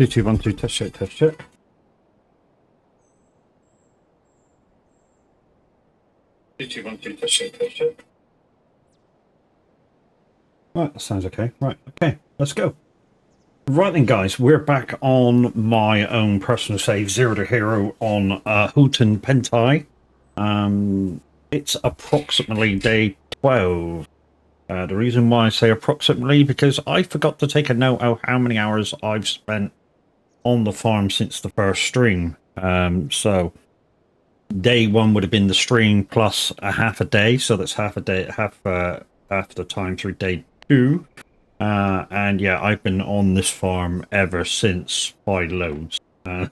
2, 1, 2, test it, test it. Two, 1, 2, test it, test it. Right, that sounds okay. Right, okay, let's go. Right then, guys, we're back on my own personal save, Zero to Hero on Houghton Pentai. It's approximately day 12. The reason why I say approximately, because I forgot to take a note of how many hours I've spent on the farm since the first stream. So day 1 would have been the stream plus a half a day, so that's half a day, half the time through day 2. And yeah, I've been on this farm ever since by loads. To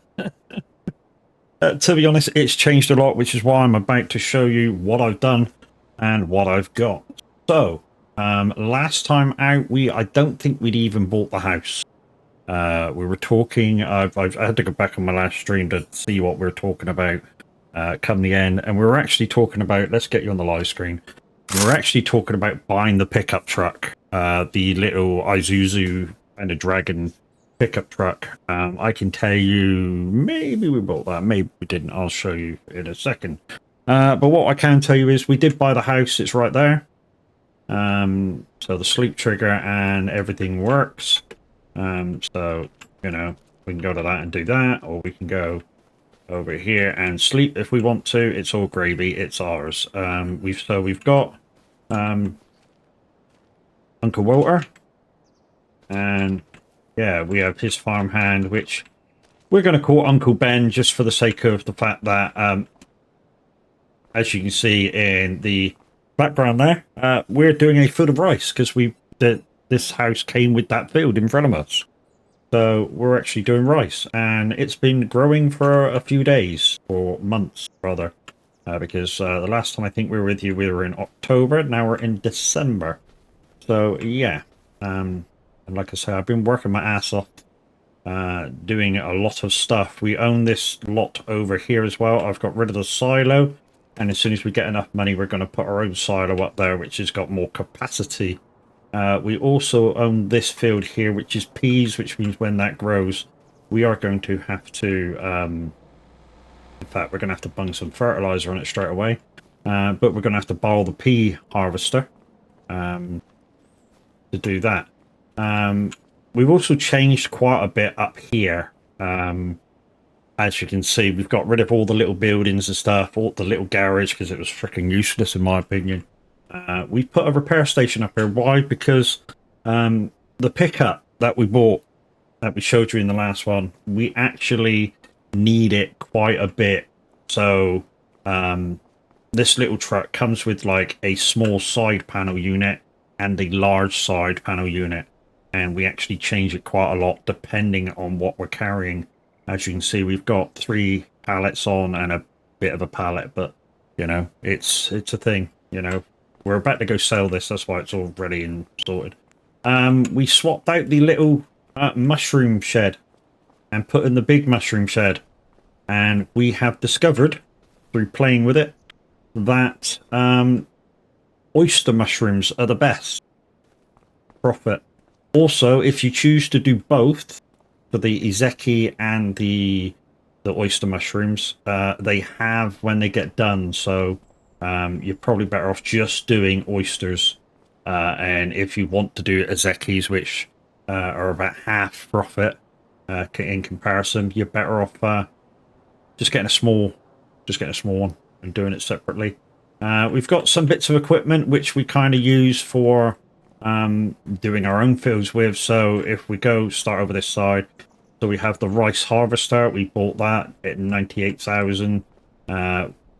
be honest, it's changed a lot, which is why I'm about to show you what I've done and what I've got. So, last time out, I don't think we'd even bought the house. We were talking, I had to go back on my last stream to see what we were talking about come the end, and we were actually talking about, let's get you on the live screen, we were actually talking about buying the pickup truck, the little Isuzu and a Dragon pickup truck. I can tell you, maybe we bought that, maybe we didn't, I'll show you in a second. But what I can tell you is we did buy the house, it's right there. So the sleep trigger and everything works. So, you know, we can go to that and do that, or we can go over here and sleep if we want to. It's all gravy, it's ours. We've got Uncle Walter, and yeah, we have his farmhand, which we're going to call Uncle Ben just for the sake of the fact that as you can see in the background there, we're doing a field of rice because this house came with that field in front of us. So we're actually doing rice, and it's been growing for a few days, or months rather, because the last time I think we were with you, we were in October. Now we're in December. So yeah, and like I say, I've been working my ass off, doing a lot of stuff. We own this lot over here as well. I've got rid of the silo, and as soon as we get enough money, we're going to put our own silo up there, which has got more capacity. We also own this field here, which is peas, which means when that grows, we are going to have to, in fact, we're going to have to bung some fertilizer on it straight away. But we're going to have to borrow the pea harvester to do that. We've also changed quite a bit up here. As you can see, we've got rid of all the little buildings and stuff, all the little garage, because it was freaking useless in my opinion. We put a repair station up here. Why? Because the pickup that we bought, that we showed you in the last one, we actually need it quite a bit. So this little truck comes with like a small side panel unit and a large side panel unit, and we actually change it quite a lot depending on what we're carrying. As you can see, we've got 3 pallets on and a bit of a pallet, but you know, it's a thing, you know. We're about to go sell this, that's why it's all ready and sorted. We swapped out the little mushroom shed and put in the big mushroom shed. And we have discovered, through playing with it, that oyster mushrooms are the best. Profit. Also, if you choose to do both, for the Izeki and the oyster mushrooms, they have when they get done, so you're probably better off just doing oysters, and if you want to do Izekis, which are about half profit in comparison, you're better off just getting a small one and doing it separately. We've got some bits of equipment which we kind of use for doing our own fields with. So if we go start over this side, so we have the rice harvester. We bought that at 98,000.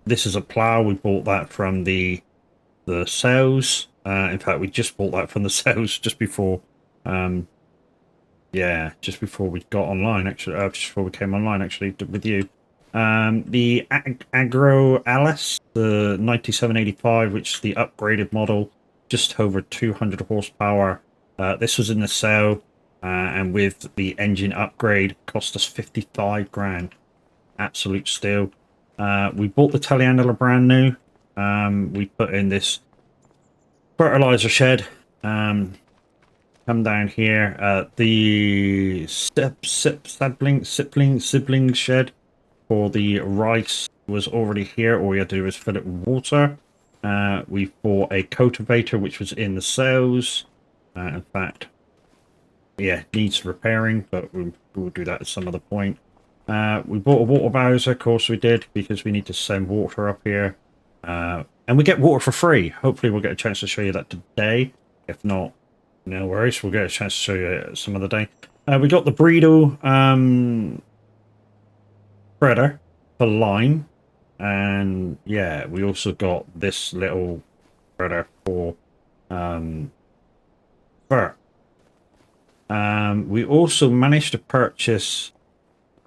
This is a plow. We bought that from the sales. In fact, we just bought that from the sales just before. Yeah, just before we got online. Actually, just before we came online. Actually, with you. The Agro Alice, the 9785, which is the upgraded model, just over 200 horsepower. This was in the sale, and with the engine upgrade, cost us 55 grand. Absolute steal. We bought the telehandler brand new. We put in this fertilizer shed. come down here. The sibling shed for the rice was already here. All we had to do was fill it with water. We bought a cultivator, which was in the cells. In fact, yeah, needs repairing, but we'll do that at some other point. We bought a water bowser, of course we did, because we need to send water up here. And we get water for free. Hopefully we'll get a chance to show you that today. If not, no worries, we'll get a chance to show you some other day. We got the Breedle spreader for lime. And yeah, we also got this little spreader for fur. We also managed to purchase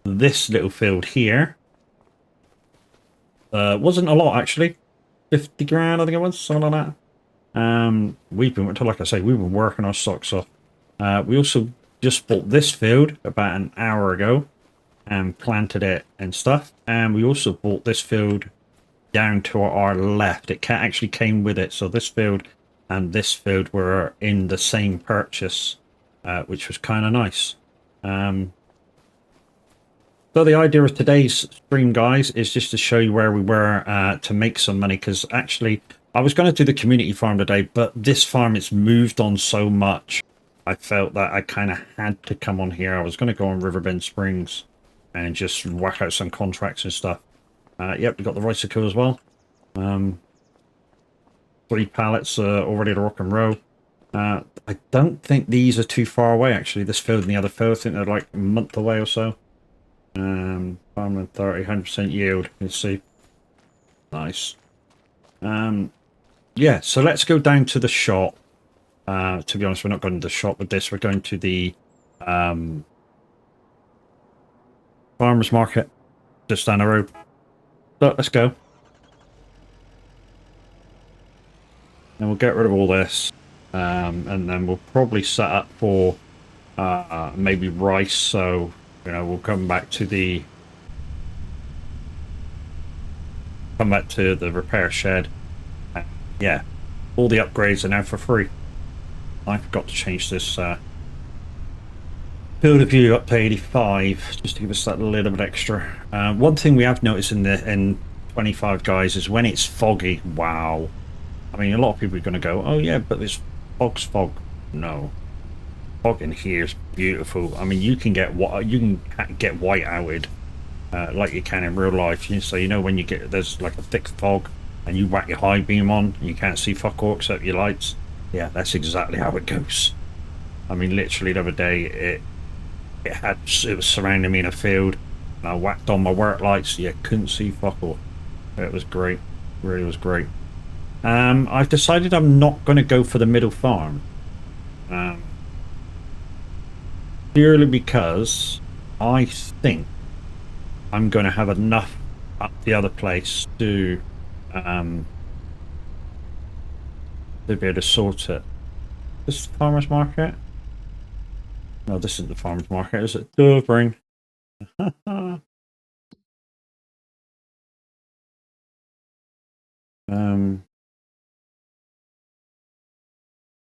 this little field here. Wasn't a lot actually, 50 grand I think it was, something like that. We've been, like I say, we've been working our socks off. We also just bought this field about an hour ago and planted it and stuff. And we also bought this field down to our left. It actually came with it, so this field and this field were in the same purchase, which was kind of nice. So the idea of today's stream, guys, is just to show you where we were to make some money, because actually I was going to do the community farm today, but this farm, it's moved on so much. I felt that I kind of had to come on here. I was going to go on Riverbend Springs and just whack out some contracts and stuff. Yep, we got the Riceco as well. 3 pallets all ready to rock and roll. I don't think these are too far away, actually. This field and the other field, I think they're like a month away or so. Farming 30, 100% yield. You see. Nice. Yeah, so let's go down to the shop. To be honest, we're not going to the shop with this. We're going to the farmer's market just down the road. So let's go. And we'll get rid of all this. And then we'll probably set up for maybe rice. So, you know, we'll come back to the repair shed. Yeah, all the upgrades are now for free. I forgot to change this field of view up to 85 just to give us that little bit extra. One thing we have noticed in 25, guys, is when it's foggy. Wow. I mean, a lot of people are going to go, oh yeah, but this fog's fog. No, fog in here is beautiful. I mean, you can get white-outed like you can in real life. So you know when you get, there's like a thick fog and you whack your high beam on and you can't see fuck all except your lights. Yeah, that's exactly how it goes. I mean, literally the other day it was surrounding me in a field and I whacked on my work lights. You couldn't see fuck all. It was great. It really was great. I've decided I'm not going to go for the middle farm. Purely because I think I'm going to have enough up the other place to be able to sort it. This is the farmer's market? No, this isn't the farmer's market, is it? Dovering.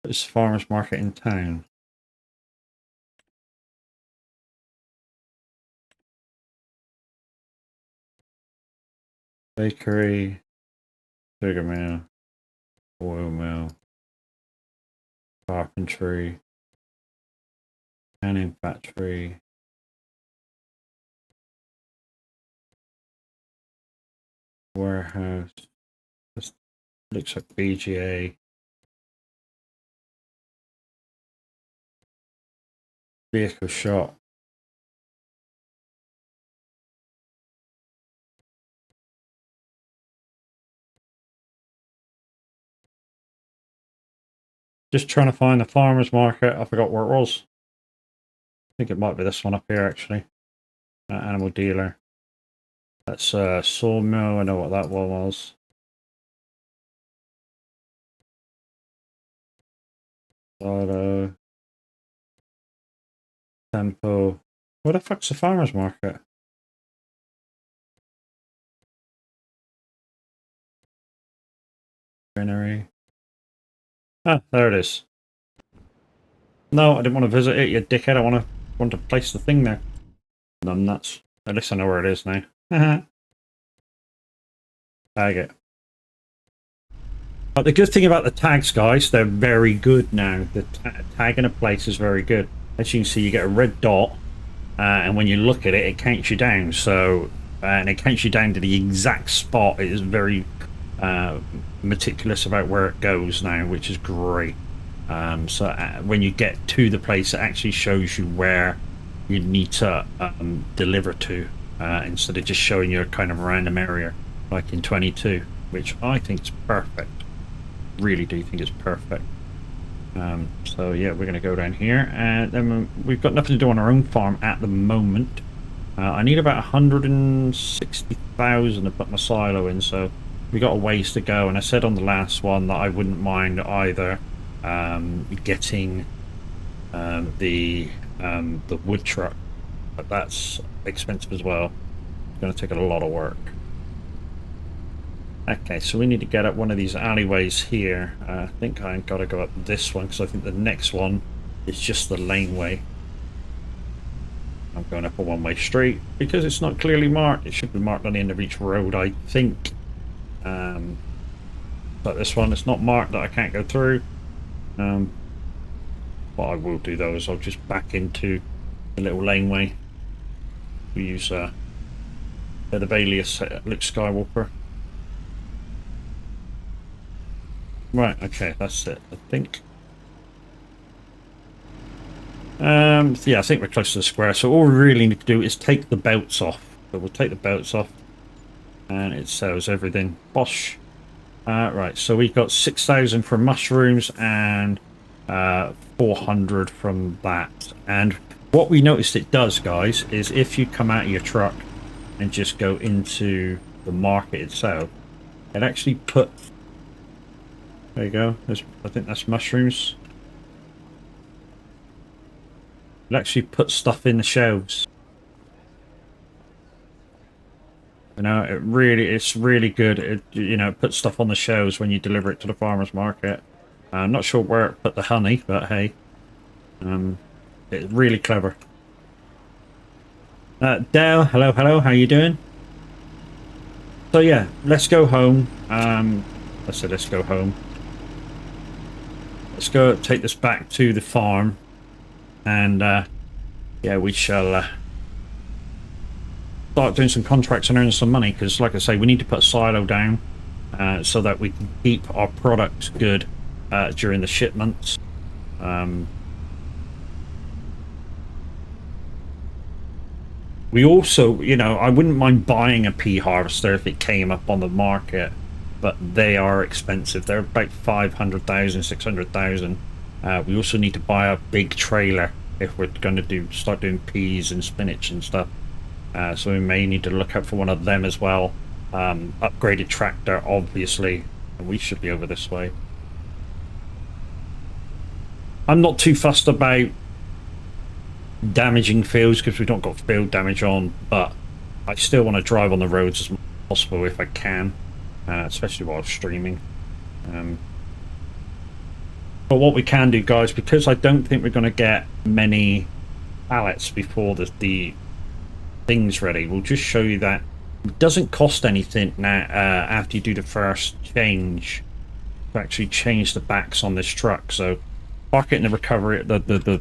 It's the farmer's market in town. Bakery, sugar mill, oil mill, carpentry, canning factory, warehouse. This looks like BGA. Vehicle shop. Just trying to find the farmer's market. I forgot where it was. I think it might be this one up here, actually. Animal dealer. That's sawmill. I know what that one was. Auto. Tempo. Where the fuck's the farmer's market? Granary. Ah, there it is. No, I didn't want to visit it, you dickhead. I want to place the thing there. I'm nuts. At least I know where it is now. Tag it. But the good thing about the tags, guys, they're very good now. The tag in a place is very good. As you can see, you get a red dot, and when you look at it, it counts you down. So, and it counts you down to the exact spot. It is very meticulous about where it goes now, which is great. So when you get to the place, it actually shows you where you need to deliver to, instead of just showing you a kind of random area like in 22, which I think is perfect. Really do think it's perfect. So yeah, we're going to go down here, and then we've got nothing to do on our own farm at the moment. I need about 160,000 to put my silo in, so we got a ways to go. And I said on the last one that I wouldn't mind either getting the wood truck, but that's expensive as well. It's going to take a lot of work. Okay, so we need to get up one of these alleyways here. I think I got to go up this one, because I think the next one is just the laneway. I'm going up a one-way street because it's not clearly marked. It should be marked on the end of each road, I think. But this one, it's not marked that I can't go through. What I will do though is I'll just back into the little laneway. We use the alias Luke Skywalker. Right, okay, that's it, I think. Yeah, I think we're close to the square, so all we really need to do is take the belts off. So we'll take the belts off, and it sells everything. Bosh. Right, so we've got 6,000 from mushrooms and 400 from that. And what we noticed it does, guys, is if you come out of your truck and just go into the market itself, it actually puts... There you go. I think that's mushrooms. It actually puts stuff in the shelves. You know, it's really good. It puts stuff on the shelves when you deliver it to the farmer's market. I'm not sure where it put the honey, but hey, it's really clever. Dale, hello, how you doing? So yeah, let's go home. Let's go home. Let's go take this back to the farm, and yeah, we shall start doing some contracts and earn some money, because like I say, we need to put a silo down so that we can keep our product good during the shipments. We also, I wouldn't mind buying a pea harvester if it came up on the market, but they are expensive. They're about 500,000, 600,000. We also need to buy a big trailer if we're going to start doing peas and spinach and stuff. So we may need to look out for one of them as well. Upgraded tractor, obviously. And we should be over this way. I'm not too fussed about damaging fields because we don't got field damage on, but I still want to drive on the roads as much as possible if I can, especially while streaming. But what we can do, guys, because I don't think we're going to get many pallets before the thing's ready, we'll just show you that it doesn't cost anything now after you do the first change to actually change the backs on this truck. So park it in the recovery, the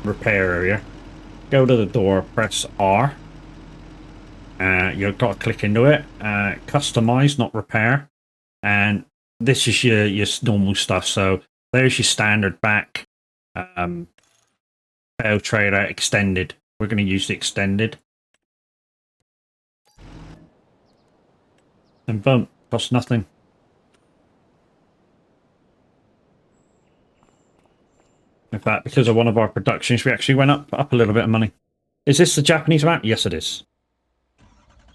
repair area, go to the door, press R, you've got to click into it, customize, not repair, and this is your normal stuff. So there's your standard back, bale trailer, extended. We're going to use the extended, and boom, costs nothing. In fact, because of one of our productions, we actually went up a little bit of money. Is this the Japanese map? Yes, it is.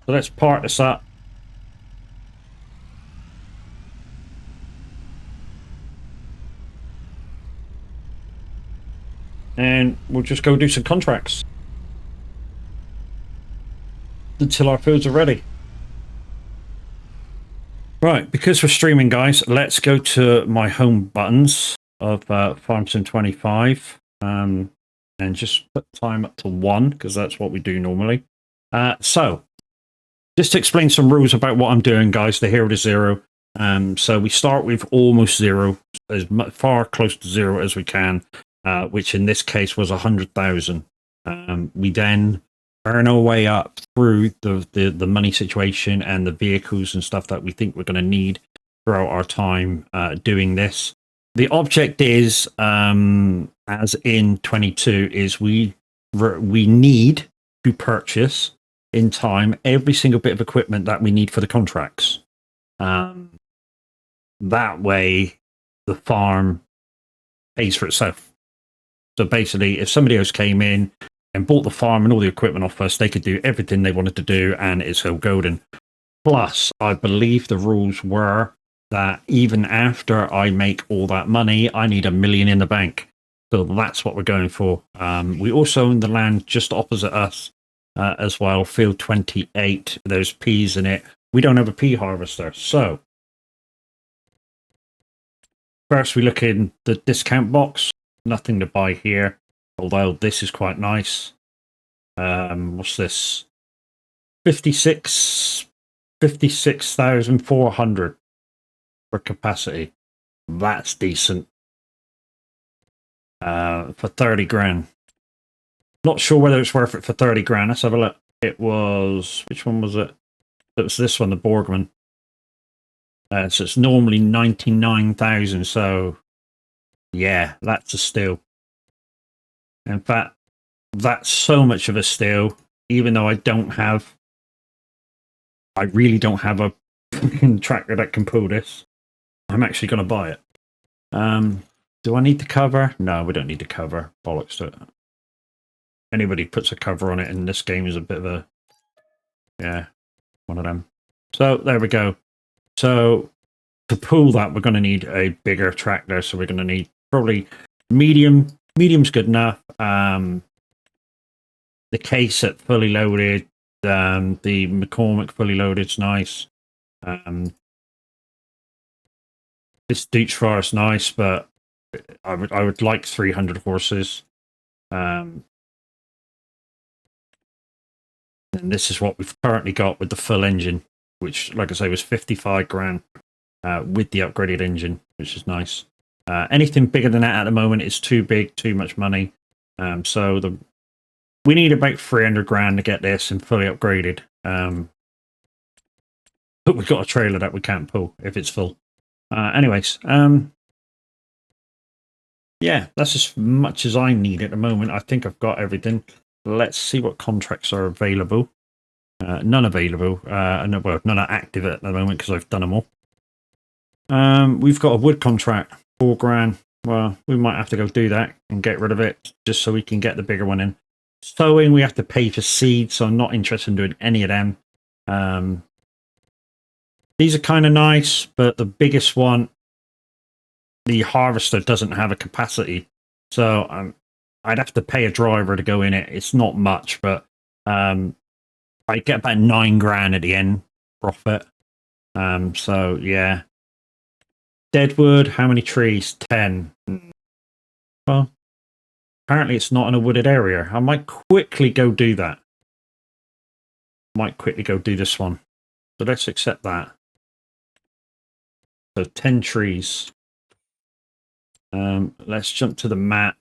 So let's part this up. And we'll just go do some contracts until our fields are ready. Right, because we're streaming, guys, let's go to my home buttons. of Farm Sim 25, and just put time up to 1 because that's what we do normally. So, just to explain some rules about what I'm doing, guys, the hero to 0. So we start with almost 0, as far close to 0 as we can, which in this case was 100,000. We then earn our way up through the money situation and the vehicles and stuff that we think we're going to need throughout our time doing this. The object is, as in 22, is we need to purchase in time every single bit of equipment that we need for the contracts. That way, the farm pays for itself. So basically, if somebody else came in and bought the farm and all the equipment off us, they could do everything they wanted to do, and it's all golden. Plus, I believe the rules were that even after I make all that money, I need $1 million in the bank. So that's what we're going for. We also own the land just opposite us as well, field 28. There's peas in it. We don't have a pea harvester. So first we look in the discount box. Nothing to buy here, although this is quite nice. What's this? 56,400 for capacity. That's decent. For 30 grand. Not sure whether it's worth it for 30 grand. Let's have a look. It was, which one was it? It was this one, the Borgman. So it's normally 99,000. So yeah, that's a steal. In fact, that's so much of a steal, even though I really don't have a tractor that can pull this. I'm actually going to buy it. Do I need the cover? No, we don't need the cover. Bollocks to it. Anybody puts a cover on it in this game is a bit of a, yeah, one of them. So there we go. So to pull that, we're going to need a bigger tractor. So we're going to need probably medium. Medium's good enough. The case at fully loaded. The McCormick fully loaded's nice. This Dutch Forest nice, but I would like 300 horses. And this is what we've currently got with the full engine, which, like I say, was 55 grand with the upgraded engine, which is nice. Anything bigger than that at the moment is too big, too much money. So we need about 300 grand to get this and fully upgraded. But we've got a trailer that we can't pull if it's full. Anyways, yeah, that's as much as I need at the moment. I think I've got everything. Let's see what contracts are available. None available. No, well, none are active at the moment because I've done them all. We've got a wood contract, 4 grand. Well, we might have to go do that and get rid of it just so we can get the bigger one in. Sowing, we have to pay for seeds, so I'm not interested in doing any of them. These are kind of nice, but the biggest one, the harvester, doesn't have a capacity. So I'd have to pay a driver to go in it. It's not much, but I get about 9 grand at the end profit. So yeah. Deadwood, how many trees? 10. Well, apparently it's not in a wooded area. I might quickly go do that. Might quickly go do this one. So let's accept that. So 10 trees. Let's jump to the map.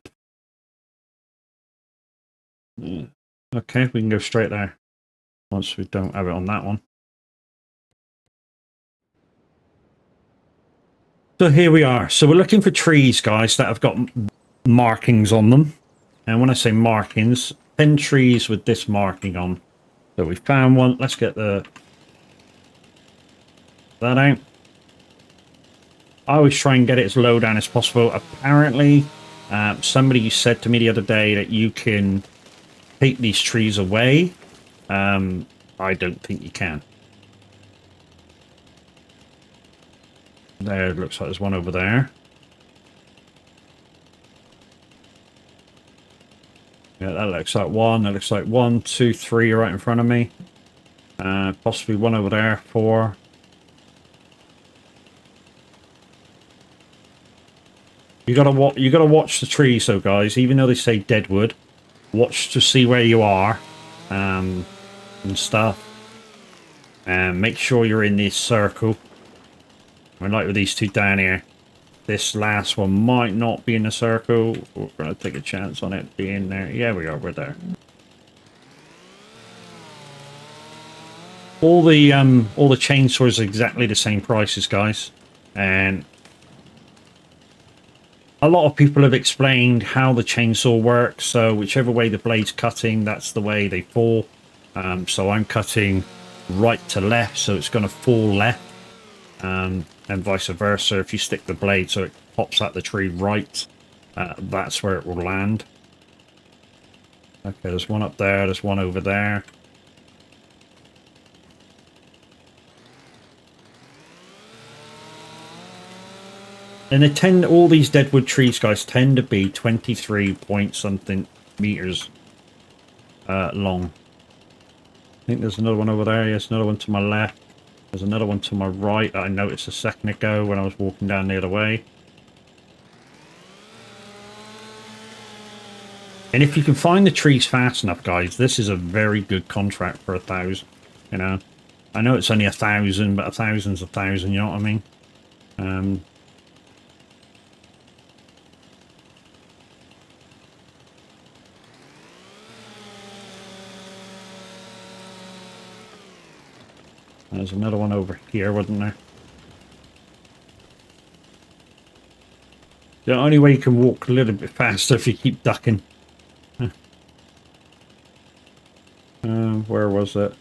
Okay, we can go straight there. Once we don't have it on that one. So here we are. So we're looking for trees, guys, that have got markings on them. And when I say markings, 10 trees with this marking on. So we found one. Let's get that out. I always try and get it as low down as possible. Apparently, somebody said to me the other day that you can take these trees away. I don't think you can. There, it looks like there's one over there. Yeah, that looks like one. That looks like 1, 2, 3 right in front of me. Possibly one over there, 4. You gotta watch the trees, though, guys. Even though they say deadwood, watch to see where you are, and stuff, and make sure you're in this circle. I like with these two down here. This last one might not be in the circle. We're gonna take a chance on it being there. Yeah, we are. We're there. All the chainsaws are exactly the same prices, guys, and a lot of people have explained how the chainsaw works. So whichever way the blade's cutting, that's the way they fall. So I'm cutting right to left, so it's going to fall left, and vice versa. If you stick the blade so it pops at the tree right, that's where it will land. Okay, there's one up there. There's one over there. And they tend, all these deadwood trees, guys, tend to be 23 point something meters long. I think there's another one over there. There's another one to my left. There's another one to my right that I noticed a second ago when I was walking down the other way. And if you can find the trees fast enough, guys, this is a very good contract for 1,000. You know, I know it's only 1,000, but 1,000's 1,000. You know what I mean? There's another one over here, wasn't there? The only way you can walk a little bit faster if you keep ducking. Where was it?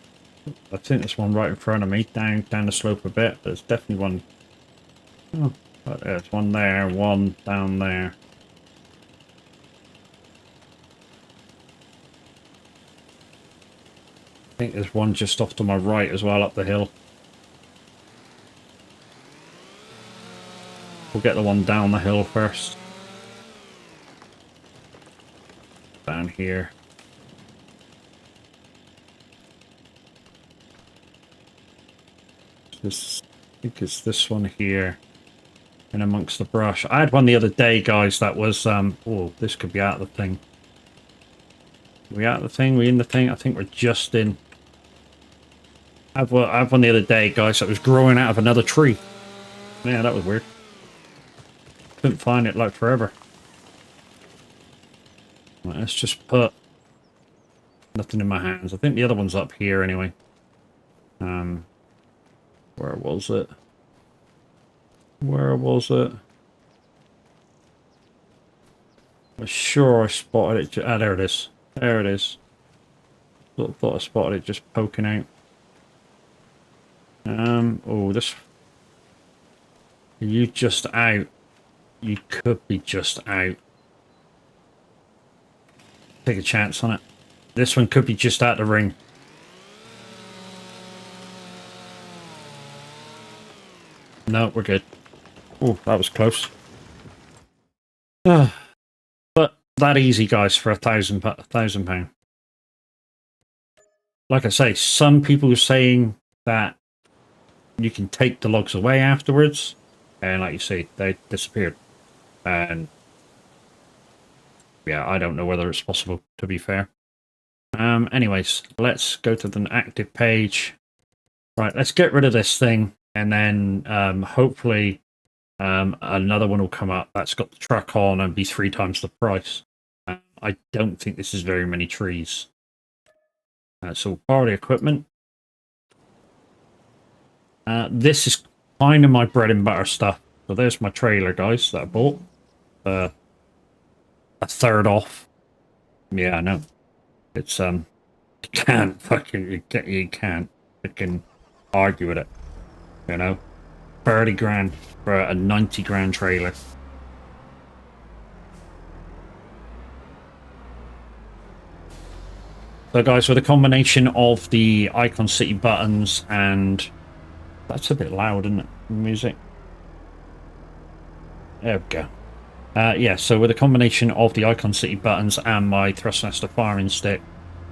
I think there's one right in front of me, down the slope a bit. There's definitely one. Oh, there's one there, one down there. I think there's one just off to my right as well, up the hill. We'll get the one down the hill first. Down here. This, I think it's this one here. In amongst the brush. I had one the other day, guys, that was, oh, this could be out of the thing. Are we out of the thing? We in the thing? I think we're just in. I had one the other day, guys, that was growing out of another tree. Yeah, that was weird. Couldn't find it like forever. Right, let's just put nothing in my hands. I think the other one's up here anyway. Where was it? Where was it? I'm sure I spotted it. Ah, there it is. There it is. Thought I spotted it just poking out. Oh, this... Are you just out? You could be just out. Take a chance on it. This one could be just out the ring. No, we're good. Oh, that was close. But that easy, guys, for £1,000. Like I say, some people are saying that you can take the logs away afterwards, and like you say, they disappeared. And yeah, I don't know whether it's possible, to be fair. Anyways, let's go to the active page. Right, let's get rid of this thing, and then hopefully another one will come up that's got the truck on and be 3 times the price. I don't think this is very many trees. So borrow the equipment. This is kind of my bread and butter stuff. So there's my trailer, guys, that I bought. A third off. Yeah, I know. It's you can't fucking you can't fucking argue with it. You know, 30 grand for a 90 grand trailer. So guys, with a combination of the Icon City buttons and... That's a bit loud, isn't it? Music. There we go. Yeah, so with a combination of the Icon City buttons and my Thrustmaster firing stick,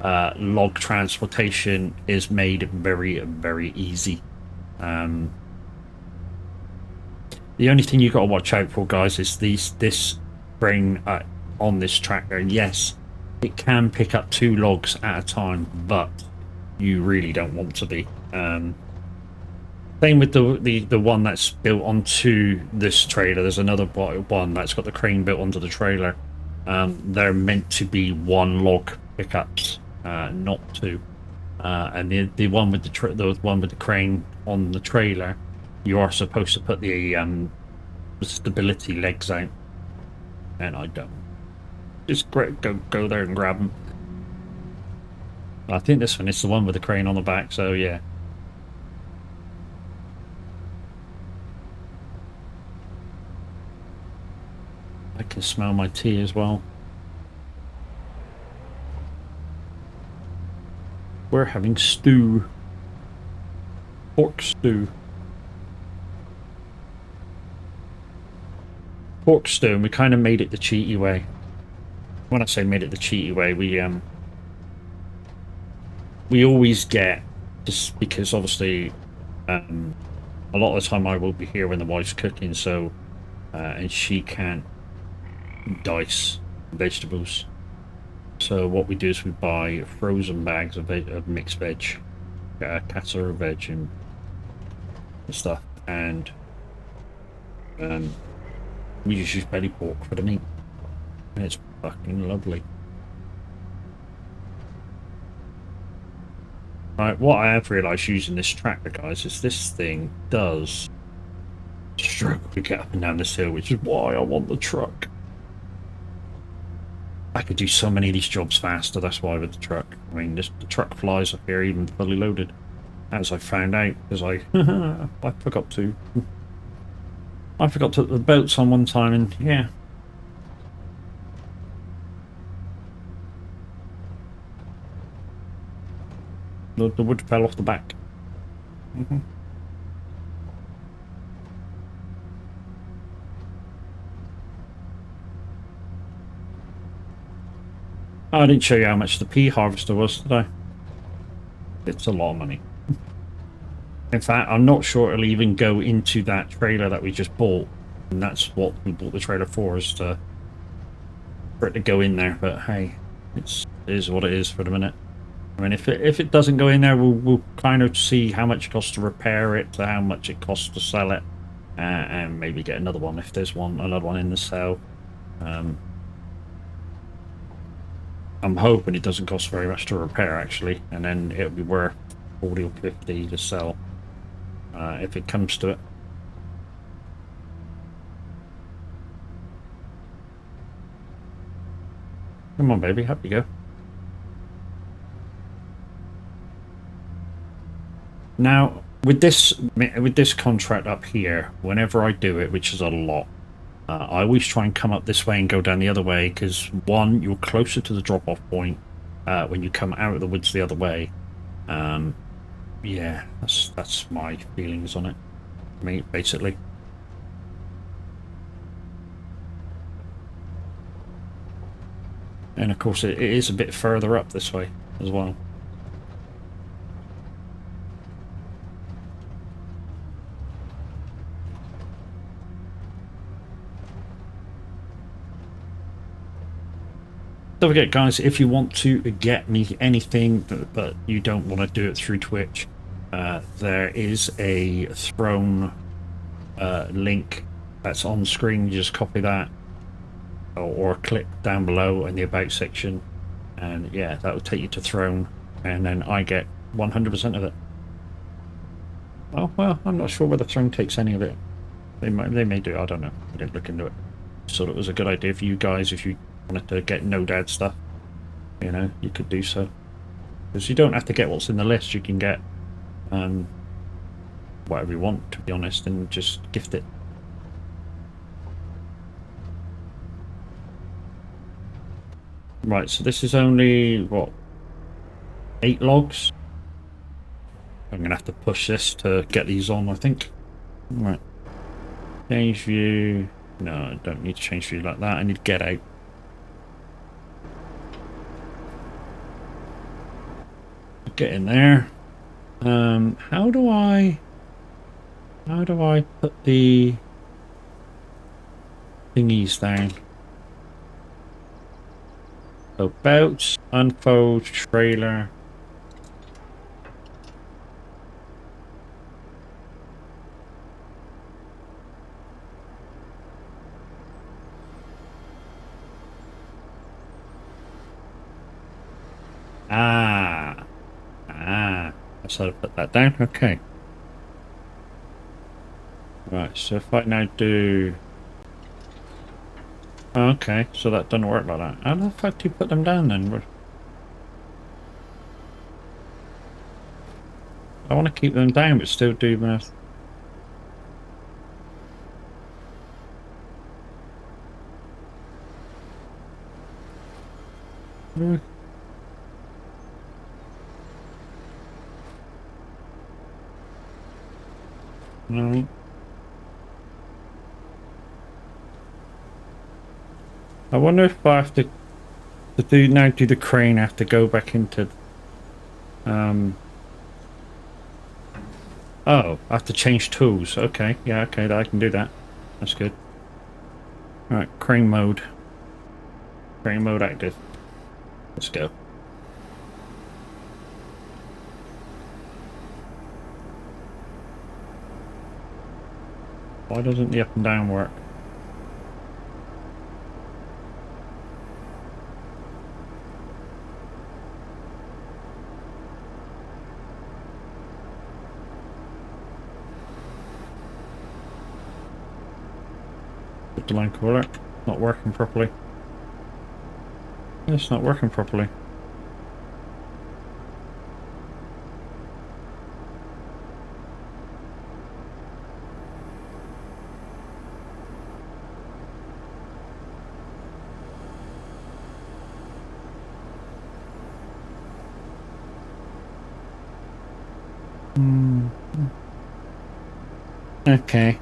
log transportation is made very, very easy. The The only thing you've got to watch out for, guys, is this crane on this tractor. Yes, it can pick up 2 logs at a time, but you really don't want to be. Same with the one that's built onto this trailer. There's another one that's got the crane built onto the trailer. They're meant to be 1 log pickups, not 2. And the one with the one with the crane on the trailer, you are supposed to put the stability legs out, and I don't. Just go there and grab them. I think this one is the one with the crane on the back. So yeah. I can smell my tea as well. We're having stew. Pork stew. Pork stew, and we kind of made it the cheaty way. When I say made it the cheaty way, we always get, just because obviously a lot of the time I will be here when the wife's cooking, so and she can't dice vegetables. So what we do is we buy frozen bags of mixed veg, casserole veg and stuff, and we just use belly pork for the meat, and it's fucking lovely. Right, what I have realised using this tractor, guys, is this thing does struggle to get up and down this hill, which is why I want the truck. I could do so many of these jobs faster, that's why with the truck. I mean, the truck flies up here even fully loaded, as I found out, because I forgot to put the bolts on one time, and yeah. The wood fell off the back. I didn't show you how much the pea harvester was today. It's a lot of money. In fact, I'm not sure it'll even go into that trailer that we just bought, and that's what we bought the trailer for, is for it to go in there. But hey, it is what it is for the minute. I mean, if it doesn't go in there, we'll kind of see how much it costs to repair it, to how much it costs to sell it, and maybe get another one if there's another one in the sale. I'm hoping it doesn't cost very much to repair, actually, and then it'll be worth 40 or 50 to sell, if it comes to it. Come on, baby, up you go. Now, with this contract up here, whenever I do it, which is a lot, I always try and come up this way and go down the other way, because one, you're closer to the drop-off point when you come out of the woods the other way. Yeah, that's my feelings on it, basically. And of course, it is a bit further up this way as well. Don't forget, guys, if you want to get me anything, but you don't want to do it through Twitch, there is a Throne link that's on screen. You just copy that, or click down below in the About section, and yeah, that will take you to Throne, and then I get 100% of it. Oh, well, I'm not sure whether Throne takes any of it. They may do, I don't know. I didn't look into it. So it was a good idea for you guys if you wanted to get no dad stuff, you know, you could do so, because you don't have to get what's in the list. You can get whatever you want, to be honest, and just gift it. Right, so this is only what, 8 logs. I'm gonna have to push this to get these on, I think. Right, change view. No, I don't need to change view like that. I need to get out. Get in there. How do I put the thingies down. So belts, unfold, trailer. Ah, that's how to put that down. Okay. Right, so if I now do... Okay, so that doesn't work like that. How the fuck do you put them down then? I want to keep them down, but still do math. No. I wonder if I have to do the crane. I have to go back into oh, I have to change tools. Okay, yeah, okay, I can do that. That's good. All right, crane mode. Crane mode active. Let's go. Why doesn't the up and down work? Put the line cooler. Not working properly. It's not working properly. Okay.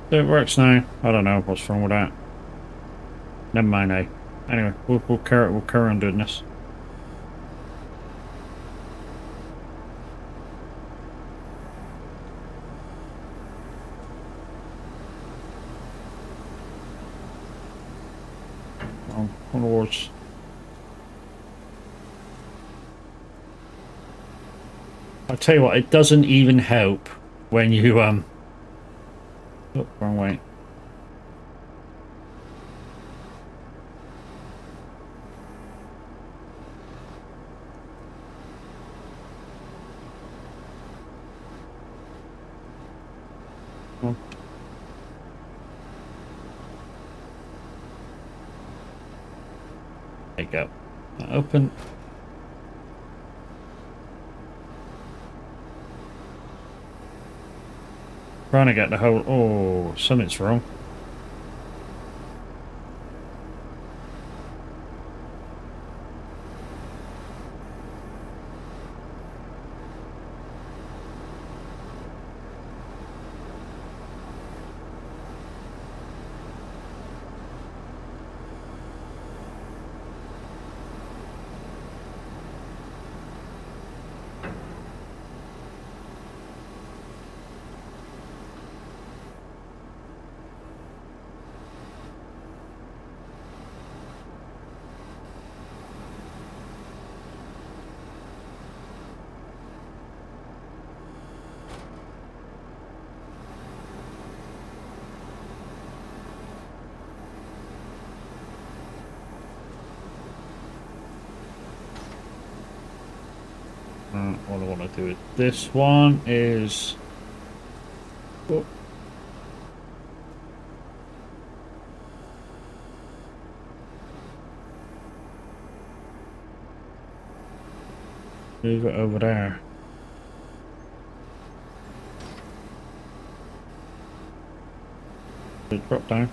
It works now. I don't know what's wrong with that. Never mind, eh? Anyway, we'll carry on doing this. Onwards. I'll tell you what, it doesn't even help when you oh, wrong way. Oh. There you go. Open. Trying to get the whole... Oh, something's wrong. What I want to do with this one is... Oh. Move it over there. Drop down.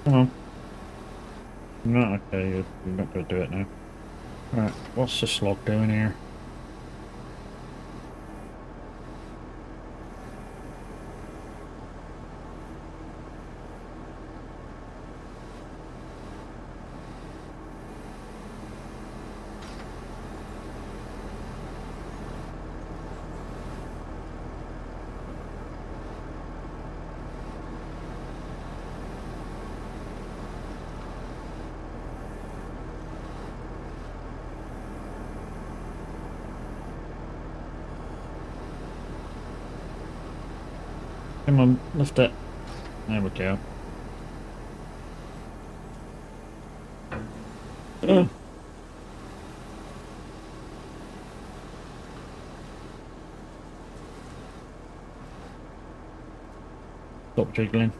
Come on. No, okay, you're not going to do it now. Right, what's this log doing here? Come on, lift it. There we go. Oh, stop jiggling.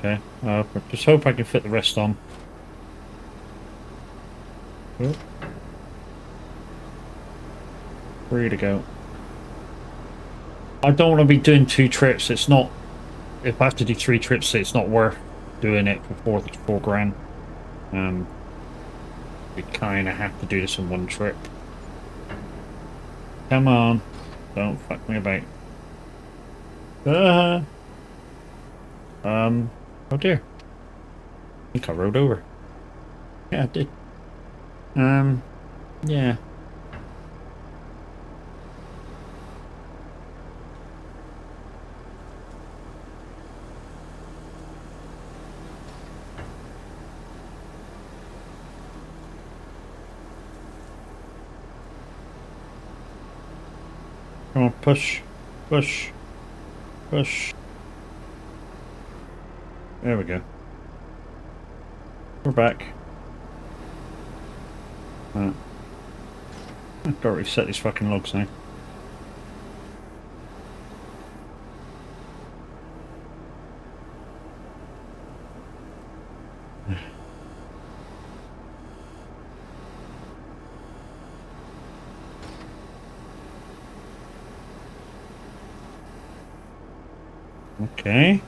Okay, just hope I can fit the rest on. Oh. Free to go. I don't want to be doing 2 trips. It's not. If I have to do 3 trips, it's not worth doing it for 4 grand. We kind of have to do this in 1 trip. Come on, don't fuck me about. Uh, oh dear. I think I rode over. Yeah, I did. Yeah. Come on, push, push, push. There we go. We're back. I've got to reset these fucking logs now. Okay.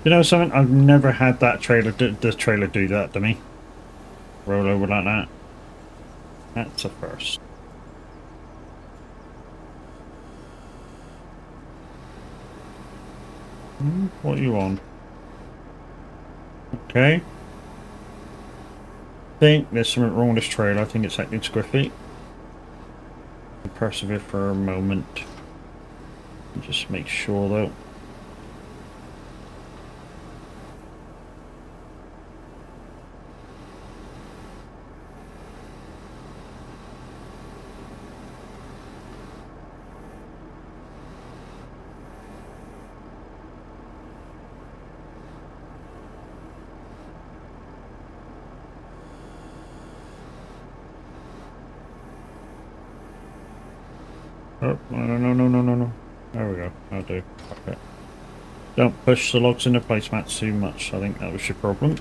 You know something? I've never had that trailer the trailer do that to me. Roll over like that. That's a first. What are you on? Okay. I think there's something wrong with this trailer. I think it's acting squiffy. Persevere for a moment. Just make sure though. Oh, no, no, no, no, no, no. There we go. I'll do. Okay. Don't push the logs in the placemat too much. I think that was your problem.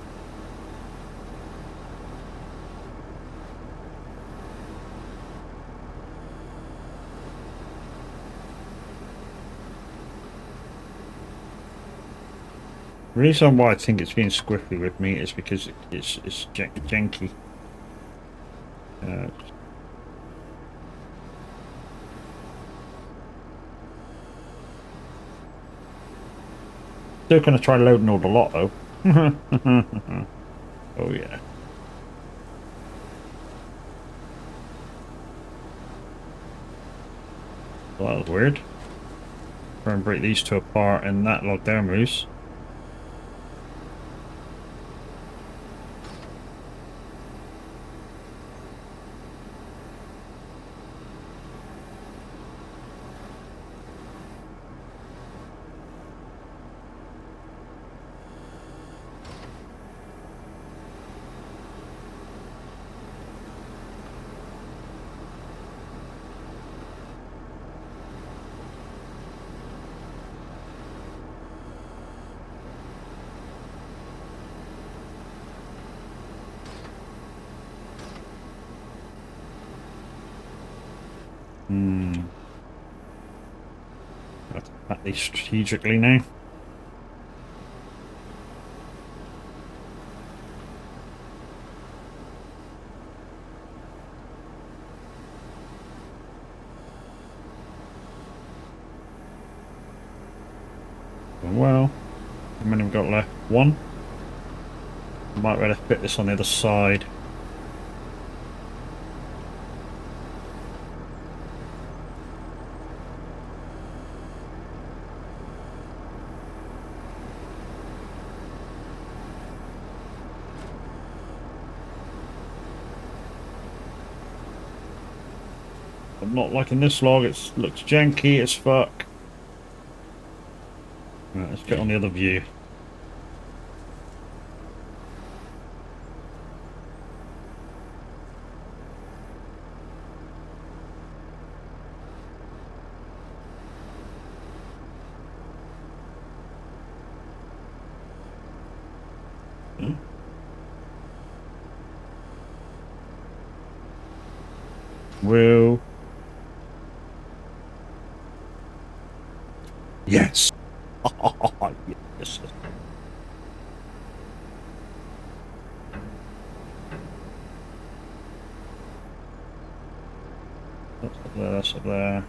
The reason why I think it's being squiffy with me is because it's janky. Still going to try loading all the lot though. Oh yeah. Well, that was weird. Try and break these two apart and that log there moves. At least strategically now. Well, how many we've got left? One. Might be able to fit this on the other side. I'm not liking this log, it looks janky as fuck. Right, let's get on the other view. Will. Yes. Yes. That's up there, that's up there.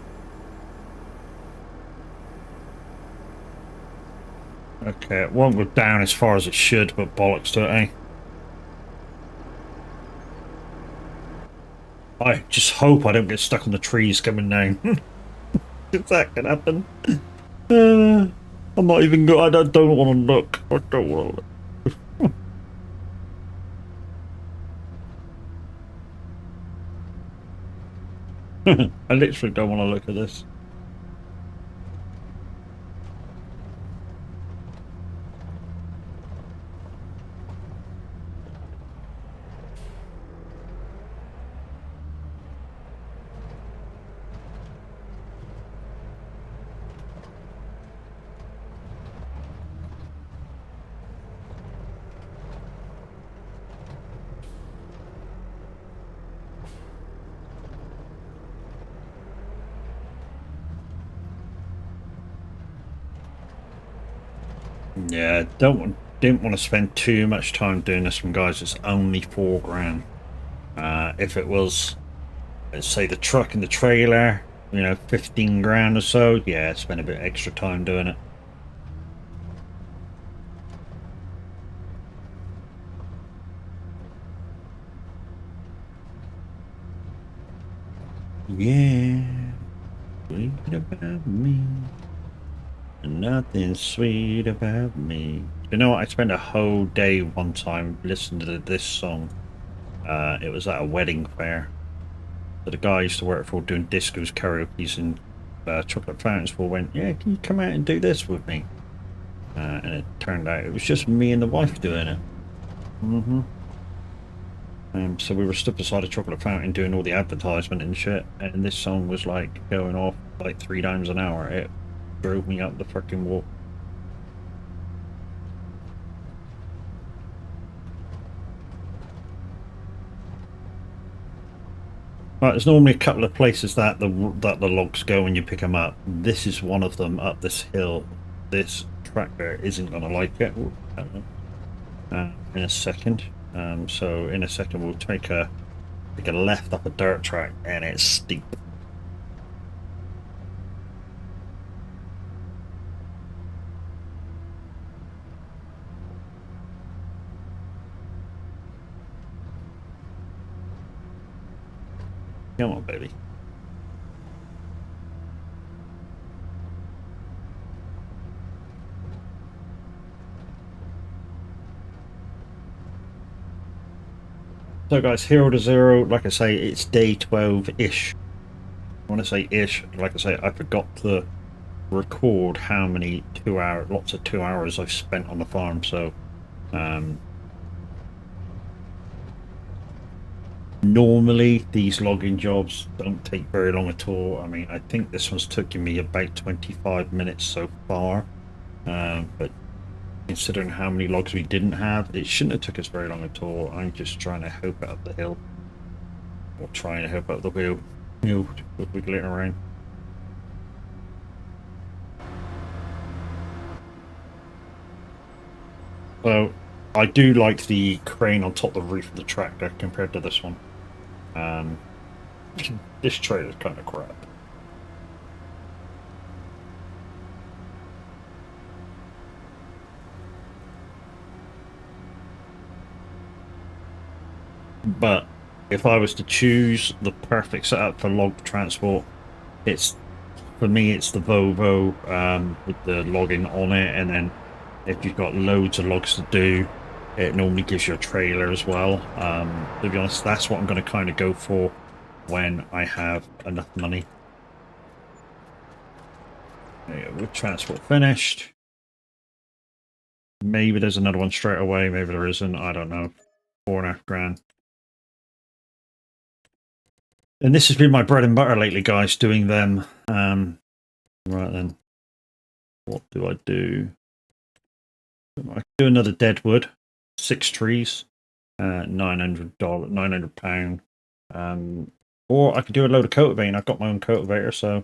Okay, it won't go down as far as it should, but bollocks to it, eh? I just hope I don't get stuck on the trees coming down. If that can happen. I'm not even good. I don't want to look. I don't want to look. I literally don't want to look at this. Yeah, didn't want to spend too much time doing this one, guys. It's only £4 grand. If it was, let's say, the truck and the trailer, 15 grand or so, yeah, spend a bit extra time doing it. Yeah, sweet about me. Nothing sweet about me. You know what? I spent a whole day one time listening to this song. It was at a wedding fair. So the guy I used to work for doing discos, karaoke's and chocolate fountains for went, yeah, can you come out and do this with me? And it turned out it was just me and the wife doing it. So we were stood beside a chocolate fountain doing all the advertisement and shit, and this song was like going off like 3 times an hour. It drove me up the fucking wall. Right, there's normally a couple of places that the logs go when you pick them up. This is one of them up this hill. This tractor isn't going to like it. Ooh, I don't know. In a second. So in a second we'll take a left up a dirt track, and it's steep. Come on, baby. So guys, 0 to 0, like I say, it's day 12-ish. I want to say ish, like I say, I forgot to record how many lots of 2 hours I've spent on the farm, so normally these logging jobs don't take very long at all. I mean, I think this one's taking me about 25 minutes so far, but considering how many logs we didn't have, it shouldn't have took us very long at all. I'm just trying to hope out the hill, or trying to hope out the wheel to wiggle it around. So I do like the crane on top of the roof of the tractor compared to this one. This trailer's kind of crap. But if I was to choose the perfect setup for log transport, for me it's the Volvo with the logging on it, and then if you've got loads of logs to do, it normally gives you a trailer as well. To be honest, that's what I'm going to kind of go for when I have enough money. There you go, with transport finished. Maybe there's another one straight away, maybe there isn't, I don't know. 4.5 grand. And this has been my bread and butter lately, guys, doing them. Right then, what do I do? I can do another deadwood, 6 trees, £900, £900. Or I could do a load of cultivating. I've got my own cultivator, so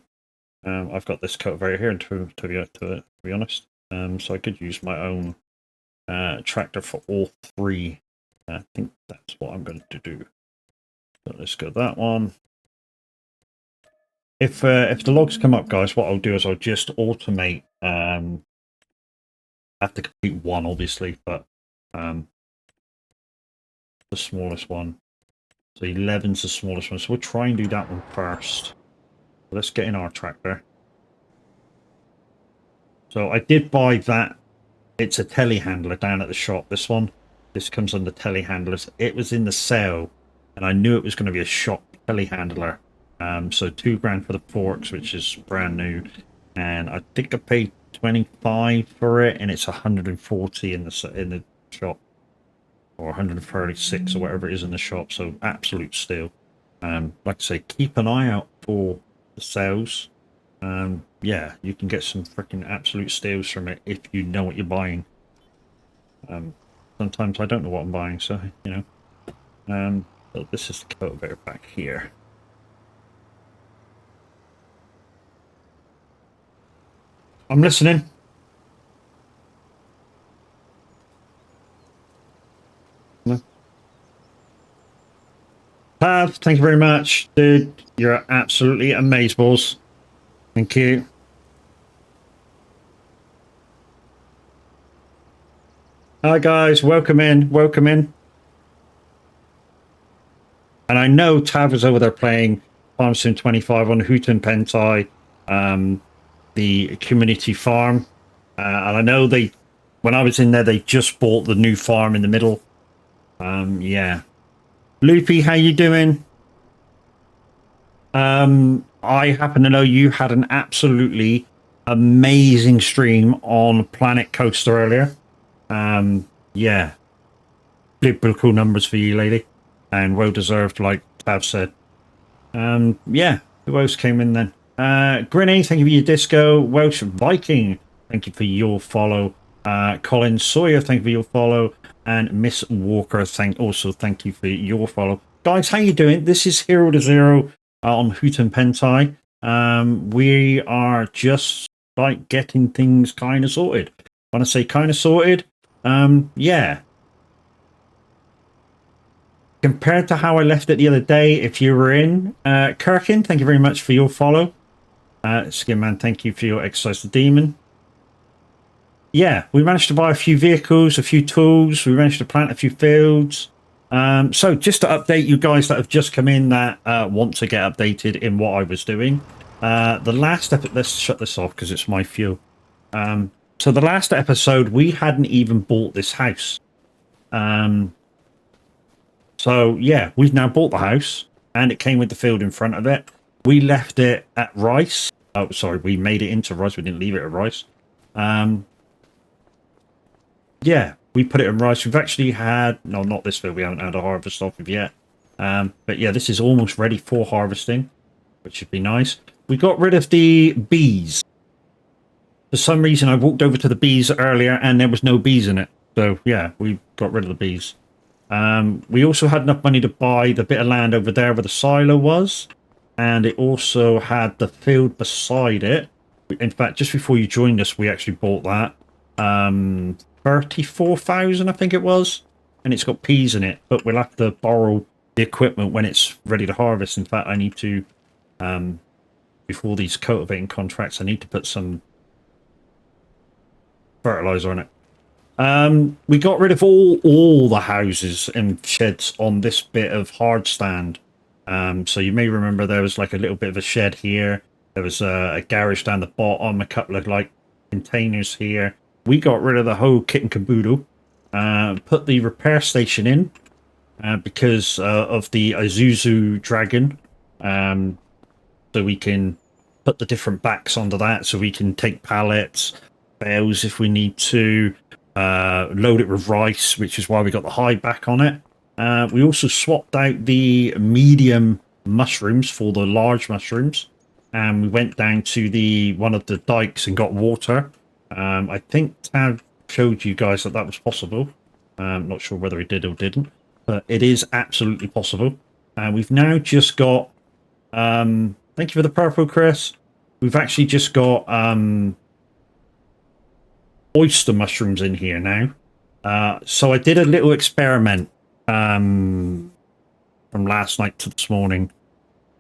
I've got this cultivator here to be honest. So I could use my own tractor for all 3. I think that's what I'm going to do. So let's go that one. If the logs come up, guys, what I'll do is I'll just automate. I have to complete one, obviously, but the smallest one. So 11's the smallest one. So we'll try and do that one first. Let's get in our tractor. So I did buy that. It's a telehandler down at the shop. This comes under telehandlers. It was in the sale, and I knew it was going to be a shop telehandler. So £2 grand for the forks, which is brand new, and I think I paid 25 for it, and it's 140 in the shop, or 136 or whatever it is in the shop. So absolute steal. Like I say, keep an eye out for the sales. Yeah, you can get some freaking absolute steals from it if you know what you're buying. Sometimes I don't know what I'm buying, so you know. But this is the cultivator back here. I'm listening. No. Pav, thank you very much, dude. You're absolutely amazeballs. Thank you. Hi guys, welcome in, welcome in. And I know Tav was over there playing Farm Sim 25 on Hooten Pentai, the community farm. And I know when I was in there, they just bought the new farm in the middle. Yeah. Loopy, how you doing? I happen to know you had an absolutely amazing stream on Planet Coaster earlier. Yeah. Biblical numbers for you, lady. And well deserved, like Tav said. Yeah. Who else came in then? Grinny, thank you for your disco. Welsh Viking, thank you for your follow. Colin Sawyer, thank you for your follow. And Miss Walker, thank you for your follow. guys, how you doing? This is Hero to Zero on Hooten Pentai. We are just like getting things kind of sorted. When I say kind of sorted, yeah. Compared to how I left it the other day, if you were in, Kirkin, thank you very much for your follow. Skinman, thank you for your exercise the demon. Yeah, we managed to buy a few vehicles, a few tools. We managed to plant a few fields. So just to update you guys that have just come in that want to get updated in what I was doing. The last episode, let's shut this off because it's my fuel. So the last episode, we hadn't even bought this house. So yeah, we've now bought the house and it came with the field in front of it. We left it at rice. Oh, sorry, we made it into rice. We didn't leave it at rice. Yeah, we put it in rice. We've actually had, no, not this field. We haven't had a harvest off of yet. But yeah, this is almost ready for harvesting, which should be nice. We got rid of the bees. For some reason, I walked over to the bees earlier and there was no bees in it. So yeah, we got rid of the bees. We also had enough money to buy the bit of land over there where the silo was. And it also had the field beside it. In fact, just before you joined us, we actually bought that. 34,000, I think it was. And it's got peas in it, but we'll have to borrow the equipment when it's ready to harvest. In fact, I need to, before these cultivating contracts, I need to put some fertilizer on it. We got rid of all the houses and sheds on this bit of hard stand. So you may remember there was like a little bit of a shed here. There was a garage down the bottom, a couple of like containers here. We got rid of the whole kit and caboodle. Put the repair station in because of the Azuzu Dragon. So we can put the different backs onto that so we can take pallets, bales if we need to. Load it with rice, which is why we got the high back on it. We also swapped out the medium mushrooms for the large mushrooms, and we went down to one of the dikes and got water. I think Tav showed you guys that was possible. I'm not sure whether he did or didn't, but it is absolutely possible. We've now just got. Thank you for the purple, Chris. We've actually just got oyster mushrooms in here now. So I did a little experiment from last night to this morning.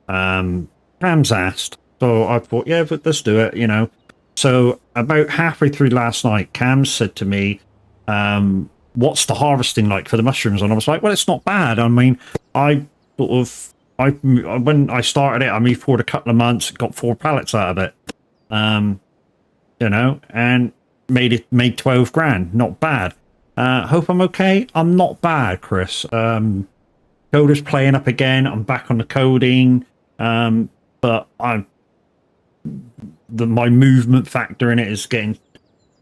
Cam's asked, so I thought, yeah, but let's do it, you know. So about halfway through last night, Cam said to me, what's the harvesting like for the mushrooms? And I was like, well, it's not bad. I mean, when I started it, I moved forward a couple of months, got 4 pallets out of it. You know, and made 12 grand. Not bad. Hope I'm okay. I'm not bad, Chris. Coder's playing up again. I'm back on the coding. But my movement factor in it is getting,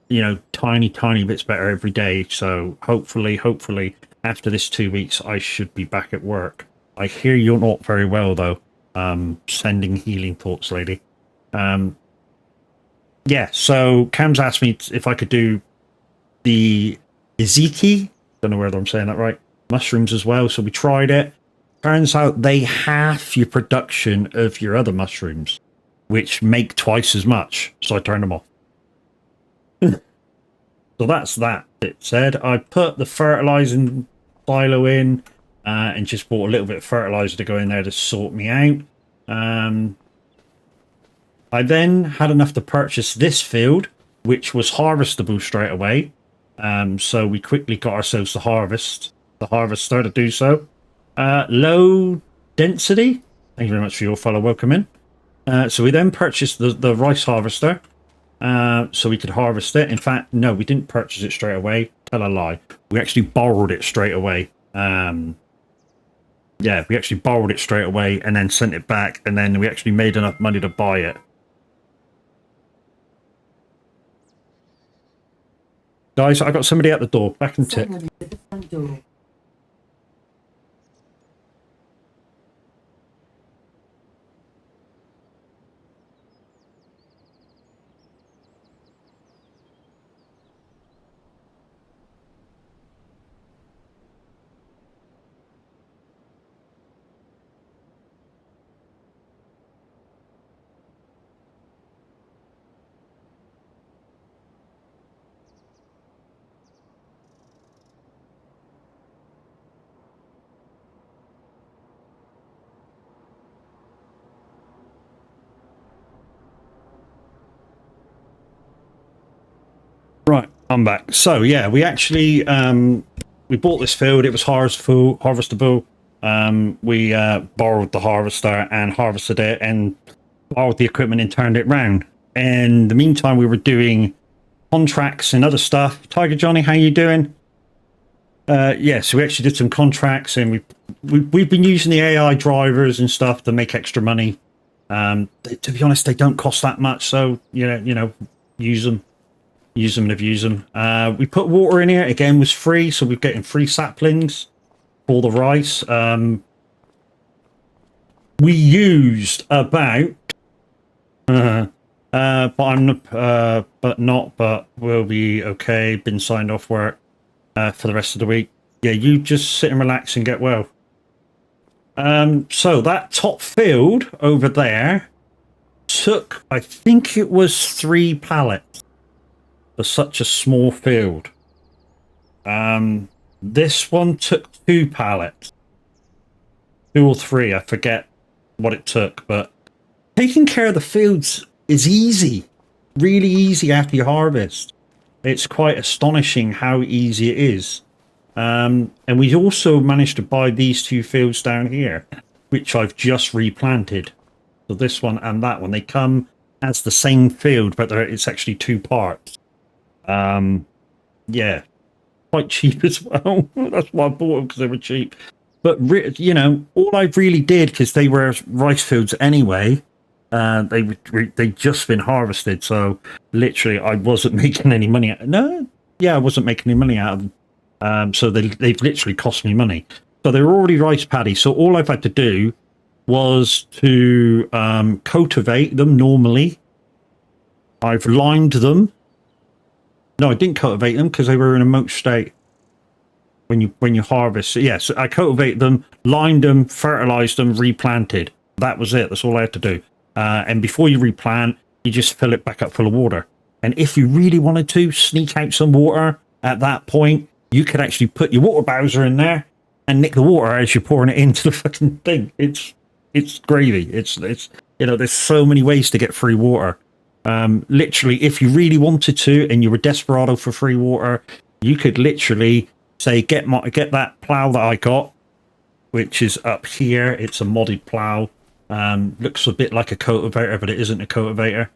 you know, tiny bits better every day. So hopefully after this 2 weeks, I should be back at work. I hear you're not very well though. Sending healing thoughts, lady. Yeah, so Cam's asked me if I could do the Iziki, don't know whether I'm saying that right, mushrooms as well. So we tried it. Turns out they half your production of your other mushrooms, which make twice as much. So I turned them off. So that's that. It said I put the fertilizing silo in and just bought a little bit of fertilizer to go in there to sort me out. I then had enough to purchase this field, which was harvestable straight away. So we quickly got ourselves the harvester to do so. Low density. Thank you very much for your follow. Welcome in. So we then purchased the rice harvester so we could harvest it. In fact, no, we didn't purchase it straight away. Tell a lie. We actually borrowed it straight away. Yeah, we actually borrowed it straight away and then sent it back. And then we actually made enough money to buy it. Guys, I got somebody at the door. Back and tick. At the front door. I'm back. So yeah, we actually we bought this field. It was harvestable. We borrowed the harvester and harvested it, and borrowed the equipment and turned it round. In the meantime, we were doing contracts and other stuff. Tiger Johnny, how you doing? So we actually did some contracts, and we've been using the AI drivers and stuff to make extra money. To be honest, they don't cost that much, so use them and abuse them. We put water in here again, was free, so we're getting free saplings for the rice. We used about but we'll be okay. Been signed off work for the rest of the week. Yeah, you just sit and relax and get well. So that top field over there took, I think it was 3 pallets for such a small field. This one took 2 pallets. 2 or 3, I forget what it took, but taking care of the fields is easy. Really easy after you harvest. It's quite astonishing how easy it is. And we also managed to buy these 2 fields down here, which I've just replanted. So this one and that one, they come as the same field, but it's actually 2 parts. Yeah, quite cheap as well. That's why I bought them, because they were cheap. But all I really did, because they were rice fields anyway, they just been harvested, so literally I wasn't making any money. I wasn't making any money out of them. So they've literally cost me money. So they were already rice paddy. So all I've had to do was to cultivate them normally. I've limed them. No, I didn't cultivate them because they were in a mulch state when you harvest. So yes, I cultivate them, limed them, fertilized them, replanted. That was it. That's all I had to do. And before you replant, you just fill it back up full of water. And if you really wanted to sneak out some water at that point, you could actually put your water bowser in there and nick the water as you're pouring it into the fucking thing. It's gravy. It's there's so many ways to get free water. Literally, if you really wanted to and you were desperado for free water, you could literally say, get that plow that I got, which is up here. It's a modded plow. Looks a bit like a cultivator, but it isn't a cultivator.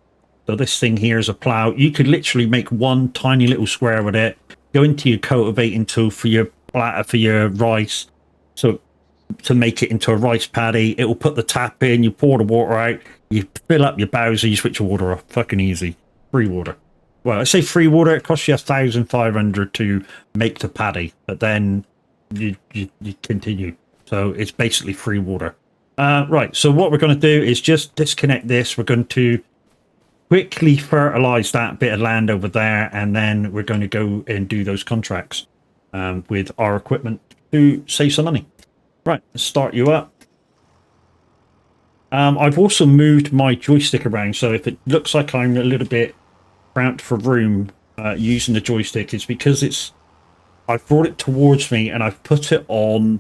So this thing here is a plow. You could literally make one tiny little square with it, go into your cultivating tool for your rice, so to make it into a rice paddy. It will put the tap in, you pour the water out, you fill up your bowser, you switch your water off. Fucking easy. Free water. Well, I say free water, it costs you 1,500 to make the paddy, but then you continue. So it's basically free water. Right, so what we're going to do is just disconnect this. We're going to quickly fertilize that bit of land over there, and then we're going to go and do those contracts with our equipment to save some money. Right, let's start you up. I've also moved my joystick around, so if it looks like I'm a little bit cramped for room using the joystick, it's because I've brought it towards me and I've put it on.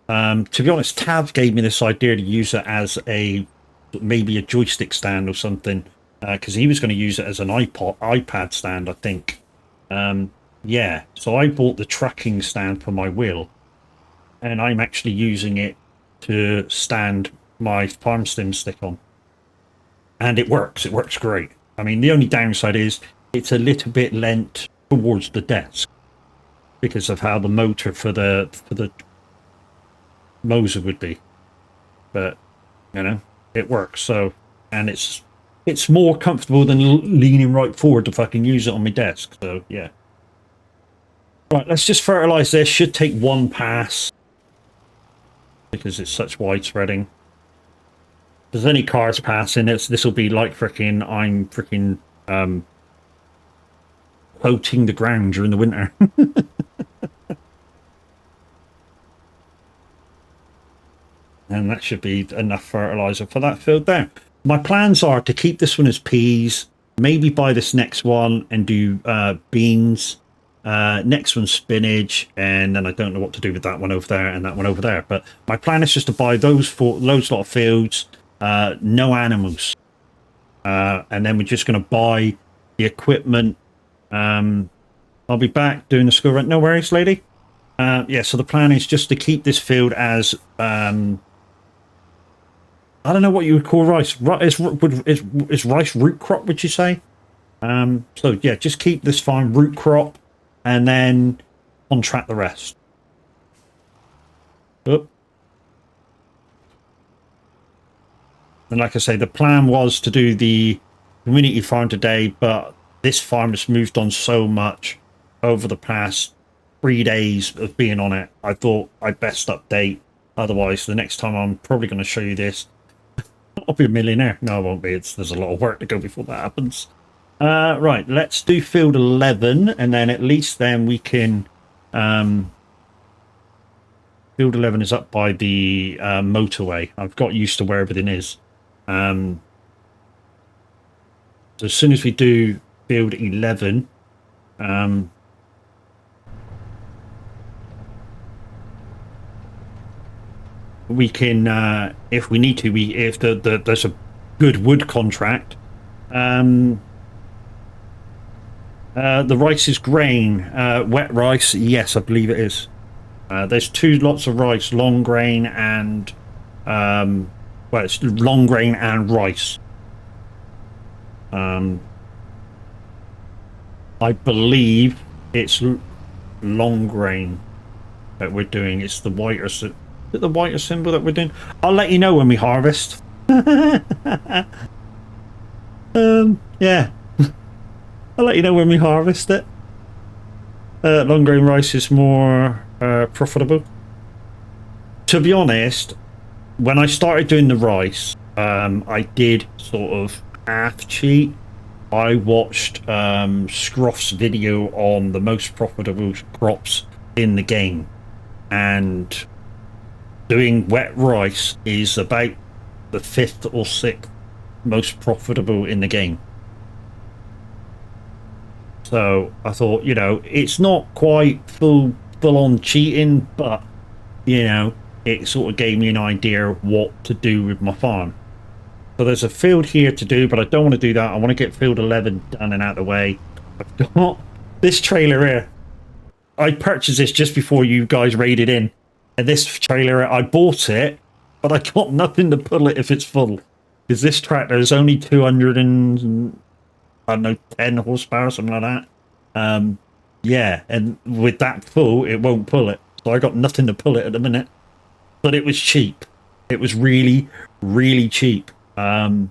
To be honest, Tav gave me this idea to use it as maybe a joystick stand or something, because he was going to use it as an iPad stand, I think. Yeah, so I bought the tracking stand for my wheel, and I'm actually using it to stand my farm stim stick on. And it works. It works great. I mean, the only downside is it's a little bit leant towards the desk because of how the motor for the Moser would be, but it works. So, and it's more comfortable than leaning right forward to fucking use it on my desk. So yeah. Right, let's just fertilize this. Should take 1 pass because it's such widespreading. If there's any cars passing, this will be like I'm coating the ground during the winter. And that should be enough fertilizer for that field there. My plans are to keep this one as peas, maybe buy this next one and do beans, next one spinach, and then I don't know what to do with that one over there and that one over there. But my plan is just to buy those lot of fields, no animals. And then we're just going to buy the equipment I'll be back doing the school run. No worries, lady. Yeah, so the plan is just to keep this field as I don't know what you would call rice. Is rice root crop, would you say? So yeah, just keep this farm root crop and then contract the rest. Oop. And like I say, the plan was to do the community farm today, but this farm has moved on so much over the past 3 days of being on it. I thought I'd best update. Otherwise, the next time I'm probably going to show you this, I'll be a millionaire. No, I won't be. There's a lot of work to go before that happens. Right, let's do field 11, and then at least then we can... field 11 is up by the motorway. I've got used to where everything is. So as soon as we do field 11, we can, if we need to, if there's a good wood contract, the rice is grain, wet rice. Yes, I believe it is. There's two lots of rice, long grain and well, it's long grain and rice. I believe it's long grain that we're doing. It's the whiter, is it the whiter symbol that we're doing? I'll let you know when we harvest. Yeah, I'll let you know when we harvest it. Long grain rice is more profitable. To be honest, when I started doing the rice, I did sort of half cheat. I watched Scruff's video on the most profitable crops in the game, and doing wet rice is about the 5th or 6th most profitable in the game. So I thought, you know, it's not quite full on cheating, but you know, it sort of gave me an idea of what to do with my farm. So there's a field here to do, but I don't want to do that. I want to get field 11 done and out of the way. I've got this trailer here. I purchased this just before you guys raided in. And this trailer, I bought it, but I got nothing to pull it if it's full. Because this tractor is only 200 and, I don't know, 10 horsepower, something like that. Yeah, and with that full, it won't pull it. So I got nothing to pull it at the minute. But it was cheap. It was really, really cheap. So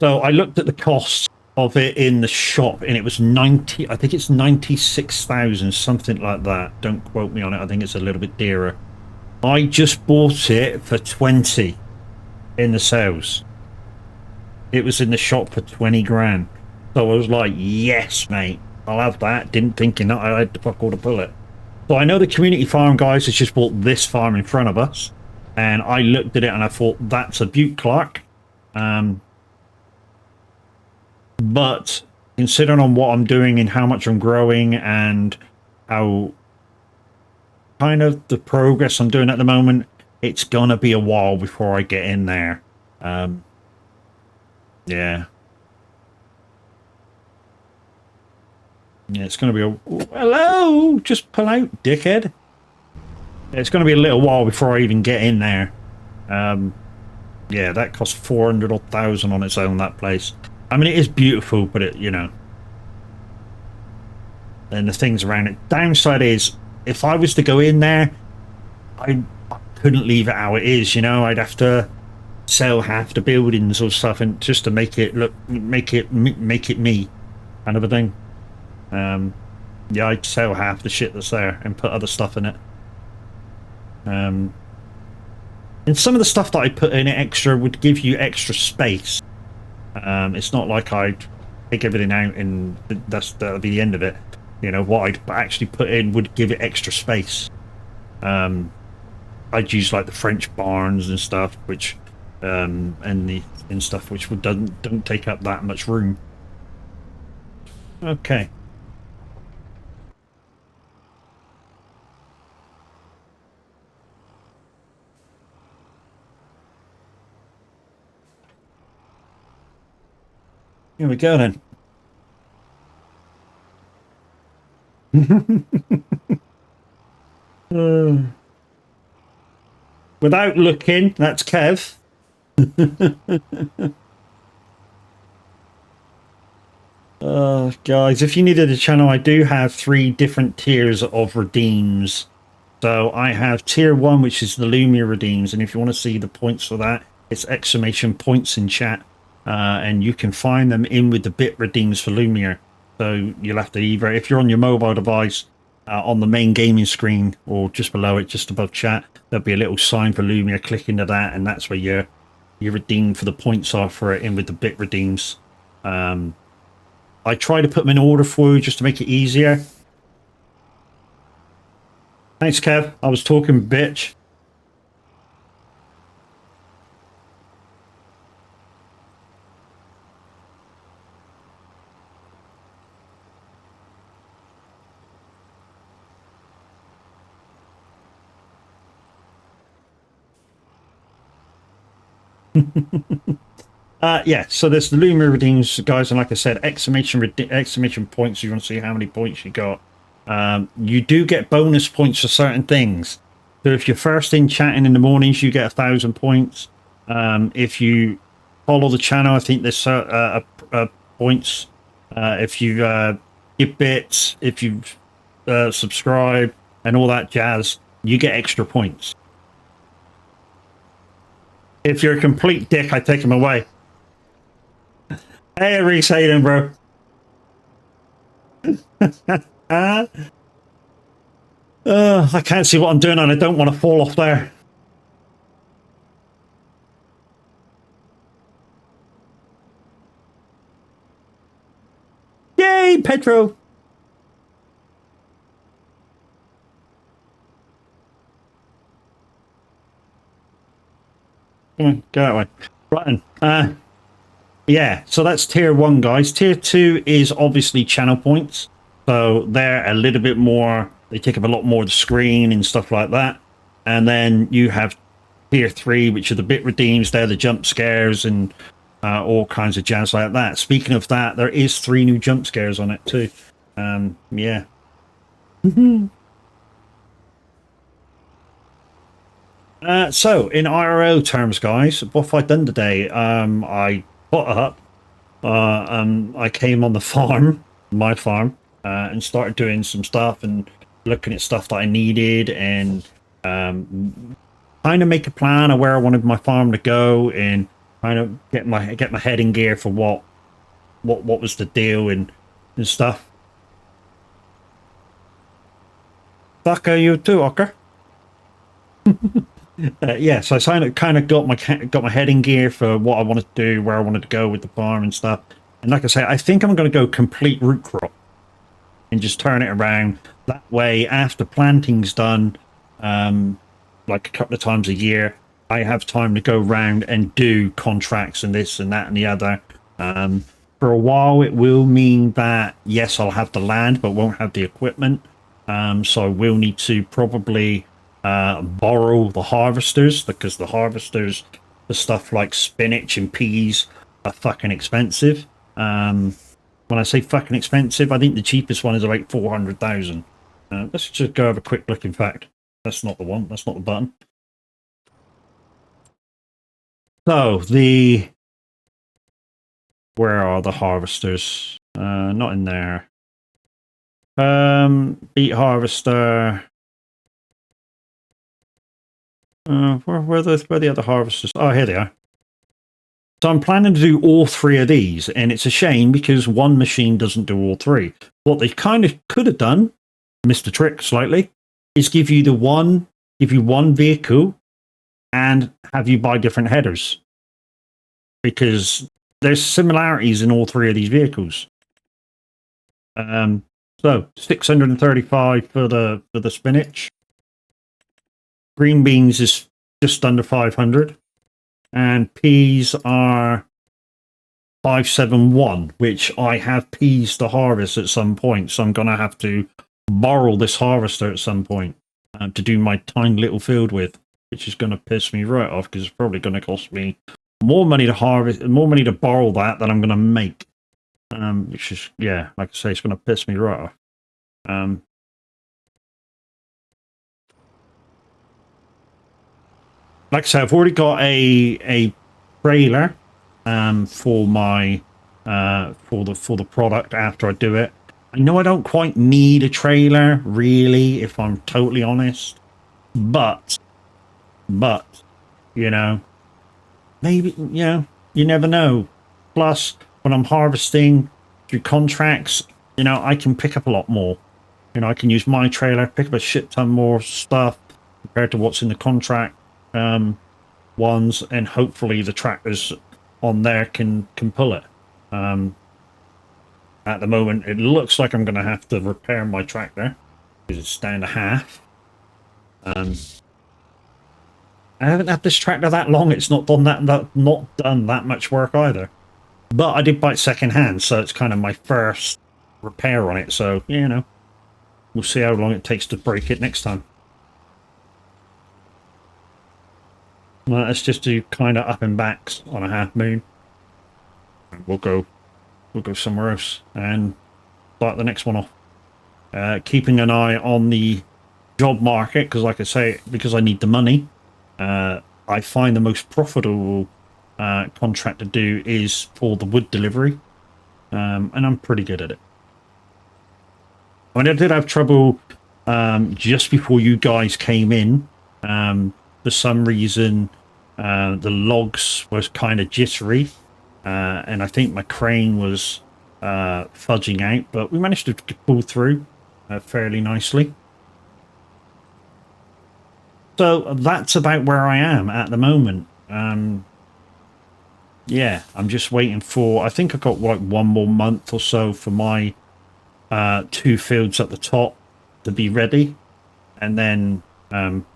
I looked at the cost of it in the shop, and it was 90. I think it's 96,000, something like that. Don't quote me on it. I think it's a little bit dearer. I just bought it for 20 in the sales. It was in the shop for 20 grand. So I was like, yes, mate, I'll have that. Didn't think that I had to fuck all to pull it. So I know the community farm guys has just bought this farm in front of us, and I looked at it and I thought, that's a Butte Clark. But considering on what I'm doing and how much I'm growing and how kind of the progress I'm doing at the moment, it's gonna be a while before I get in there. Yeah. Yeah, it's going to be a... Hello! Just pull out, dickhead. It's going to be a little while before I even get in there. Yeah, that costs 400 or 1,000 on its own, that place. I mean, it is beautiful, but it, you know... And the things around it. Downside is, if I was to go in there, I couldn't leave it how it is, you know? I'd have to sell half the buildings or stuff and just to make it look... Make it me, kind of a thing. Yeah, I'd sell half the shit that's there and put other stuff in it. And some of the stuff that I put in it extra would give you extra space. It's not like I'd take everything out and that'll be the end of it. You know, what I'd actually put in would give it extra space. I'd use like the French barns and stuff, which and stuff which don't take up that much room. Okay. Here we go then. Uh, without looking, that's Kev. Guys, if you needed a channel, I do have 3 different tiers of redeems. So I have tier 1, which is the Lumia redeems, and if you want to see the points for that, it's exclamation points in chat, and you can find them in with the bit redeems for Lumia. So you'll have to either, if you're on your mobile device, on the main gaming screen, or just below it, just above chat, there'll be a little sign for Lumia. Click into that, and that's where your redeem for the points are for it, in with the bit redeems. I try to put them in order for you just to make it easier. Thanks, Kev. I was talking, bitch. Yeah, so there's the Lumia redeems, guys, and like I said, exclamation points. You want to see how many points you got. You do get bonus points for certain things. So if you're first in chatting in the mornings, you get 1,000 points. If you follow the channel, I think there's points. If you give bits, if you subscribe, and all that jazz, you get extra points. If you're a complete dick, I take them away. Hey, Reese, how you doing, bro? I can't see what I'm doing, and I don't want to fall off there. Yay, Petro! Come on, go that way. Right, yeah, so that's tier 1, guys. Tier 2 is obviously channel points. So they're a little bit more, they take up a lot more of the screen and stuff like that. And then you have tier 3, which are the bit redeems. They're the jump scares and all kinds of jazz like that. Speaking of that, there is 3 new jump scares on it too. Yeah. So in IRO terms, guys, what have I done today? I put up. I came on the farm, my farm, and started doing some stuff and looking at stuff that I needed, and kind of make a plan of where I wanted my farm to go, and kind of get my head in gear for what was the deal and stuff. Fuck are you too, Ocker? Yeah, so I kind of got my head in gear for what I wanted to do, where I wanted to go with the farm and stuff. And like I say, I think I'm going to go complete root crop and just turn it around. That way, after planting's done, like a couple of times a year, I have time to go around and do contracts and this and that and the other. For a while, it will mean that, yes, I'll have the land, but won't have the equipment. So I will need to probably borrow the harvesters, because the harvesters for stuff like spinach and peas are fucking expensive. When I say fucking expensive, I think the cheapest one is about 400,000. Let's just go have a quick look. In fact, that's not the one. That's not the button. So where are the harvesters? Not in there. Beet harvester. Where are the other harvesters? Oh, here they are. So I'm planning to do all 3 of these, and it's a shame because one machine doesn't do all 3. What they kind of could have done, missed the trick slightly, is give you one vehicle and have you buy different headers, because there's similarities in all 3 of these vehicles. So 635 for the spinach. Green beans is just under 500. And peas are 571, which I have peas to harvest at some point. So I'm going to have to borrow this harvester at some point to do my tiny little field with, which is going to piss me right off, because it's probably going to cost me more money to harvest, more money to borrow that than I'm going to make. Which is, yeah, like I say, it's going to piss me right off. like I said, I've already got a trailer for my for the product after I do it. I know I don't quite need a trailer, really, if I'm totally honest. But you know, maybe you never know. Plus, when I'm harvesting through contracts, I can pick up a lot more. I can use my trailer, pick up a shit ton more stuff compared to what's in the contract ones, and hopefully the tractors on there can pull it. At the moment, it looks like I'm going to have to repair my tractor because it's down to half. I haven't had this tractor that long. It's not done not done that much work either. But I did buy it second hand, so it's kind of my first repair on it. So we'll see how long it takes to break it next time. Let's just do kind of up and backs on a half moon. We'll go somewhere else and start the next one off. Keeping an eye on the job market because, like I say, because I need the money. I find the most profitable contract to do is for the wood delivery, and I'm pretty good at it. I mean, I did have trouble just before you guys came in. For some reason, the logs was kind of jittery, and I think my crane was fudging out, but we managed to pull through fairly nicely. So that's about where I am at the moment. Yeah, I'm just waiting for, I think I've got like 1 more month or so for my 2 fields at the top to be ready. And then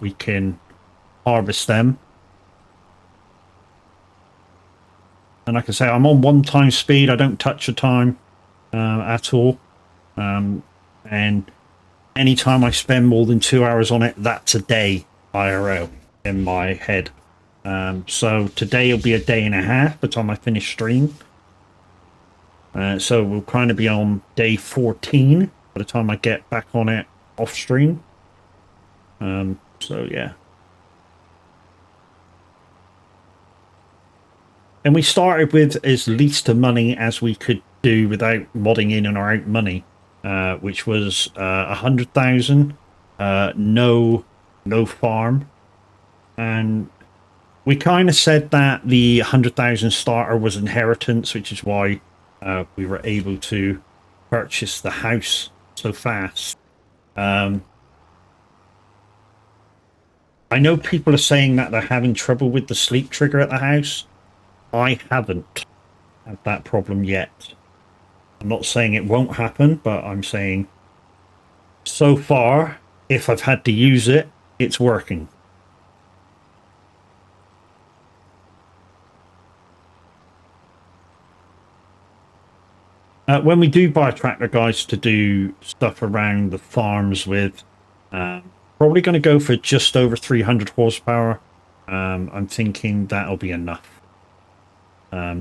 we can harvest them. And like I say, I'm on 1 time speed. I don't touch a time at all. And anytime I spend more than 2 hours on it, that's a day IRL in my head. So today will be a day and a half by the time I finish stream. So we'll kind of be on day 14 by the time I get back on it off stream. So yeah. And we started with as least of money as we could do without modding in and out money, which was 100,000, no farm, and we kind of said that the 100,000 starter was inheritance, which is why we were able to purchase the house so fast. I know people are saying that they're having trouble with the sleep trigger at the house. I haven't had that problem yet. I'm not saying it won't happen, but I'm saying so far, if I've had to use it, it's working. When we do buy a tractor, guys, to do stuff around the farms with, probably going to go for just over 300 horsepower. I'm thinking that'll be enough.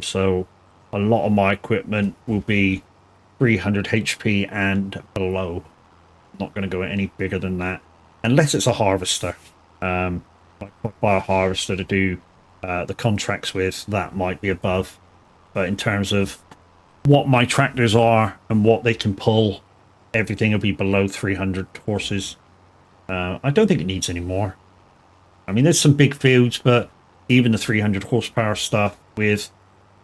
So a lot of my equipment will be 300 HP and below. Not going to go any bigger than that, unless it's a harvester. Like buy a harvester to do the contracts with, that might be above. But in terms of what my tractors are and what they can pull, everything will be below 300 horses. I don't think it needs any more. I mean, there's some big fields, but even the 300 horsepower stuff with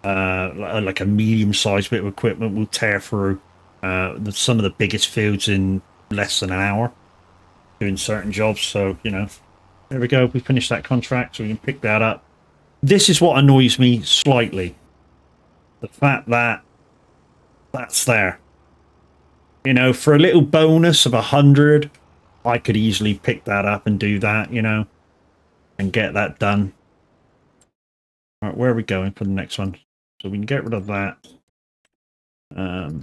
like a medium-sized bit of equipment will tear through some of the biggest fields in less than an hour doing certain jobs. So, there we go. We finished that contract, so we can pick that up. This is what annoys me slightly. The fact that that's there. For a little bonus of 100, I could easily pick that up and do that, and get that done. All right, where are we going for the next one? So we can get rid of that. So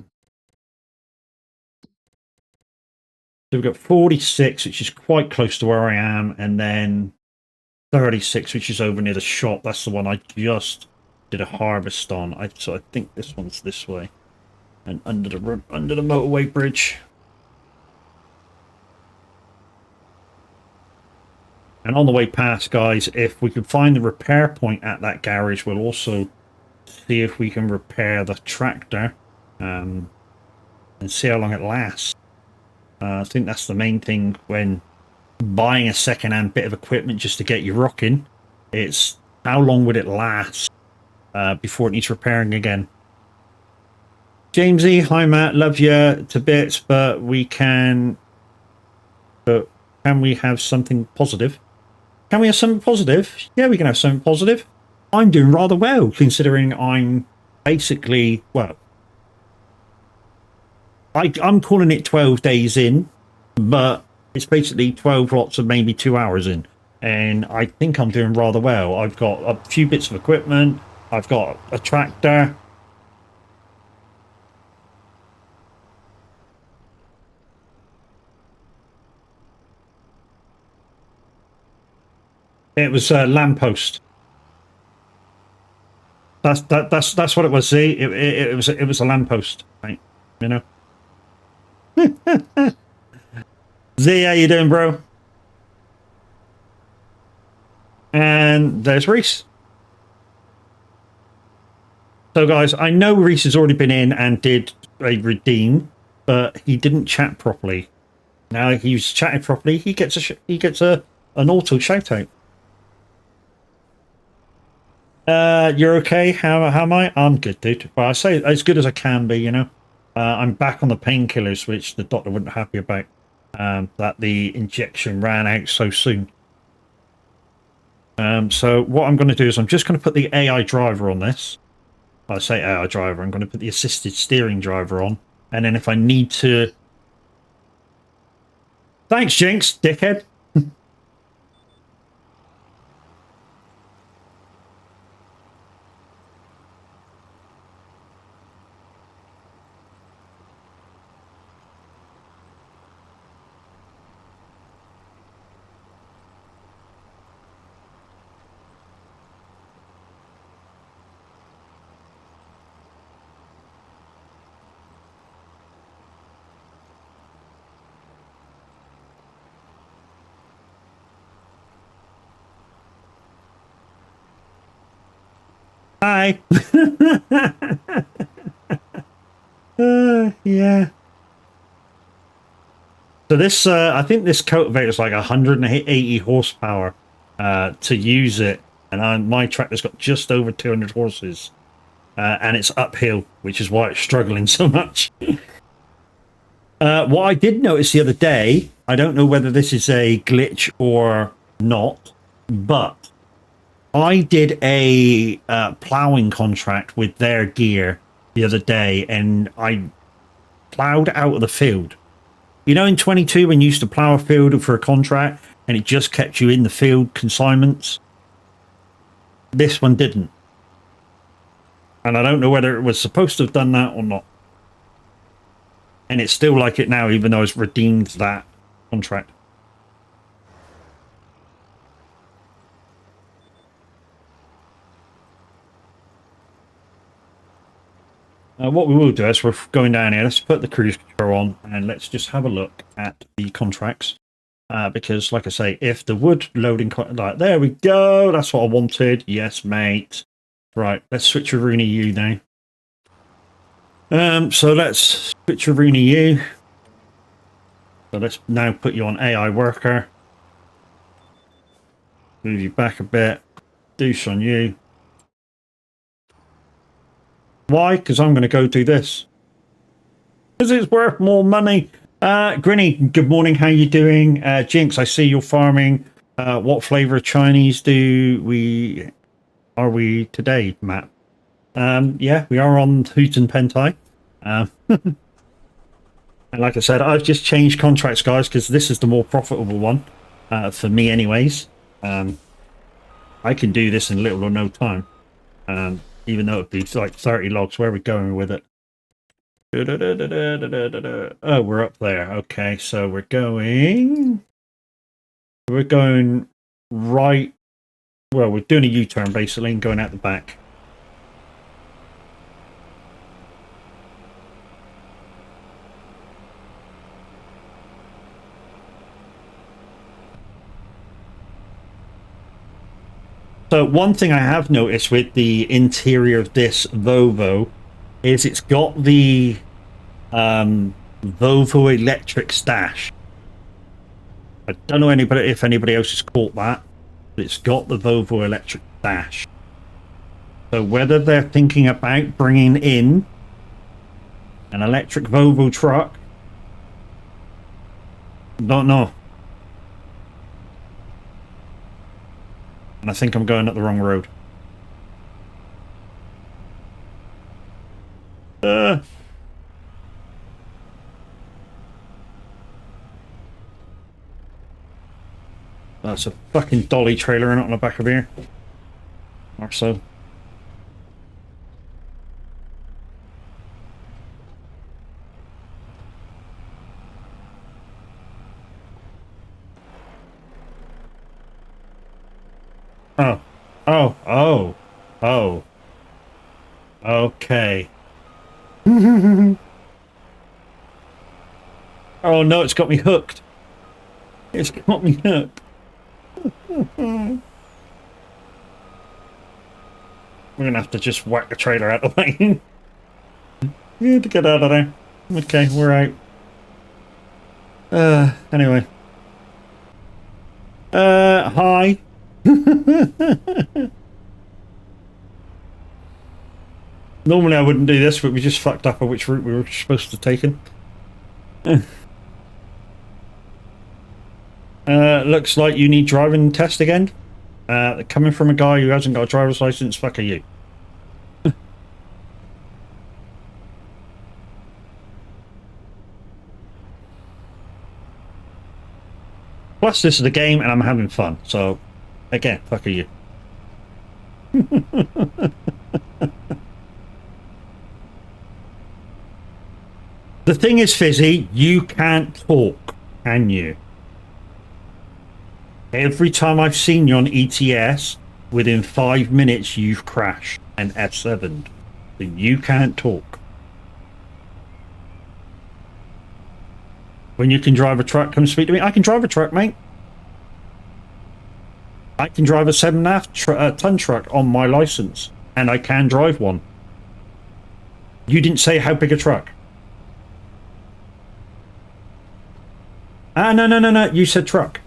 we've got 46, which is quite close to where I am, and then 36, which is over near the shop. That's the one I just did a harvest on. So I think this one's this way, and under the motorway bridge. And on the way past, guys, if we can find the repair point at that garage, we'll also see if we can repair the tractor and see how long it lasts. I think that's the main thing when buying a second-hand bit of equipment just to get you rocking. It's how long would it last before it needs repairing again. Jamesy, hi Matt, love you to bits, but can we have something positive? Can we have something positive? Yeah, we can have something positive. I'm doing rather well, considering I'm basically, well, I'm calling it 12 days in, but it's basically 12 lots of maybe 2 hours in. And I think I'm doing rather well. I've got a few bits of equipment. I've got a tractor. It was a lamppost. That's what it was. See, it was a lamppost, right? You know. Z, how you doing, bro? And there's Reese. So, guys, I know Reese has already been in and did a redeem, but he didn't chat properly. Now he's chatted properly. He gets an auto shout out. You're okay? How am I? I'm good, dude. Well, I say as good as I can be. You know, I'm back on the painkillers, which the doctor wasn't happy about. That the injection ran out so soon. So what I'm going to do is I'm just going to put the AI driver on this. I say AI driver. I'm going to put the assisted steering driver on, and then if I need to, thanks, Jinx, dickhead. Hi. Yeah. So this, I think this cultivator is like 180 horsepower to use it, and my tractor's got just over 200 horses, and it's uphill, which is why it's struggling so much. What I did notice the other day, I don't know whether this is a glitch or not, but I did a plowing contract with their gear the other day, and I plowed out of the field. You know, in 22, when you used to plow a field for a contract and it just kept you in the field consignments, this one didn't. And I don't know whether it was supposed to have done that or not. And it's still like it now, even though it's redeemed that contract. What we will do is we're going down here. Let's put the cruise control on and let's just have a look at the contracts. Because, like I say, if the wood loading... Like, there we go. That's what I wanted. Yes, mate. Right, let's switch to Rooney U now. So let's switch to Rooney U. So let's now put you on AI worker. Move you back a bit. Deuce on you. Why? Because I'm going to go do this. Because it's worth more money. Grinny, good morning. How you doing? Jinx, I see you're farming. What flavor of Chinese are we today, Matt? Yeah, we are on Hoot and Pentai. And like I said, I've just changed contracts, guys, because this is the more profitable one for me anyways. I can do this in little or no time. Even though it'd be like 30 logs. Where are we going with it? Oh, we're up there. Okay, so we're going right. Well, we're doing a U-turn basically and going out the back. So one thing I have noticed with the interior of this Volvo is it's got the Volvo electric stash. I don't know if anybody else has caught that, but it's got the Volvo electric stash. So whether they're thinking about bringing in an electric Volvo truck, don't know. And I think I'm going up the wrong road. That's a fucking dolly trailer not on the back of here. Or so. Oh. Oh. Oh. Oh. Okay. Oh no, it's got me hooked. It's got me hooked. We're gonna have to just whack the trailer out of the way. Yeah, to get out of there. Okay, we're out. Anyway. Hi. Normally I wouldn't do this, but we just fucked up on which route we were supposed to take. Looks like you need driving test again. Coming from a guy who hasn't got a driver's license, fuck are you? Plus, this is a game and I'm having fun, so again, fuck are you? The thing is, Fizzy, you can't talk, can you? Every time I've seen you on ETS, within 5 minutes you've crashed and F7'd. So you can't talk. When you can drive a truck, come speak to me. I can drive a truck, mate. I can drive a 7.5 ton truck on my license, and I can drive one. You didn't say how big a truck. Ah, no. You said truck.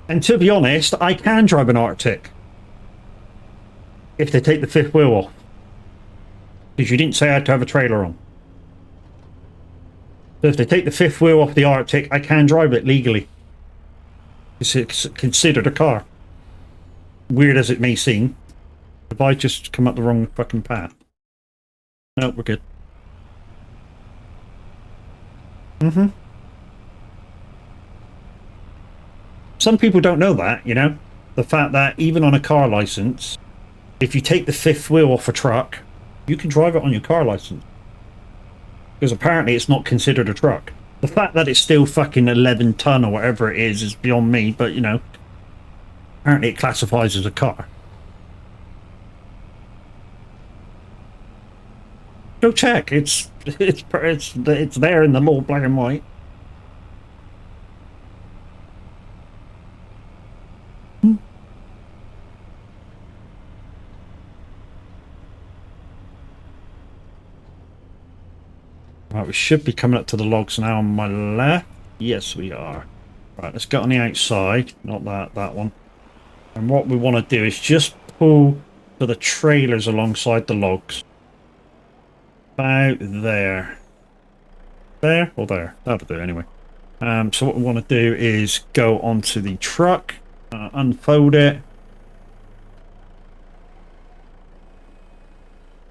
And to be honest, I can drive an Arctic. If they take the fifth wheel off. Because you didn't say I had to have a trailer on. So if they take the fifth wheel off the Arctic, I can drive it legally. It's considered a car. Weird as it may seem. Have I just come up the wrong fucking path? No, we're good. Some people don't know that, you know? The fact that even on a car license, if you take the fifth wheel off a truck, you can drive it on your car license. Because apparently it's not considered a truck. The fact that it's still fucking 11 ton or whatever it is beyond me, but you know, apparently it classifies as a car. Go check. It's there in the law, black and white. Right, we should be coming up to the logs now on my left. Yes, we are. Right, let's get on the outside. Not that one. And what we want to do is just pull to the trailers alongside the logs. About there. There or there? That'll do anyway. So what we want to do is go onto the truck, unfold it,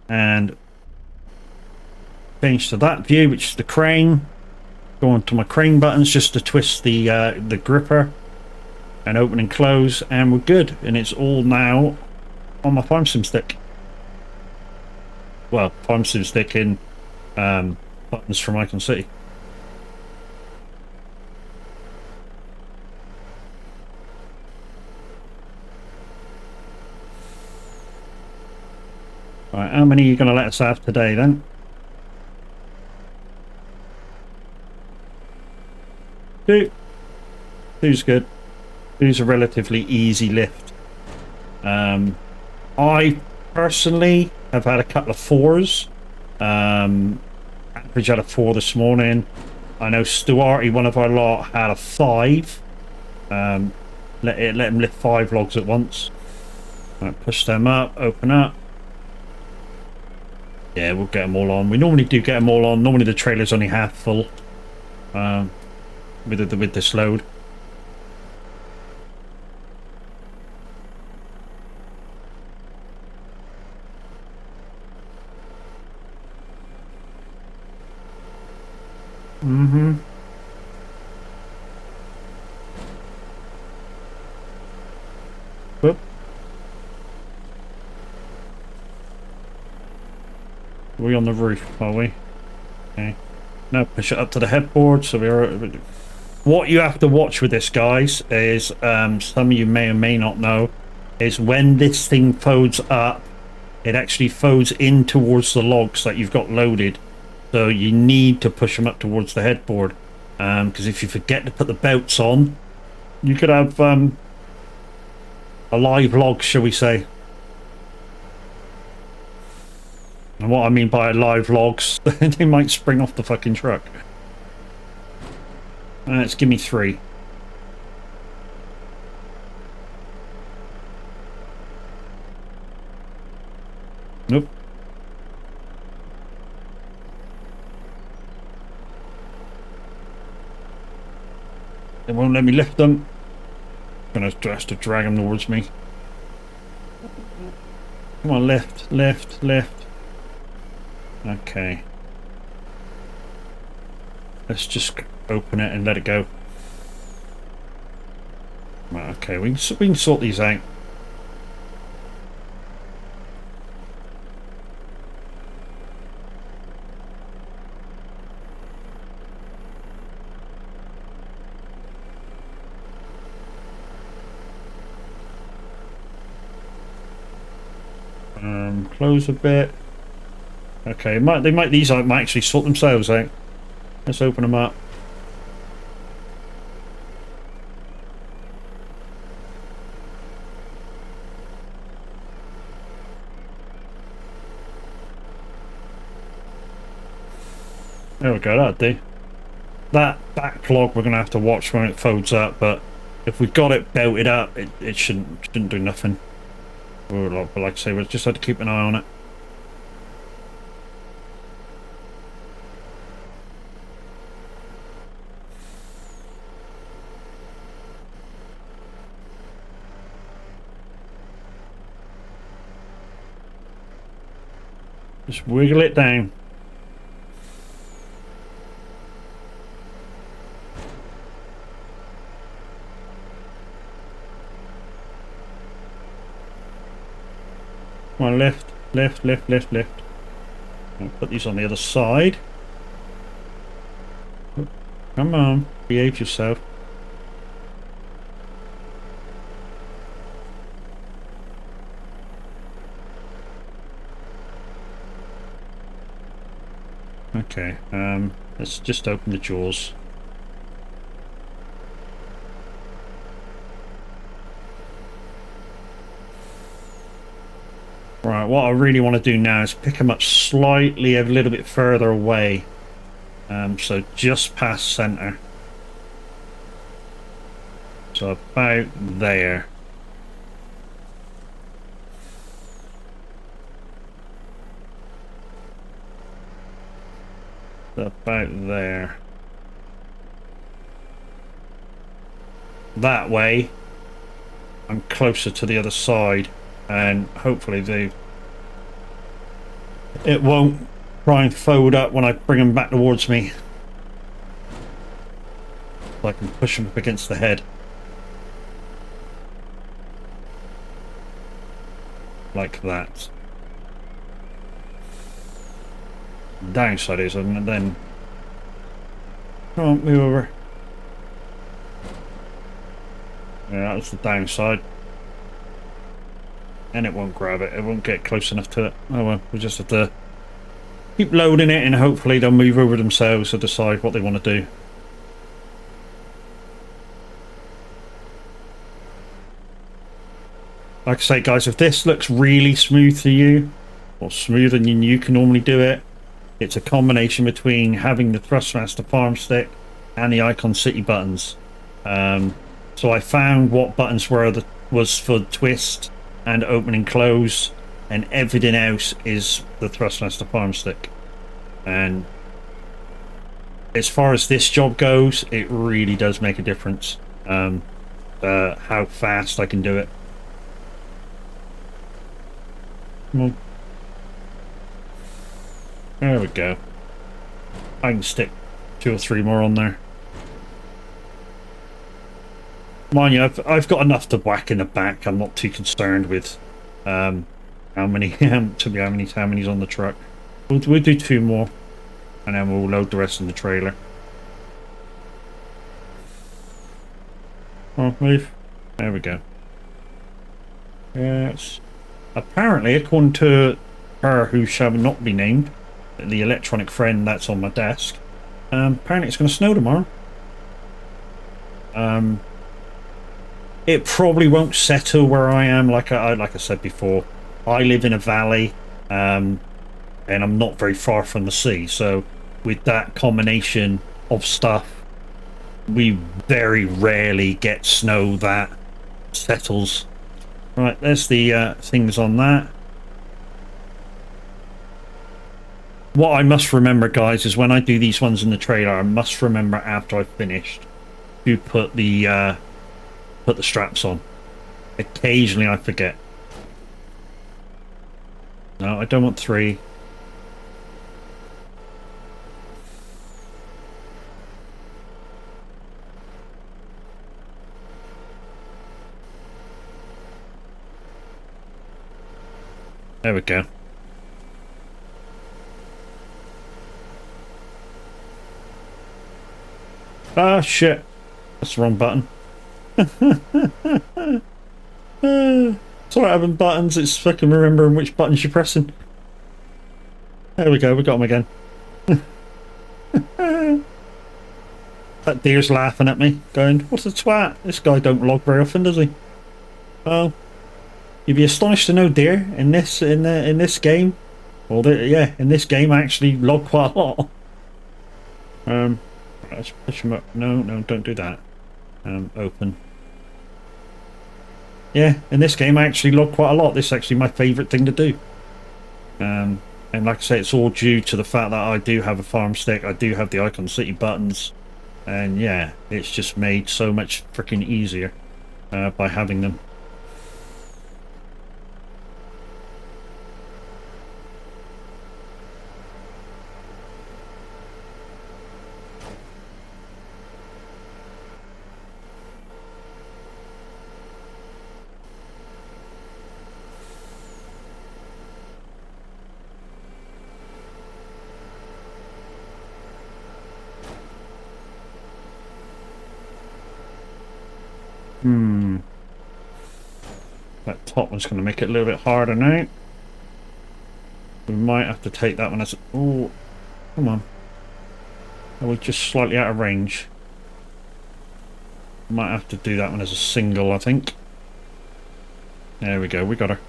and change to that view, which is the crane. Go onto my crane buttons just to twist the gripper and open and close, and we're good. And it's all now on my farm sim stick. Well, farm sim stick in buttons from Icon City. Right, how many are you going to let us have today then? Two. Two's good. Two's a relatively easy lift. I personally have had a couple of fours. Average had a 4 this morning. I know Stuarty, one of our lot, had a 5. Let him lift 5 logs at once. Right, push them up, open up. Yeah, we'll get them all on. We normally do get them all on. Normally the trailer's only half full with this load. Mm-hmm. Whoop. Are we on the roof, are we? Okay. Now push it up to the headboard so we're... What you have to watch with this, guys, is some of you may or may not know, is when this thing folds up, it actually folds in towards the logs that you've got loaded. So you need to push them up towards the headboard, because if you forget to put the belts on, you could have a live log, shall we say. And what I mean by live logs, they might spring off the fucking truck. Let's give me 3. Nope. They won't let me lift them. I'm gonna have to drag them towards me. Come on, lift, lift, lift. Okay. Let's just open it and let it go. Right, okay, we can sort these out. Close a bit. Okay, these might actually sort themselves out. Let's open them up. There we go, that'll do. That backlog we're gonna have to watch when it folds up, but if we've got it belted up, it shouldn't do nothing. But like I say, we'll just have to keep an eye on it. Just wiggle it down. Come on, lift, lift, lift, lift, lift. I'll put these on the other side. Come on, behave yourself. Okay, let's just open the jaws. Right, what I really want to do now is pick them up slightly a little bit further away. So just past center. So about there. About there. That way I'm closer to the other side, and hopefully it won't try and fold up when I bring them back towards me, so I can push them up against the head like that. Downside is, and then come on, move over. Yeah, that's the downside, and it won't grab it. It won't get close enough to it. Oh well, we just have to keep loading it, and hopefully they'll move over themselves to decide what they want to do. Like I say, guys, if this looks really smooth to you, or smoother than you can normally do it, it's a combination between having the Thrustmaster farm stick and the Icon City buttons. So I found what buttons was for twist and open and close, and everything else is the Thrustmaster farm stick. And as far as this job goes, it really does make a difference. How fast I can do it. Well, there we go. I can stick 2 or 3 more on there. Mind you, I've got enough to whack in the back. I'm not too concerned with how many's on the truck. We'll do 2 more, and then we'll load the rest in the trailer. Oh, move. There we go. Yes. Apparently, according to her who shall not be named, the electronic friend that's on my desk, apparently it's going to snow tomorrow. It probably won't settle where I am. Like I said before, I live in a valley, and I'm not very far from the sea. So with that combination of stuff, we very rarely get snow that settles. Right, there's the things on that. What I must remember, guys, is when I do these ones in the trailer, I must remember after I've finished to put the straps on. Occasionally I forget. No, I don't want 3. There we go. Ah, shit. That's the wrong button. It's alright having buttons, it's fucking remembering which buttons you're pressing. There we go, we got them again. That deer's laughing at me, going, "What's a twat? This guy don't log very often, does he?" Well, you'd be astonished to know, deer, in this game, yeah, in this game I actually log quite a lot. Let's push him up. No, don't do that. Open. Yeah, in this game I actually log quite a lot. This is actually my favourite thing to do. And like I say, it's all due to the fact that I do have a farm stick, I do have the Icon City buttons, and yeah, it's just made so much freaking easier by having them. That top one's going to make it a little bit harder now. We might have to take that one as... Oh, come on. Oh, we're just slightly out of range. Might have to do that one as a single, I think. There we go, we got her.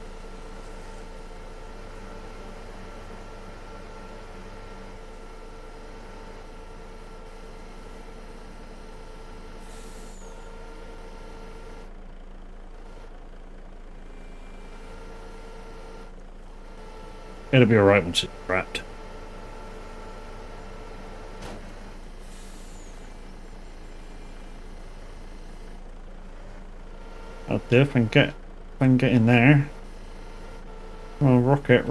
It'll be alright once it's wrapped. I'll do if I can get in there. Oh, rocket.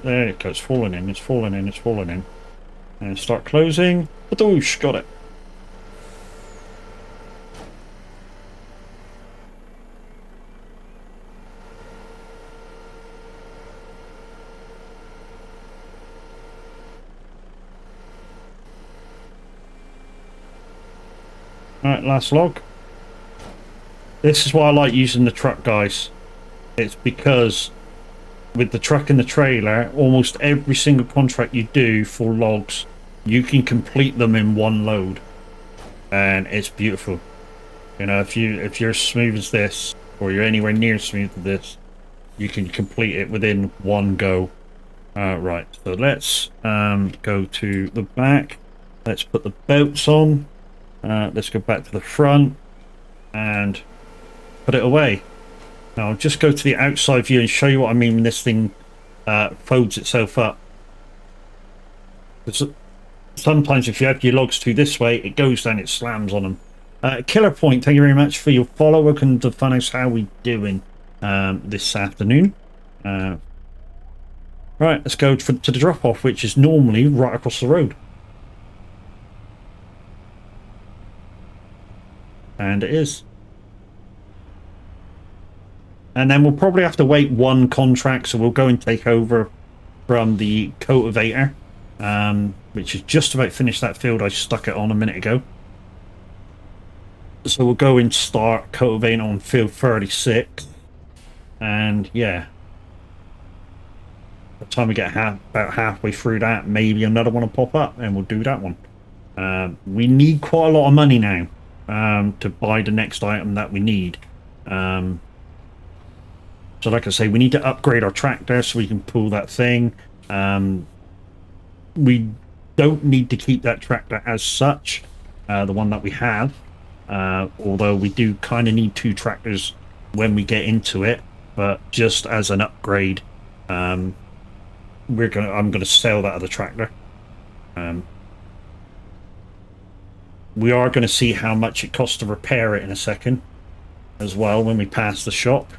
There it goes, falling in, it's falling in. And start closing. Badoosh, got it. Alright, last log. This is why I like using the truck, guys. It's because with the truck and the trailer, almost every single contract you do for logs, you can complete them in one load. And it's beautiful. You know, if you're as smooth as this, or you're anywhere near smooth to this, you can complete it within one go. Right, so let's go to the back. Let's put the bolts on. Let's go back to the front and put it away. Now I'll just go to the outside view and show you what I mean when this thing folds itself up. Sometimes if you have your logs to this way, it goes down, it slams on them. Killer Point, thank you very much for your follow. Welcome to Funhouse. How we doing this afternoon? Right, let's go to the drop-off, which is normally right across the road. And it is. And then we'll probably have to wait one contract, so we'll go and take over from the cultivator, which is just about finished that field. I stuck it on a minute ago. So we'll go and start cultivating on field 36. And yeah. By the time we get about halfway through that, maybe another one will pop up and we'll do that one. We need quite a lot of money now to buy the next item that we need. So like I say, we need to upgrade our tractor so we can pull that thing. We don't need to keep that tractor as such, the one that we have. Although we do kind of need 2 tractors when we get into it, but just as an upgrade, I'm gonna sell that other tractor. We are going to see how much it costs to repair it in a second, as well, when we pass the shop.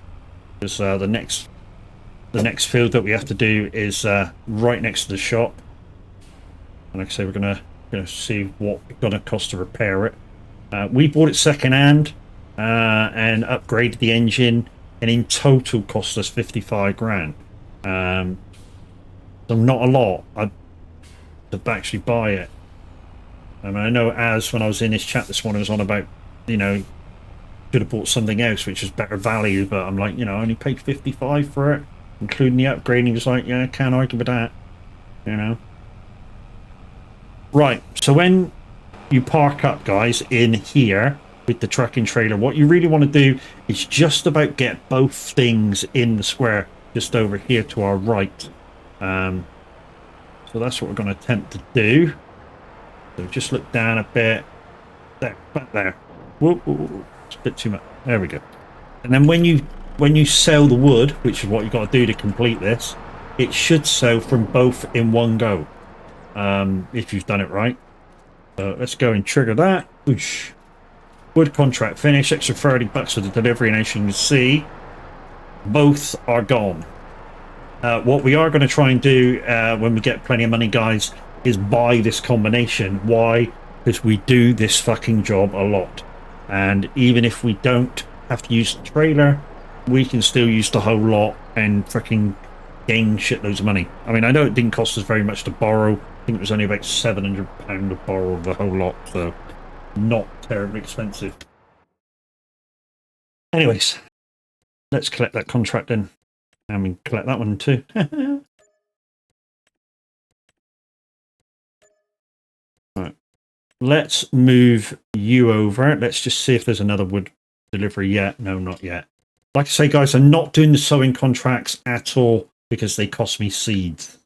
Because the next field that we have to do is right next to the shop. And like I say, we're gonna see what it's gonna cost to repair it. We bought it second hand and upgraded the engine, and in total cost us 55 grand. So not a lot to actually buy it. I mean, I know as when I was in this chat this morning, was on about, you know, should have bought something else which is better value, but I'm like, you know, I only paid 55 for it, including the upgrading. He was like, yeah, can't argue with that, you know. Right, so when you park up, guys, in here with the truck and trailer, what you really want to do is just about get both things in the square just over here to our right. So that's what we're going to attempt to do. So just look down a bit. There, back there. Whoa, whoa, whoa. It's a bit too much. There we go. And then when you sell the wood, which is what you've got to do to complete this, it should sell from both in one go. If you've done it right. So let's go and trigger that. Oosh. Wood contract finish. Extra 30 bucks for the delivery, and as you can see, both are gone. What we are going to try and do when we get plenty of money, guys, is buy this combination. Why? Because we do this fucking job a lot, and even if we don't have to use the trailer, we can still use the whole lot and freaking gain shitloads of money. I mean, I know it didn't cost us very much to borrow. I think it was only about £700 to borrow the whole lot, so not terribly expensive. Anyways, let's collect that contract in, and we collect that one too. Right, let's move you over. Let's just see if there's another wood delivery yet. No, not yet. Like I say, guys, I'm not doing the sowing contracts at all because they cost me seeds.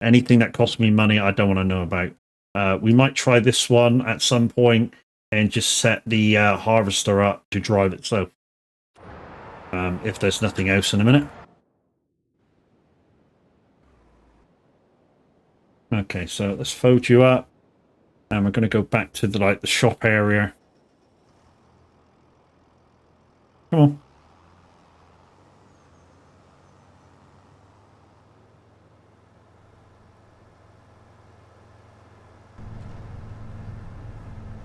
Anything that costs me money, I don't want to know about. We might try this one at some point and just set the harvester up to drive itself. If there's nothing else in a minute. Okay, so let's fold you up, and we're going to go back to the shop area. Come on.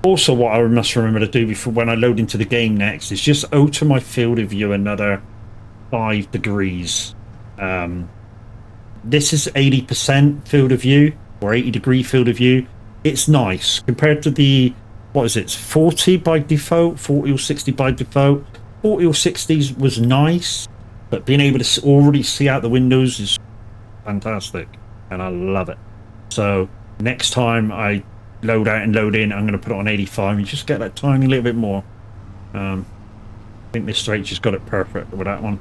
Also, what I must remember to do before when I load into the game next is just alter my field of view another 5 degrees. This is 80% field of view, or 80-degree field of view. It's nice compared to the, what is it, 40 by default, 40 or 60 by default. 40 or 60s was nice, but being able to already see out the windows is fantastic, and I love it. So next time I load out and load in, I'm going to put it on 85 and just get that tiny little bit more. But think this straight just got it perfect with that one.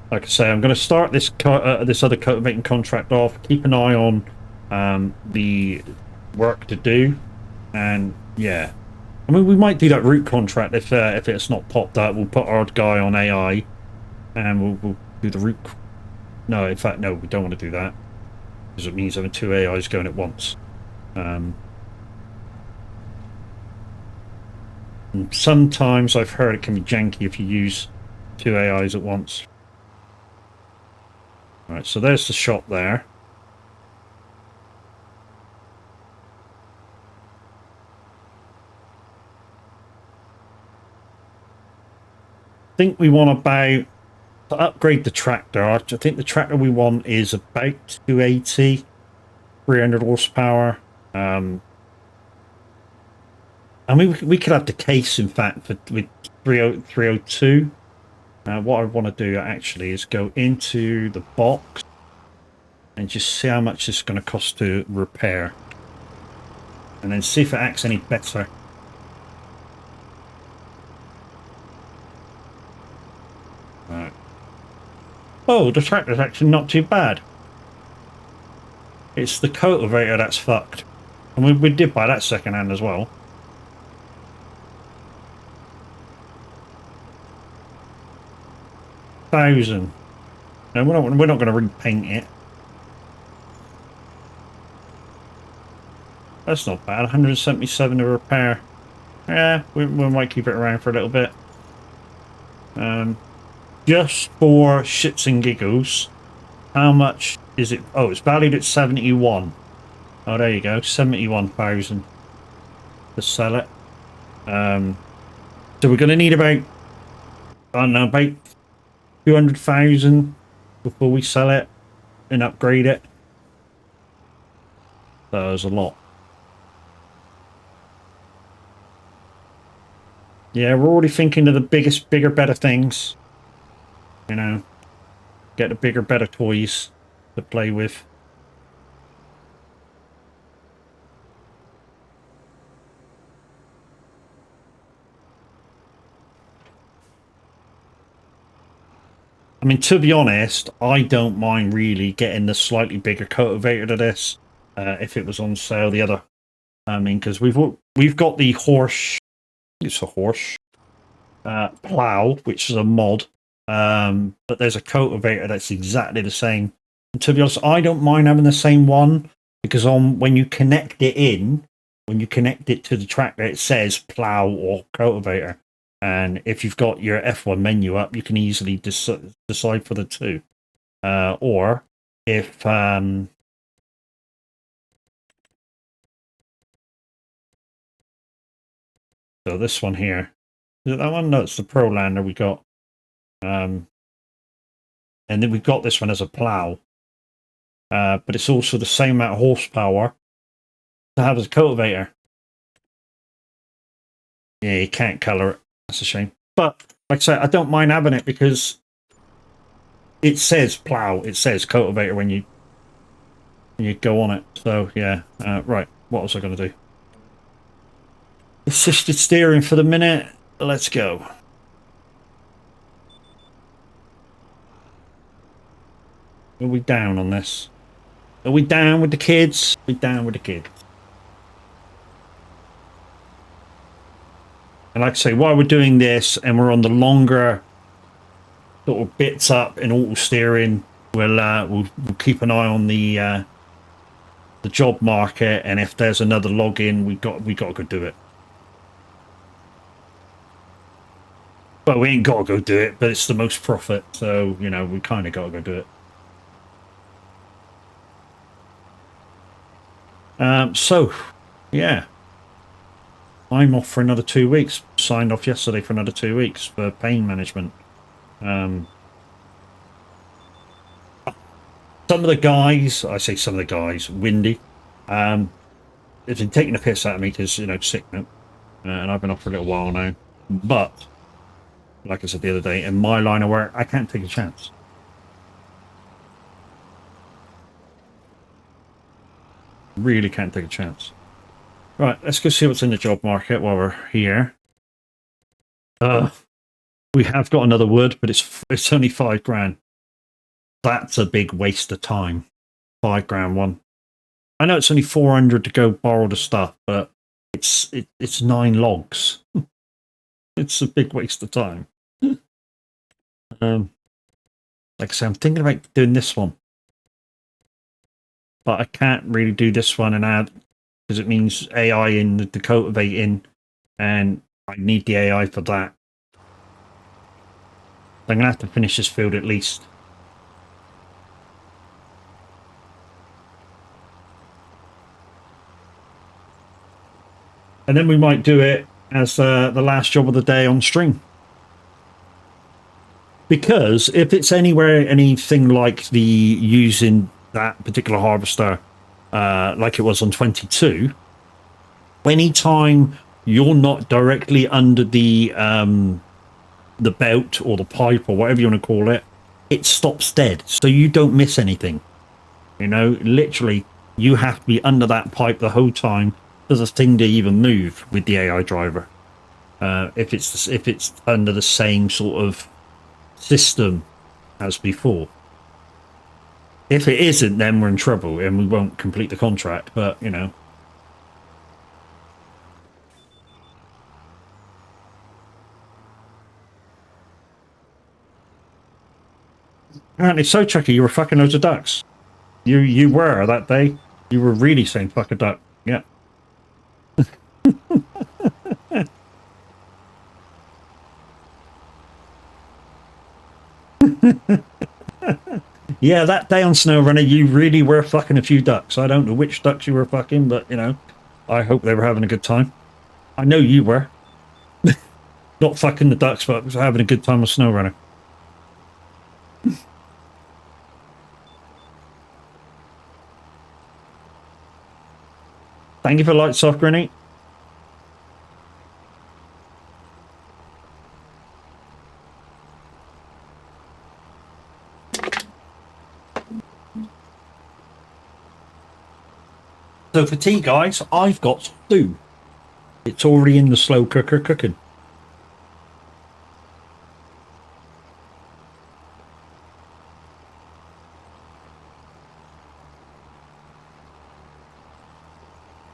Like I say, I'm going to start this this other cultivating contract off. Keep an eye on the work to do, and yeah, I mean we might do that route contract if it's not popped up. We'll put our guy on AI, and we'll do the route. No, in fact, no, we don't want to do that because it means having two AIs going at once. And sometimes I've heard it can be janky if you use two AIs at once. Right, so there's the shot there. I think we want about to upgrade the tractor. I think the tractor we want is about 280, 300 horsepower. I mean, we could have the case, in fact, with 302. What I want to do actually is go into the box and just see how much it's going to cost to repair, and then see if it acts any better. Right. Oh, the tractor's actually not too bad. It's the cultivator that's fucked, and we did buy that second hand as well. $1,000. No, we're not going to repaint it. That's not bad. 177 to repair. Yeah, we might keep it around for a little bit. Just for shits and giggles, how much is it? Oh, it's valued at 71. Oh, there you go, 71,000 to sell it. So we're going to need about, I don't know, about 200,000 before we sell it and upgrade it. That was a lot. Yeah, we're already thinking of the bigger, better things. You know, get the bigger, better toys to play with. I mean, to be honest, I don't mind really getting the slightly bigger cultivator to this if it was on sale. The other, I mean, because we've got the horse. It's a horse plow, which is a mod, but there's a cultivator that's exactly the same. And to be honest, I don't mind having the same one because when you connect it in, when you connect it to the tractor, it says plow or cultivator. And if you've got your F1 menu up, you can easily decide for the two. Or if so this one here, is it that one? No, it's the Pro Lander we got. And then we've got this one as a plow. But it's also the same amount of horsepower to have as a cultivator. Yeah, you can't colour it. That's a shame. But like I say, I don't mind having it because it says plow, it says cultivator when you go on it. So yeah, right. What was I going to do? Assisted steering for the minute. Let's go. Are we down on this? Are we down with the kids? Are we down with the kids? And like I say, while we're doing this and we're on the longer sort of bits up in auto steering, we'll keep an eye on the job market, and if there's another login, we got to go do it. Well, we ain't got to go do it, but it's the most profit, so you know we kind of got to go do it. So yeah, I'm off for another 2 weeks. Signed off yesterday for another 2 weeks for pain management. Some of the guys, I say some of the guys, Windy, have been taking a piss out of me because, you know, sick note. And I've been off for a little while now. But, like I said the other day, in my line of work, I can't take a chance. Really can't take a chance. Right, let's go see what's in the job market while we're here. We have got another wood, but it's only $5,000. That's a big waste of time. $5,000 one. I know it's only 400 to go borrow the stuff, but it's 9 logs. It's a big waste of time. Like I say, I'm thinking about doing this one, but I can't really do this one and add because it means AI in the cultivating, and I need the AI for that. I'm gonna have to finish this field at least. And then we might do it as the last job of the day on stream. Because if it's anywhere anything like the using that particular harvester like it was on 22, anytime you're not directly under the belt or the pipe or whatever you want to call it, it stops dead. So you don't miss anything. You know, literally, you have to be under that pipe the whole time for the thing to even move with the AI driver. If it's under the same sort of system as before. If it isn't, then we're in trouble and we won't complete the contract. But you know. Apparently so, Chucky, you were fucking loads of ducks. You were that day. You were really saying fuck a duck. Yeah. Yeah, that day on SnowRunner, you really were fucking a few ducks. I don't know which ducks you were fucking, but you know, I hope they were having a good time. I know you were. Not fucking the ducks, but having a good time with SnowRunner. Thank you for light soft grenade. So for tea, guys, I've got stew. It's already in the slow cooker cooking.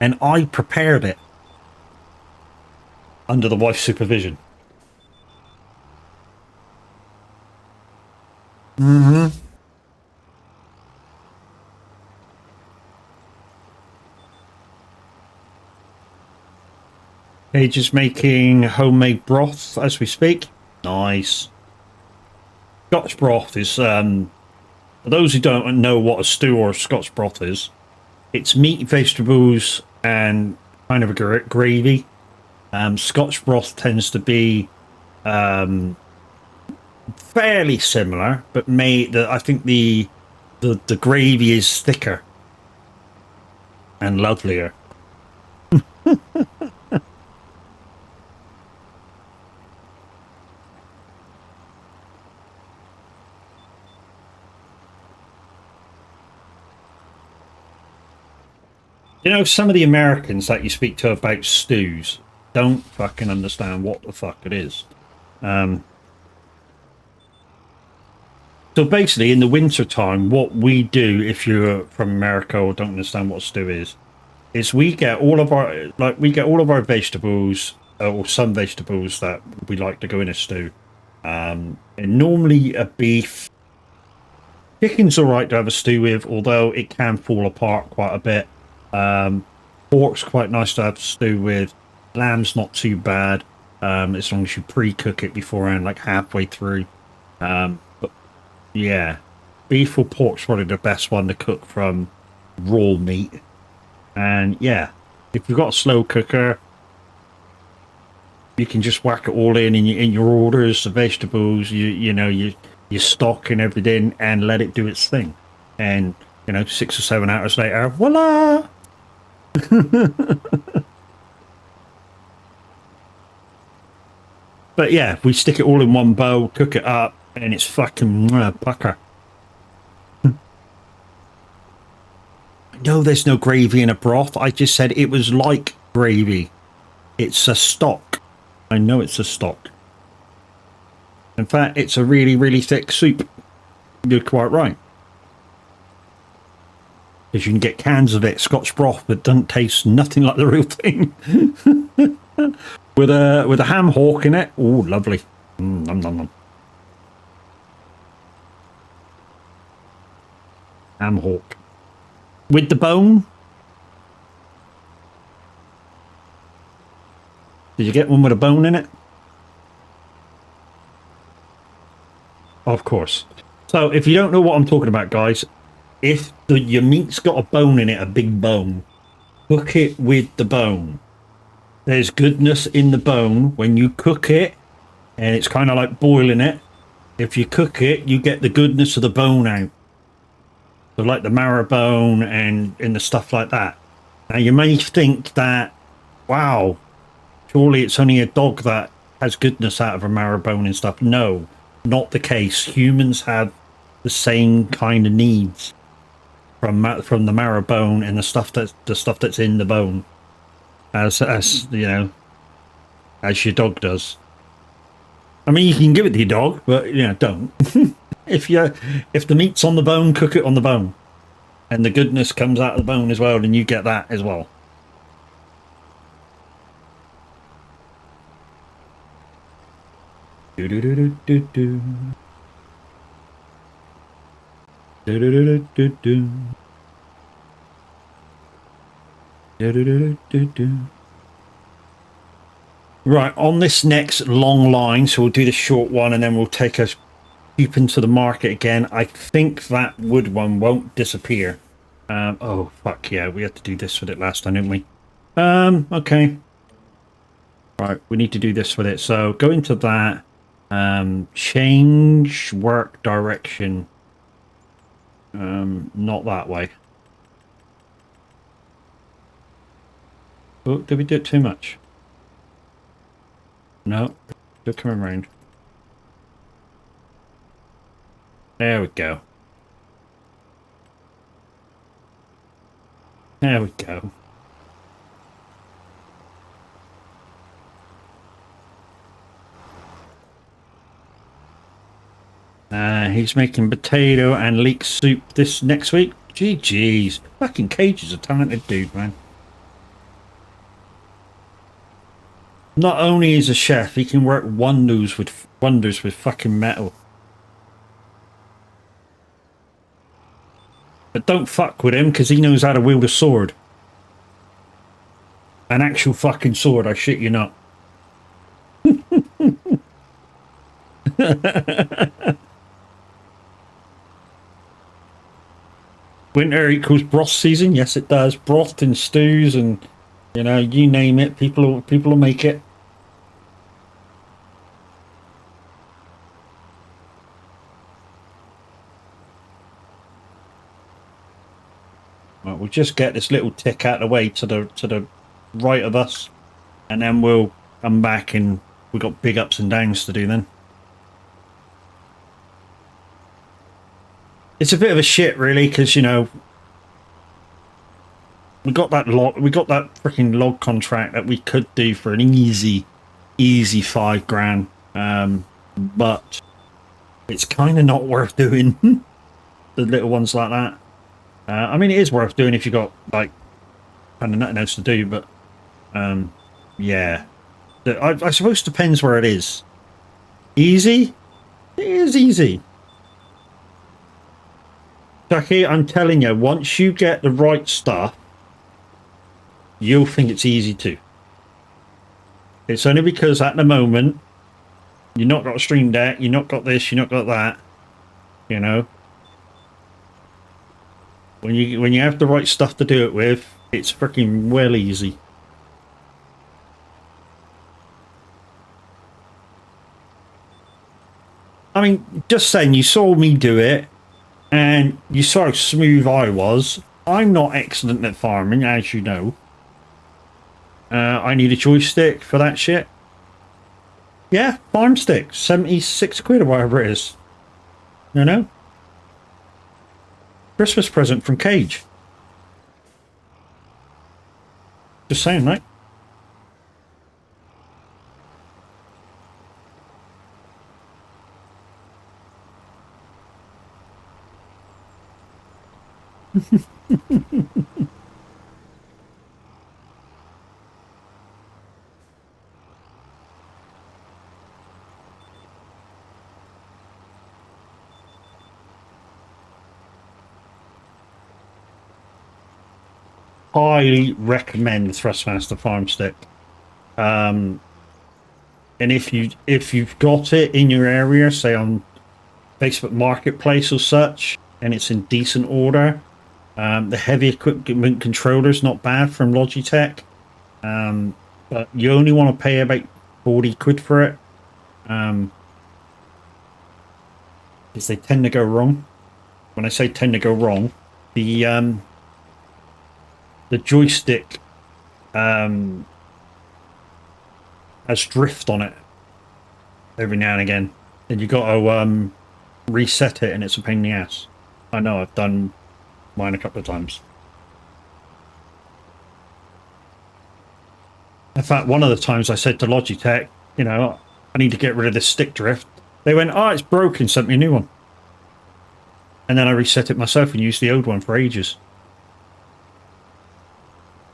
And I prepared it under the wife's supervision. Mm-hmm. Paige is making homemade broth as we speak. Nice. Scotch broth is, for those who don't know what a stew or a Scotch broth is, it's meat, vegetables, and kind of a gravy. Scotch broth tends to be fairly similar, but I think the gravy is thicker and lovelier. You know, some of the Americans that you speak to about stews don't fucking understand what the fuck it is. So basically, in the winter time, what we do, if you're from America or don't understand what stew is we get all of our vegetables, or some vegetables that we like to go in a stew. And normally a beef. Chicken's all right to have a stew with, although it can fall apart quite a bit. Pork's quite nice to have a stew with. Lamb's not too bad, as long as you pre-cook it beforehand, like halfway through. But yeah, beef or pork's probably the best one to cook from raw meat. And yeah, if you've got a slow cooker, you can just whack it all in your orders, the vegetables, your stock and everything, and let it do its thing. And 6 or 7 hours later, voila! But yeah, we stick it all in one bowl, cook it up, and it's fucking pucker. know there's no gravy in a broth. I just said it was like gravy. It's a stock. I know it's a stock. In fact, it's a really, really thick soup. You're quite right. Because you can get cans of it, Scotch broth, that doesn't taste nothing like the real thing. with a ham hock in it. Oh, lovely. Nom, nom, nom. Ham hock. With the bone? Did you get one with a bone in it? Of course. So if you don't know what I'm talking about, guys, if your meat's got a bone in it, a big bone, cook it with the bone. There's goodness in the bone when you cook it, and it's kind of like boiling it. If you cook it, you get the goodness of the bone out. So like the marrow bone and the stuff like that. Now you may think that, wow, surely it's only a dog that has goodness out of a marrow bone and stuff. No, not the case. Humans have the same kind of needs from the marrow bone and the stuff that's in the bone, as you know, as your dog does. I mean, you can give it to your dog, but you know, don't. If the meat's on the bone, cook it on the bone, and the goodness comes out of the bone as well, then you get that as well. Do do do do do do. Do do do do do. Do do do do do. Right, on this next long line, so we'll do the short one and then we'll take a peep into the market again. I think that wood one won't disappear. Oh, fuck yeah, we had to do this with it last time, didn't we? Okay. Right, we need to do this with it. So go into that. Change work direction. Not that way. Oh, did we do it too much? No, still coming around. There we go. There we go. He's making potato and leek soup this next week. GG's. Fucking Cage is a talented dude, man. Not only is a chef, he can work wonders with fucking metal. But don't fuck with him, because he knows how to wield a sword. An actual fucking sword, I shit you not. Winter equals broth season. Yes, it does. Broth and stews and, you know, you name it. People will make it. Right, we'll just get this little tick out of the way to the right of us, and then we'll come back and we've got big ups and downs to do then. It's a bit of a shit, really, because, you know, we got that freaking log contract that we could do for an easy $5,000, but it's kind of not worth doing. The little ones like that. I mean, it is worth doing if you got like kind of nothing else to do, but yeah, I suppose it depends where it is. Easy, it is easy. Jackie, I'm telling you, once you get the right stuff, you'll think it's easy too. It's only because at the moment, you've not got a Stream Deck, you've not got this, you've not got that, you know. When you have the right stuff to do it with, it's freaking well easy. I mean, just saying, you saw me do it, and you saw how smooth I was. I'm not excellent at farming, as you know. I need a joystick for that shit. Yeah, farm stick, 76 quid or whatever it is. You know? Christmas present from Cage. Just saying, right? Highly recommend the Thrustmaster Farm Stick. And if you've got it in your area, say on Facebook Marketplace or such, and it's in decent order, the heavy equipment controller's not bad from Logitech, but you only want to pay about 40 quid for it, because they tend to go wrong. When I say tend to go wrong, the joystick has drift on it every now and again, and you got to reset it, and it's a pain in the ass. I know, I've done mine a couple of times. In fact, one of the times I said to Logitech, you know, I need to get rid of this stick drift. They went, oh, it's broken, sent me a new one. And then I reset it myself and used the old one for ages.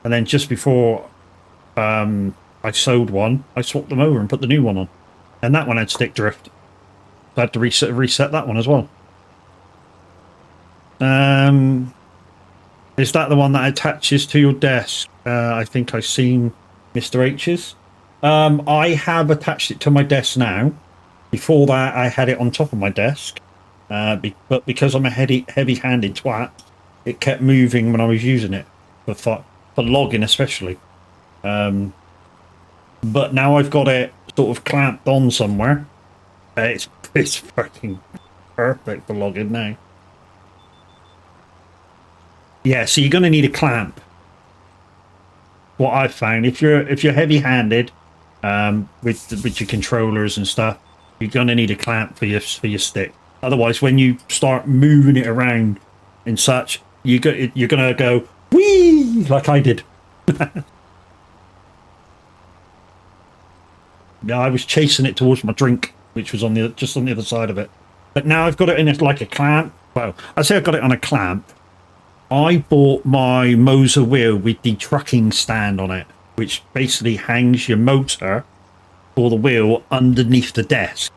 And then just before I sold one, I swapped them over and put the new one on. And that one had stick drift. So I had to reset that one as well. Is that the one that attaches to your desk? I think I've seen Mr. H's. I have attached it to my desk now. Before that, I had it on top of my desk. But because I'm a heavy-handed twat, it kept moving when I was using it, for logging especially. But now I've got it sort of clamped on somewhere. It's fucking perfect for logging now. Yeah, so you're going to need a clamp. What I've found, if you're heavy-handed with your controllers and stuff, you're going to need a clamp for your stick. Otherwise, when you start moving it around and such, you're going to go whee like I did. Yeah, I was chasing it towards my drink, which was just on the other side of it. But now I've got it in like a clamp. Well, I say I've got it on a clamp. I bought my Moser wheel with the trucking stand on it, which basically hangs your motor or the wheel underneath the desk.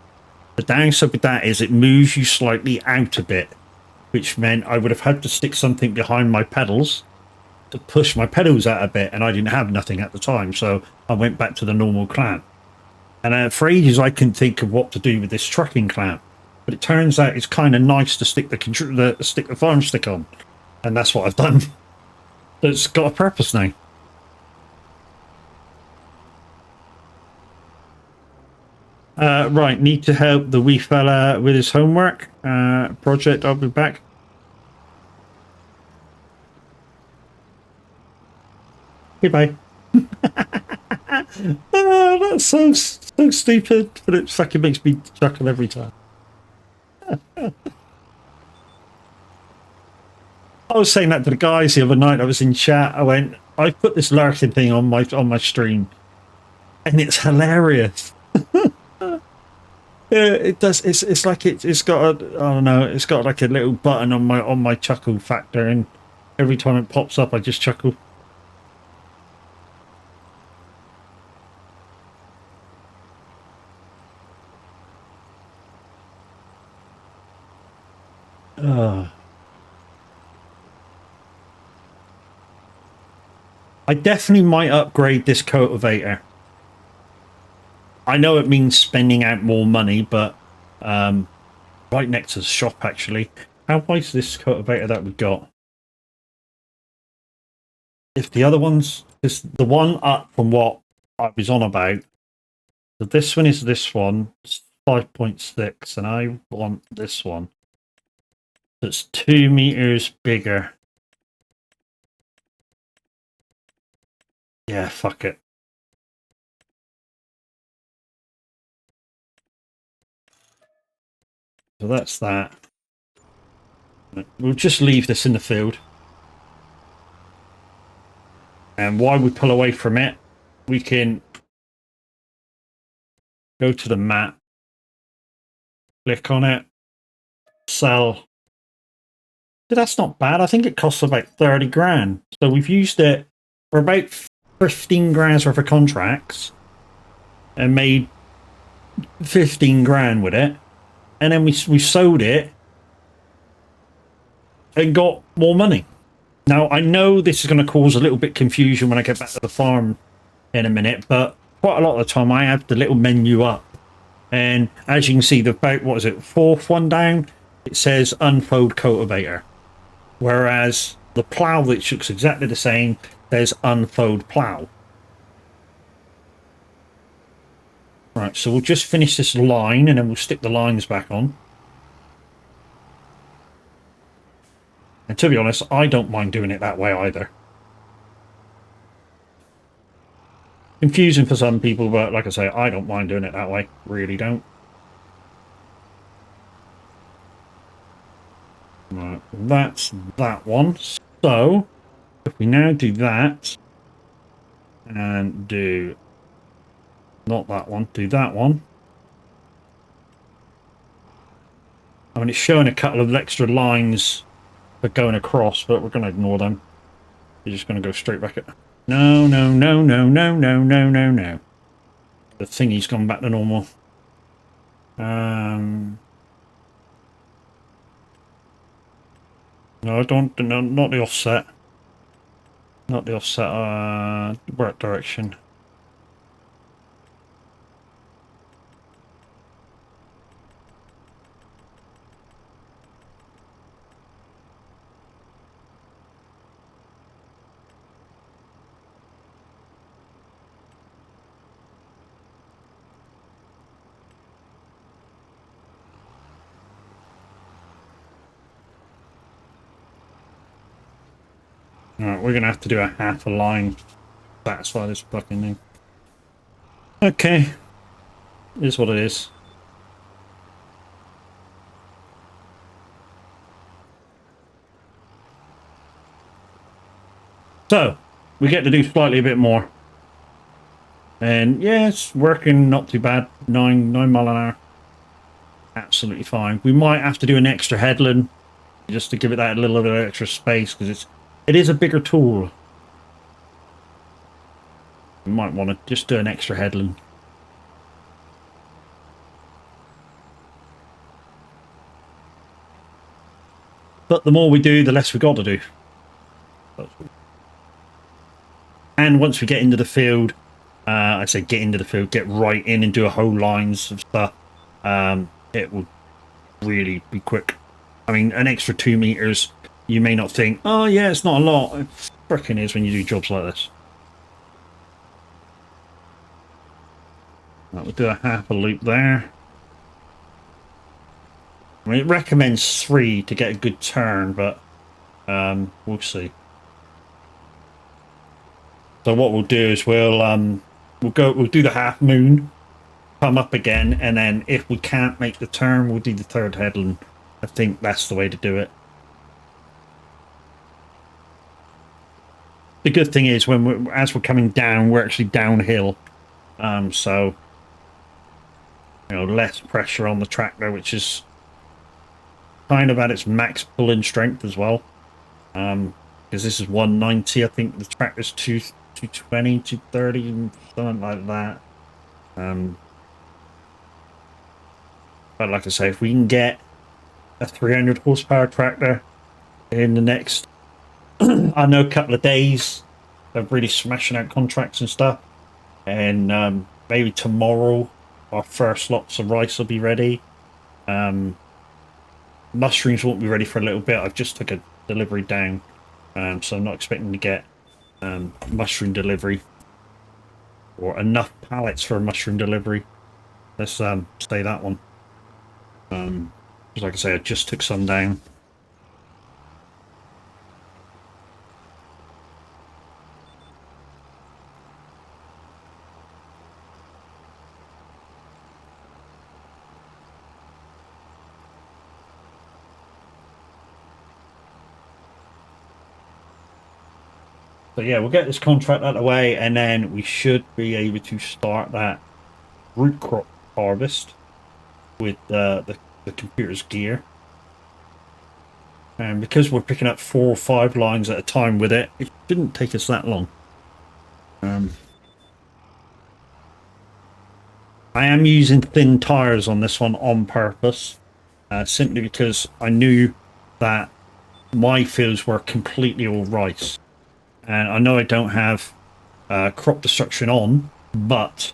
The downside with that is it moves you slightly out a bit, which meant I would have had to stick something behind my pedals to push my pedals out a bit, and I didn't have nothing at the time, so I went back to the normal clamp. And for ages I couldn't think of what to do with this trucking clamp, but it turns out it's kind of nice to stick the farm stick on. And that's what I've done. It's got a purpose now. Right, need to help the wee fella with his homework project. I'll be back. Goodbye. Oh, that's so stupid, but it fucking makes me chuckle every time. I was saying that to the guys the other night. I was in chat. I went, I put this lurking thing on my stream, and it's hilarious. Yeah, it does. It's like it's got I don't know. It's got like a little button on my chuckle factor, and every time it pops up, I just chuckle. I definitely might upgrade this cultivator. I know it means spending out more money, but right next to the shop, actually. How wide is this cultivator that we've got? If the other one's the one up from what I was on about, so this one is this one, it's 5.6, and I want this one that's 2 meters bigger. Yeah, fuck it. So that's that. We'll just leave this in the field. And while we pull away from it, we can go to the map, click on it, sell. That's not bad. I think it costs about 30 grand. So we've used it for about 15 grand's worth of contracts and made 15 grand with it. And then we sold it and got more money. Now, I know this is going to cause a little bit confusion when I get back to the farm in a minute, but quite a lot of the time I have the little menu up. And as you can see, the about, what is it, fourth one down, it says unfold cultivator. Whereas the plough, which looks exactly the same, says unfold plough. Right, so we'll just finish this line and then we'll stick the lines back on. And to be honest, I don't mind doing it that way either. Confusing for some people, but like I say, I don't mind doing it that way. Really don't. Right, that's that one. So, if we now do that, and do not that one, do that one. I mean, it's showing a couple of extra lines for going across, but we're going to ignore them. You're just going to go straight back at... No, no, no, no, no, no, no, no, no. The thingy's gone back to normal. No, I don't... No, not the offset. Not the offset, work direction. Alright, we're going to have to do a half a line to satisfy this fucking thing. Okay. It is what it is. So, we get to do slightly a bit more. And yeah, it's working not too bad. 9 mile an hour. Absolutely fine. We might have to do an extra headland just to give it that little bit of extra space because it is a bigger tool. We might want to just do an extra headland. But the more we do, the less we got to do. And once we get into the field, I say get into the field, get right in and do a whole lines of stuff. It will really be quick. I mean, an extra 2 meters, you may not think, oh yeah, it's not a lot. It frickin' is when you do jobs like this. Right, we'll do a half a loop there. I mean, it recommends 3 to get a good turn, but we'll see. So what we'll do is we'll do the half moon, come up again, and then if we can't make the turn, we'll do the third headland. I think that's the way to do it. The good thing is as we're coming down, we're actually downhill, so you know, less pressure on the tractor, which is kind of at its max pulling strength as well. Because this is 190, I think the tractor's 220, 230, something like that. But like I say, if we can get a 300 horsepower tractor in the next, I know, couple of days of really smashing out contracts and stuff, and maybe tomorrow our first lots of rice will be ready. Mushrooms won't be ready for a little bit. I've just took a delivery down, so I'm not expecting to get mushroom delivery or enough pallets for a mushroom delivery. Let's say that one. Like I say, I just took some down. So yeah, we'll get this contract out of the way, and then we should be able to start that root crop harvest with the computer's gear. And because we're picking up 4 or 5 lines at a time with it, it shouldn't take us that long. I am using thin tires on this one on purpose, simply because I knew that my fields were completely all rice. And I know I don't have crop destruction on, but,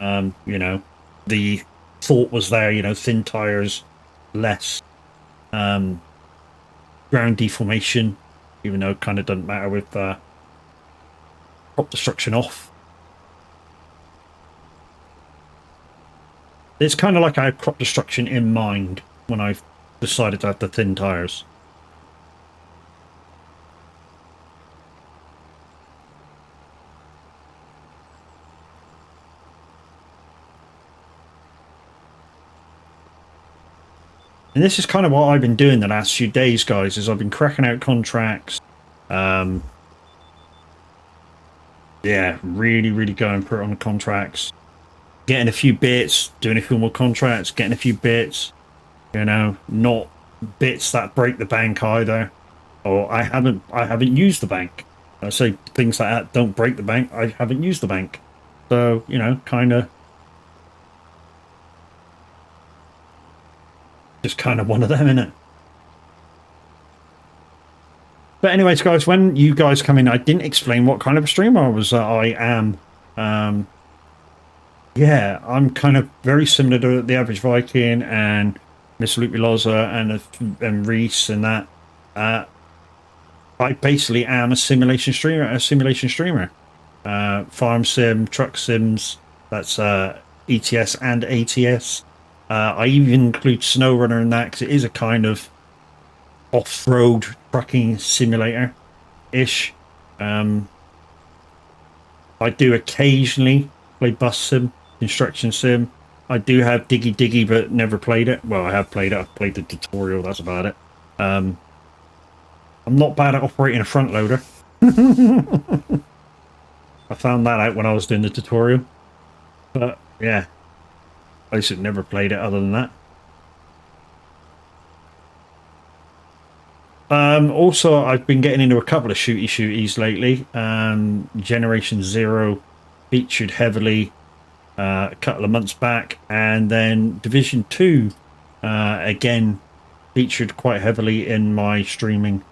you know, the thought was there, you know, thin tires, less ground deformation, even though it kind of doesn't matter with crop destruction off. It's kind of like I had crop destruction in mind when I decided to have the thin tires. And this is kind of what I've been doing the last few days, guys, is I've been cracking out contracts. Yeah, really going for it on the contracts. Getting a few bits, doing a few more contracts, getting a few bits, you know, not bits that break the bank either. Or I haven't used the bank. I say things like that don't break the bank. I haven't used the bank. So, you know, kind of just kind of one of them, innit? But anyways, guys, when you guys come in, I didn't explain what kind of a streamer I was. I am. Yeah, I'm kind of very similar to the average Viking and Miss Luke Loza and Reese and that. I basically am a simulation streamer. Farm sim, truck sims, that's ETS and ATS. I even include SnowRunner in that because it is a kind of off-road trucking simulator-ish. I do occasionally play bus sim, construction sim. I do have Diggy, but never played it. Well, I have played it. I've played the tutorial. That's about it. I'm not bad at operating a front loader. I found that out when I was doing the tutorial. But yeah, I just never played it other than that. Also, I've been getting into a couple of shooties lately. Generation Zero featured heavily a couple of months back, and then Division 2 again featured quite heavily in my streaming.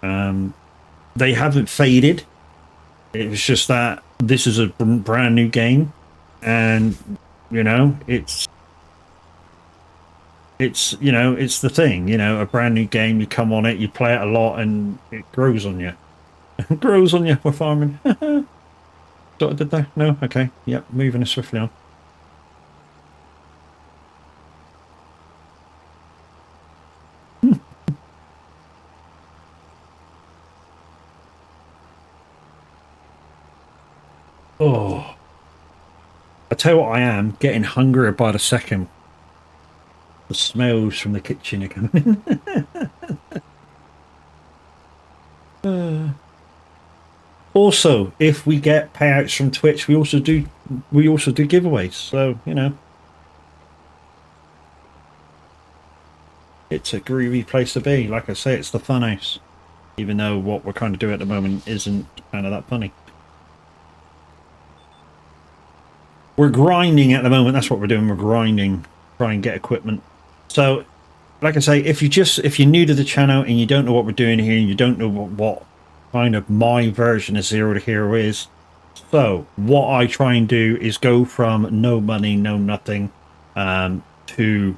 They haven't faded. It was just that this is a brand new game, and you know, it's you know, it's the thing, you know, a brand new game, you come on it, you play it a lot, and it grows on you. It grows on you. We're farming. What I did there? No? Okay. Yep, moving swiftly on. Oh. I tell you what, I am getting hungrier by the second. The smells from the kitchen are coming in. Also, if we get payouts from Twitch, we also do giveaways. So, you know, it's a groovy place to be. Like I say, it's the fun house. Even though what we're kind of doing at the moment isn't kind of that funny. We're grinding at the moment. That's what we're doing. We're grinding, try and get equipment. So, like I say, if you're new to the channel and you don't know what we're doing here, and you don't know what kind of my version of Zero to Hero is, so what I try and do is go from no money, no nothing, to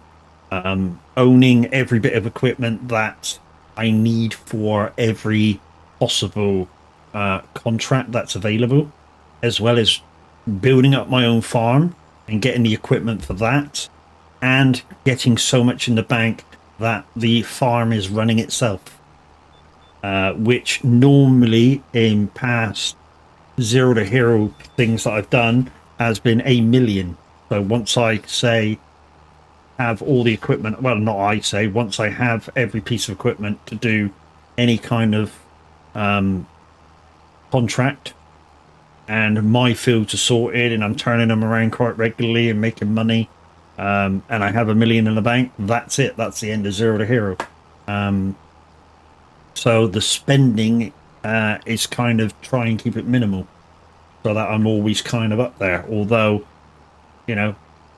owning every bit of equipment that I need for every possible contract that's available, as well as building up my own farm and getting the equipment for that, and getting so much in the bank that the farm is running itself, which normally in past Zero to Hero things that I've done has been 1 million. So once I say have all the equipment, well, not I say, once I have every piece of equipment to do any kind of contract and my fields are sorted and I'm turning them around quite regularly and making money, and I have $1 million in the bank, that's it. That's the end of Zero to Hero. So the spending is kind of try and keep it minimal so that I'm always kind of up there. Although, you know,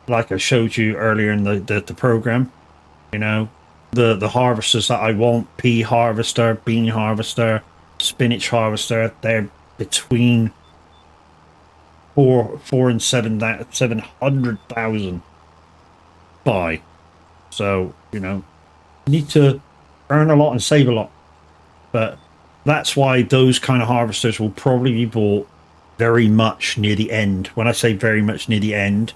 like I showed you earlier in the program, you know, the harvesters that I want, pea harvester, bean harvester, spinach harvester, they're between 4 and 700,000 buy. So, you know, you need to earn a lot and save a lot. But that's why those kind of harvesters will probably be bought very much near the end. When I say very much near the end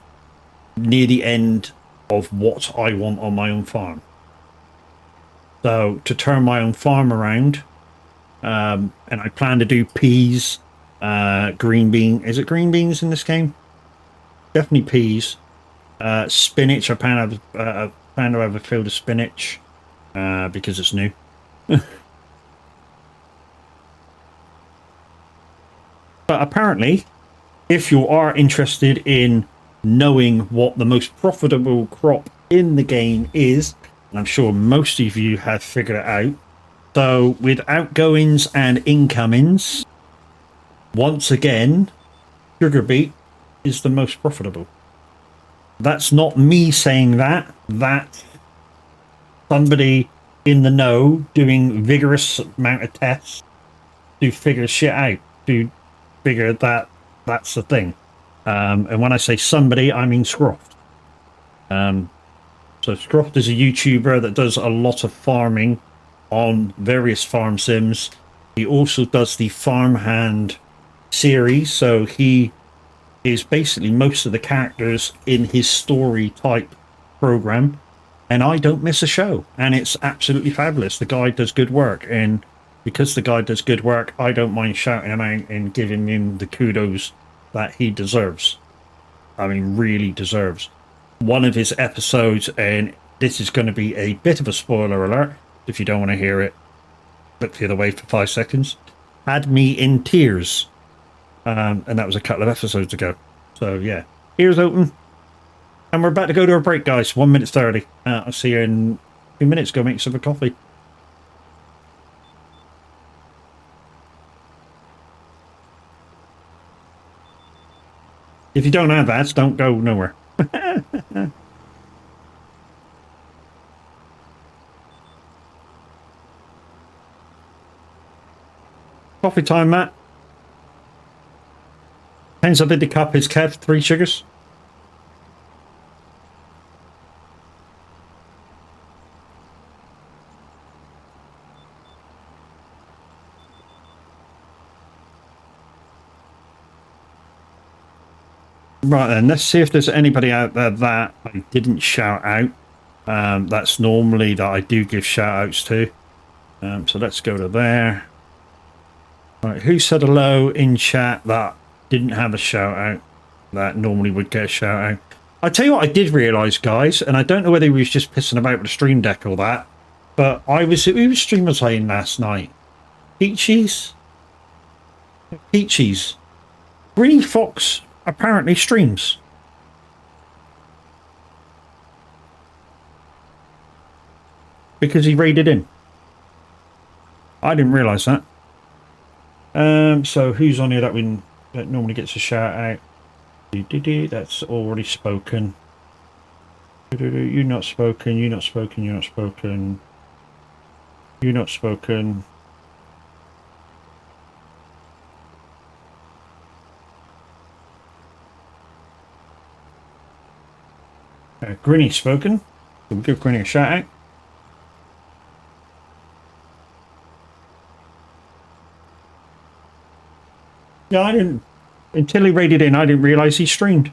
of what I want on my own farm. So to turn my own farm around, and I plan to do peas, green bean. Is it green beans in this game? Definitely peas. Spinach. I plan to have a field of spinach because it's new. But apparently, if you are interested in knowing what the most profitable crop in the game is, and I'm sure most of you have figured it out. So with outgoings and incomings, once again, sugar beet is the most profitable. That's not me saying that. That's somebody in the know doing vigorous amount of tests to figure shit out, to figure that that's the thing. And when I say somebody, I mean Scroft. So Scroft is a YouTuber that does a lot of farming on various farm sims. He also does the Farmhand series, so he is basically most of the characters in his story type program, and I don't miss a show, and it's absolutely fabulous. The guy does good work, and because the guy does good work, I don't mind shouting him out and giving him the kudos that he deserves. I mean, really deserves. One of his episodes, and this is going to be a bit of a spoiler alert, if you don't want to hear it, look the other way for 5 seconds, had me in tears. And that was a couple of episodes ago. So, yeah. Ears open. And we're about to go to a break, guys. 1 minute 30. I'll see you in 2 minutes. Go make yourself a coffee. If you don't have ads, don't go nowhere. Coffee time, Matt. Depends how big the cup is, Kev. 3 sugars. Right then, let's see if there's anybody out there that I didn't shout out. That's normally that I do give shout outs to. So let's go to there. Right, who said hello in chat that didn't have a shout out that normally would get a shout out? I tell you what I did realise, guys, and I don't know whether he was just pissing about with the stream deck or that, but who was stream was I in last night? Peaches? Green Fox apparently streams. Because he raided in. I didn't realise that. So who's on here that normally gets a shout out? That's already spoken. You not spoken. Grinny spoken. We'll give Grinny a shout out. Yeah, I didn't. Until he raided in, I didn't realise he streamed.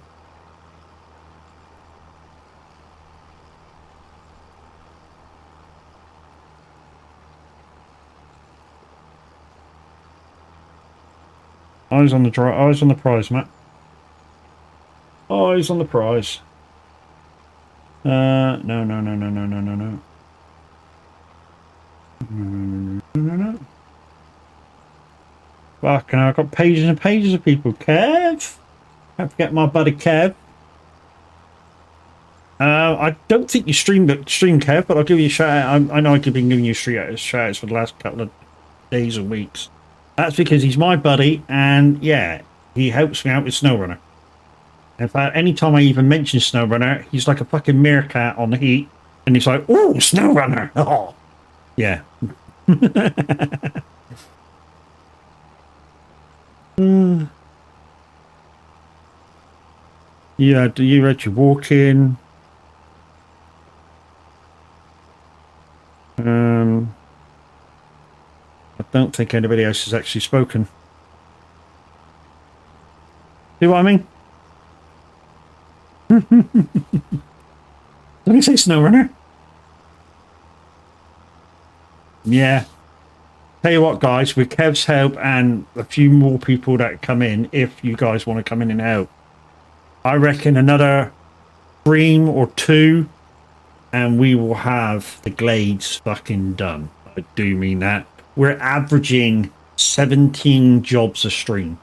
Eyes on the prize, Matt. Eyes on the prize. No. No. Fucking hell, I've got pages and pages of people. Kev? Can't forget my buddy Kev. I don't think you stream Kev, but I'll give you a shout out. I know I've been giving you shout outs for the last couple of days or weeks. That's because he's my buddy, and yeah, he helps me out with SnowRunner. In fact, anytime I even mention SnowRunner, he's like a fucking meerkat on the heat, and he's like, "Oh, SnowRunner!" Oh, yeah. Yeah, do you read your walk in? I don't think anybody else has actually spoken. See what I mean? Did he say SnowRunner? Yeah. Tell you what, guys, with Kev's help and a few more people that come in, if you guys want to come in and help, I reckon another stream or two, and we will have the glades fucking done. I do mean that. We're averaging 17 jobs a stream.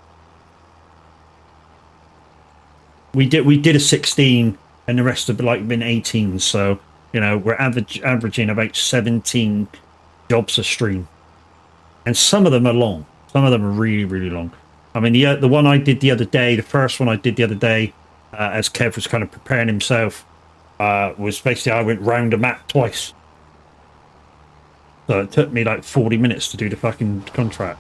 We did a 16, and the rest have been 18. So we're averaging about 17 jobs a stream, and some of them are long. Some of them are really, really long. I mean, the one I did the other day, the first one I did the other day, as Kev was kind of preparing himself, was basically I went round a map twice. So it took me like 40 minutes to do the fucking contract.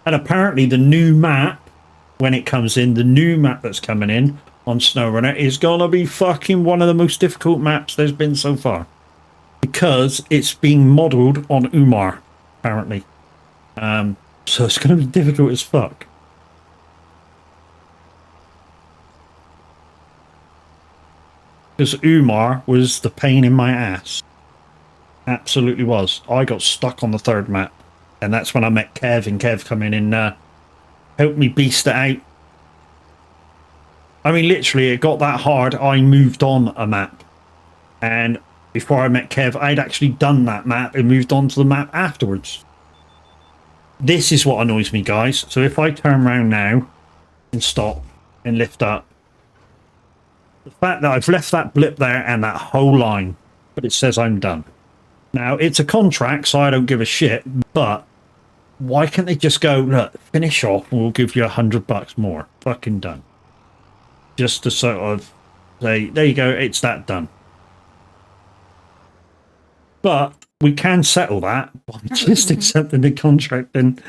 And apparently the new map, when it comes in, the new map that's coming in on SnowRunner is gonna be fucking one of the most difficult maps there's been so far. Because it's being modelled on Umar, apparently. So it's gonna be difficult as fuck. Because Umar was the pain in my ass. Absolutely was. I got stuck on the third map. And that's when I met Kev, and Kev come in and helped me beast it out. I mean, literally, it got that hard, I moved on a map. And before I met Kev, I'd actually done that map and moved on to the map afterwards. This is what annoys me, guys. So if I turn around now and stop and lift up, the fact that I've left that blip there and that whole line, but it says I'm done. Now, it's a contract, so I don't give a shit, but why can't they just go, look, finish off and we'll give you $100 more? Fucking done. Just to sort of say, there you go, it's that done. But we can settle that by just accepting the contract and...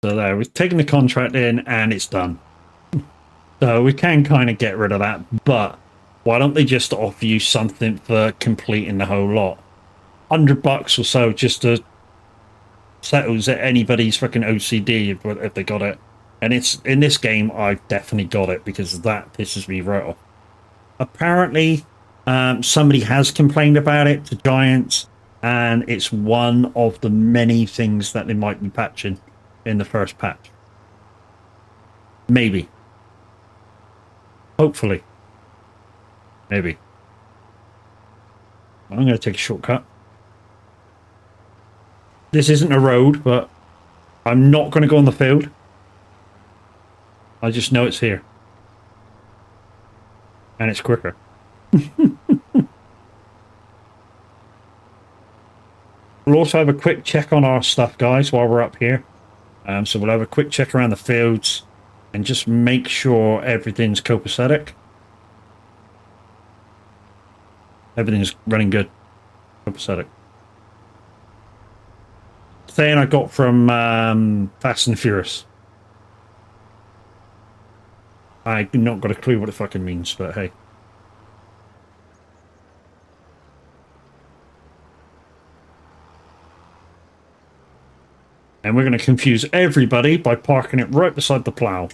So there, we've taken the contract in and it's done. So we can kind of get rid of that, but why don't they just offer you something for completing the whole lot? $100 or so just to settles anybody's fucking OCD if they got it. And it's in this game, I've definitely got it because that pisses me right off. Apparently, somebody has complained about it to Giants, and it's one of the many things that they might be patching in the first patch. Maybe. Hopefully. Maybe. I'm going to take a shortcut. This isn't a road, but I'm not going to go on the field. I just know it's here. And it's quicker. We'll also have a quick check on our stuff, guys, while we're up here. So we'll have a quick check around the fields and just make sure everything's copacetic. Everything's running good. Copacetic. Thing I got from Fast and Furious. I've not got a clue what it fucking means, but hey. And we're going to confuse everybody by parking it right beside the plow.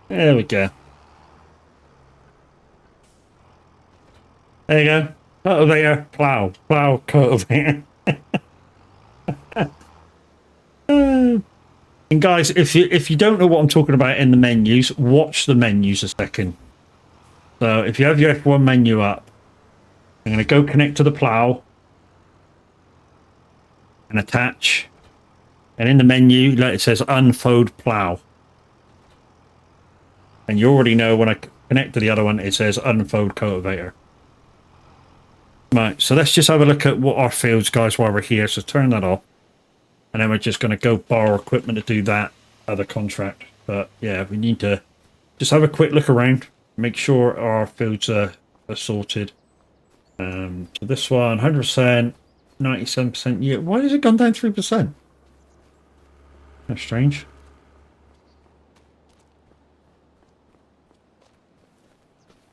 There we go. There you go. Cultivator, plow, plow, cultivator. And guys, if you don't know what I'm talking about in the menus, watch the menus a second. So if you have your F1 menu up, I'm going to go connect to the plow and attach. And in the menu, it says unfold plow. And you already know when I connect to the other one, it says unfold cultivator. Right, so let's just have a look at what our fields, guys, while we're here. So turn that off. And then we're just going to go borrow equipment to do that other contract. But yeah, we need to just have a quick look around. Make sure our fields are sorted. So this one, 100%, 97%. Yeah, why has it gone down 3%? That's strange.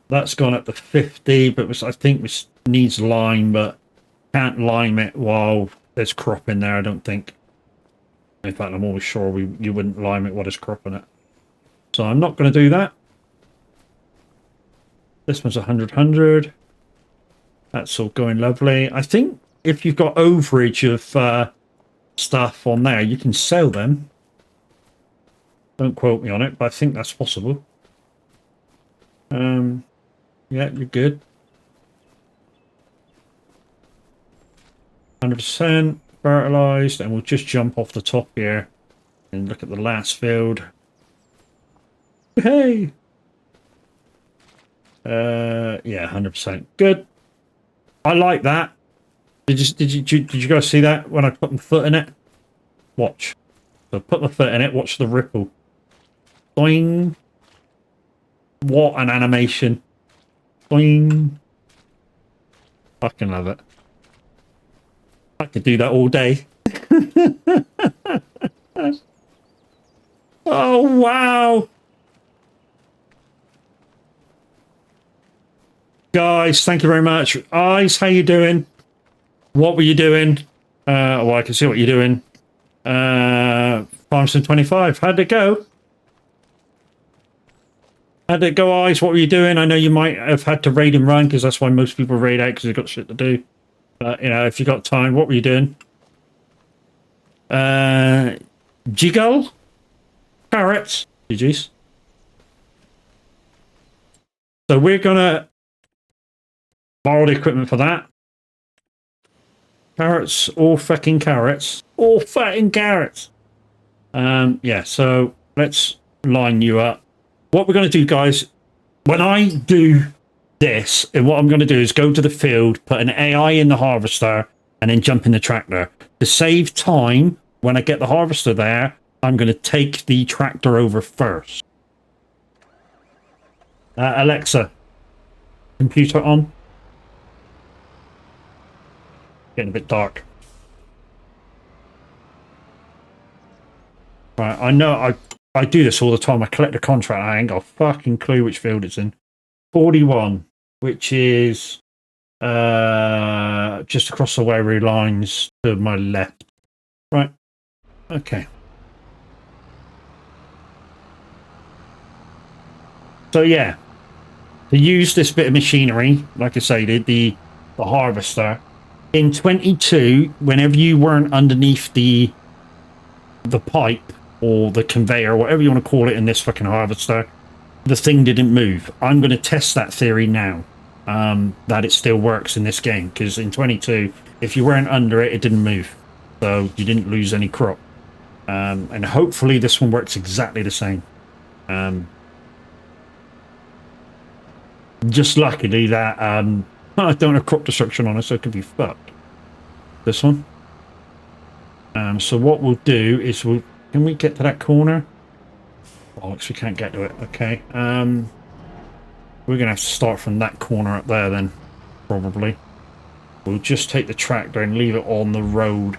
That's gone up to 50, but I think this needs lime, but can't lime it while there's crop in there, I don't think. In fact, I'm always sure you wouldn't lime it while there's crop in it. So I'm not going to do that. This one's 100. That's all going lovely. I think if you've got overage of stuff on there, you can sell them. Don't quote me on it, but I think that's possible. Yeah, you're good. 100% fertilized, and we'll just jump off the top here and look at the last field. Hey! Yeah, 100%. Good. I like that. Did you guys see that when I put my foot in it? Watch. So put my foot in it, watch the ripple. Boing. What an animation. Boing. Fucking love it. I could do that all day. Oh, wow. Guys, thank you very much. Eyes, how you doing? What were you doing? Well, I can see what you're doing. Farmson 25. How'd it go? How'd it go, Eyes? What were you doing? I know you might have had to raid and run, because that's why most people raid out, because they've got shit to do. But, you know, if you got time, what were you doing? Jiggle? Carrots? GG's. So we're gonna borrow the equipment for that. Carrots, all fucking carrots. All fucking carrots. Yeah, so let's line you up. What we're going to do, guys, when I do this, and what I'm going to do is go to the field, put an AI in the harvester, and then jump in the tractor. To save time, when I get the harvester there, I'm going to take the tractor over first. Alexa, computer on. Getting a bit dark. Right, I know I do this all the time. I collect a contract. I ain't got a fucking clue which field it's in. 41, which is just across the railway lines to my left. Right. Okay. So yeah, to use this bit of machinery, like I say, the harvester. In 22, whenever you weren't underneath the pipe or the conveyor, whatever you want to call it in this fucking harvester, the thing didn't move. I'm going to test that theory now, that it still works in this game, because in 22, if you weren't under it, it didn't move. So you didn't lose any crop. And hopefully this one works exactly the same. Just luckily that I don't have crop destruction on it, so it could be fucked. This one. So what we'll do is can we get to that corner? Bollocks, we can't get to it. Okay. We're gonna have to start from that corner up there then, probably. We'll just take the tractor and leave it on the road,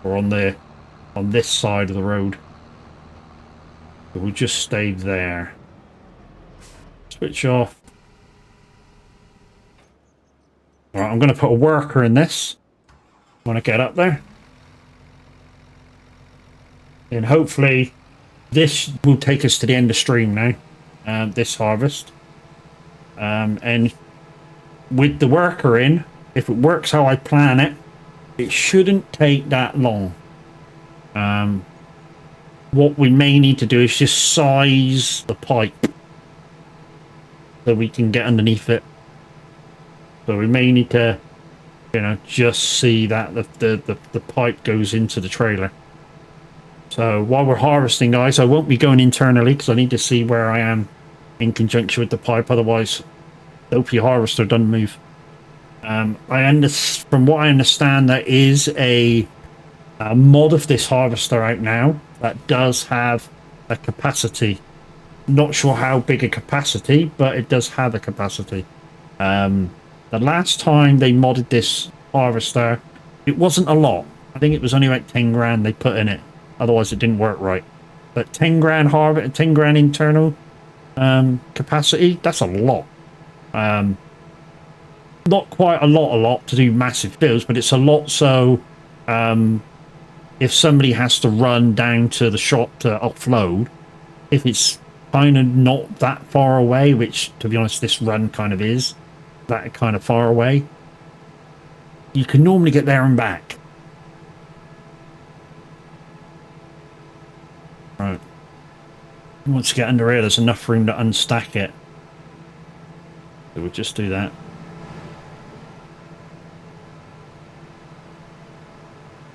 or on this side of the road. So we'll just stay there. Switch off. All right, I'm going to put a worker in this when I get up there. And hopefully this will take us to the end of stream now, this harvest. And with the worker in, if it works how I plan it, it shouldn't take that long. what we may need to do is just size the pipe so we can get underneath it. So we may need to, you know, just see that the pipe goes into the trailer. So while we're harvesting, guys, I won't be going internally because I need to see where I am in conjunction with the pipe. Otherwise, the OP harvester doesn't move. From what I understand, there is a mod of this harvester out now that does have a capacity. Not sure how big a capacity, but it does have a capacity. The last time they modded this harvester, it wasn't a lot. I think it was only like 10 grand they put in it. Otherwise, it didn't work right. But 10 grand 10 grand internal capacity, that's a lot. Not quite a lot to do massive builds, but it's a lot. So if somebody has to run down to the shop to offload, if it's kind of not that far away, which to be honest this run kind of is that kind of far away, you can normally get there and back. Right, once you get under here, there's enough room to unstack it, so we'll just do that.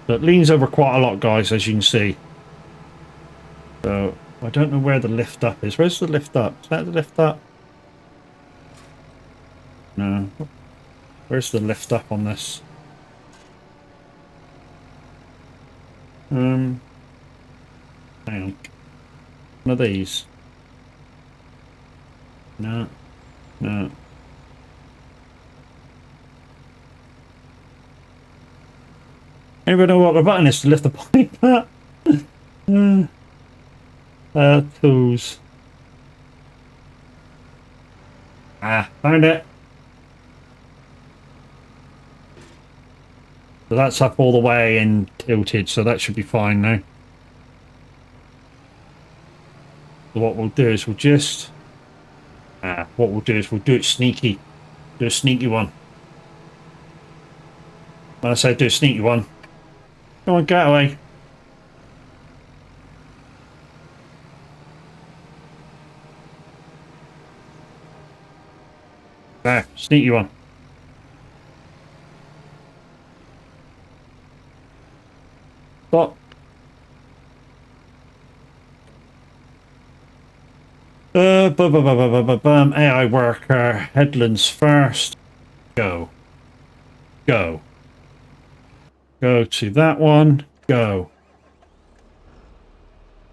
So it leans over quite a lot, guys, as you can see. So I don't know where the lift up is. Where's the lift up? Is that the lift up? No. Where's the lift up on this? Hang on. One of these. No. No. Anybody know what the button is to lift the pipe up? Tools. Ah, found it. So that's up all the way and tilted, so that should be fine now. So what we'll do is we'll just... what we'll do is we'll do it sneaky. Do a sneaky one. When I say do a sneaky one, come on, get away. There, sneaky one. Stop. AI worker, headlands first. Go. Go. Go to that one. Go.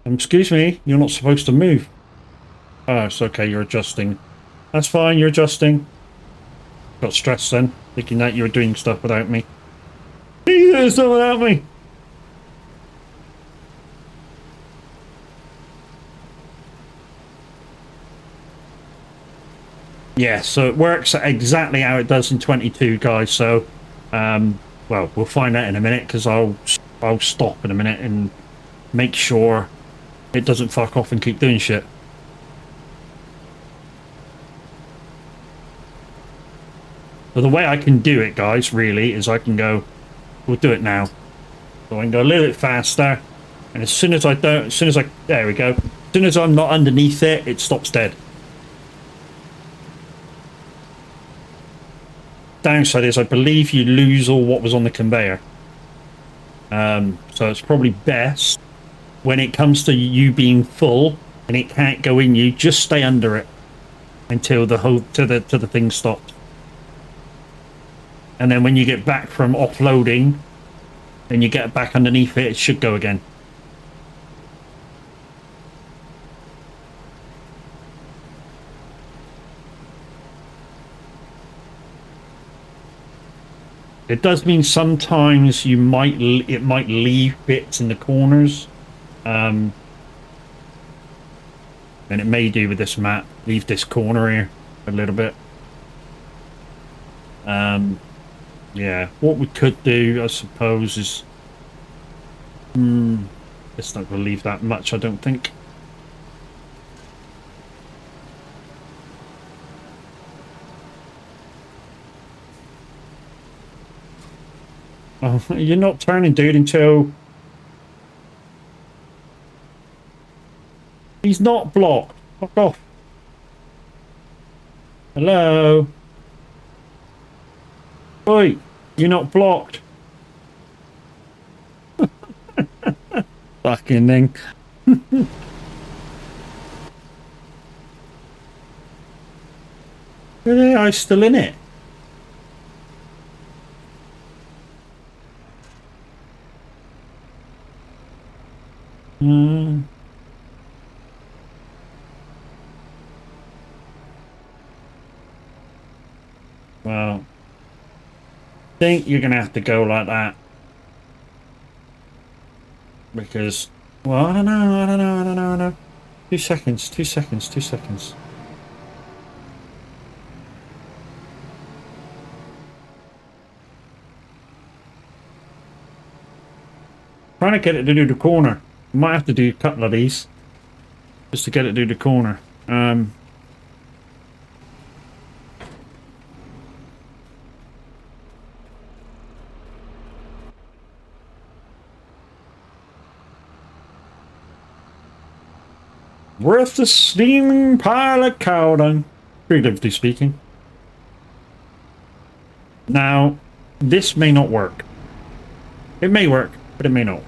Excuse me, you're not supposed to move. Oh, it's okay, you're adjusting. That's fine, you're adjusting. Got stressed then, thinking that you were doing stuff without me. You're doing stuff without me! Yeah, so it works exactly how it does in 22, guys. So, well, we'll find out in a minute, because I'll stop in a minute and make sure it doesn't fuck off and keep doing shit. So the way I can do it, guys, really, is I can go, we'll do it now. So I can go a little bit faster, and as soon as there we go. As soon as I'm not underneath it, it stops dead. Downside is I believe you lose all what was on the conveyor. So it's probably best when it comes to you being full and it can't go in you, just stay under it until the whole to the thing stops. And then when you get back from offloading and you get back underneath it, it should go again. It does mean sometimes it might leave bits in the corners, and it may do with this map, leave this corner here a little bit. Yeah, what we could do, I suppose, is it's not going to leave that much, I don't think. Oh, you're not turning, dude, until... He's not blocked. Fuck off. Hello? Oi, you're not blocked. Fucking thing. Really? I'm still in it. Hmm. Well, I think you're gonna have to go like that because, well, I don't know, I don't know, I don't know, I don't know. 2 seconds, 2 seconds, 2 seconds. Trying to get it to do the corner. Might have to do a couple of these just to get it to do the corner. Worth the steaming pile of cow dung, figuratively speaking. Now, this may not work. It may work, but it may not work.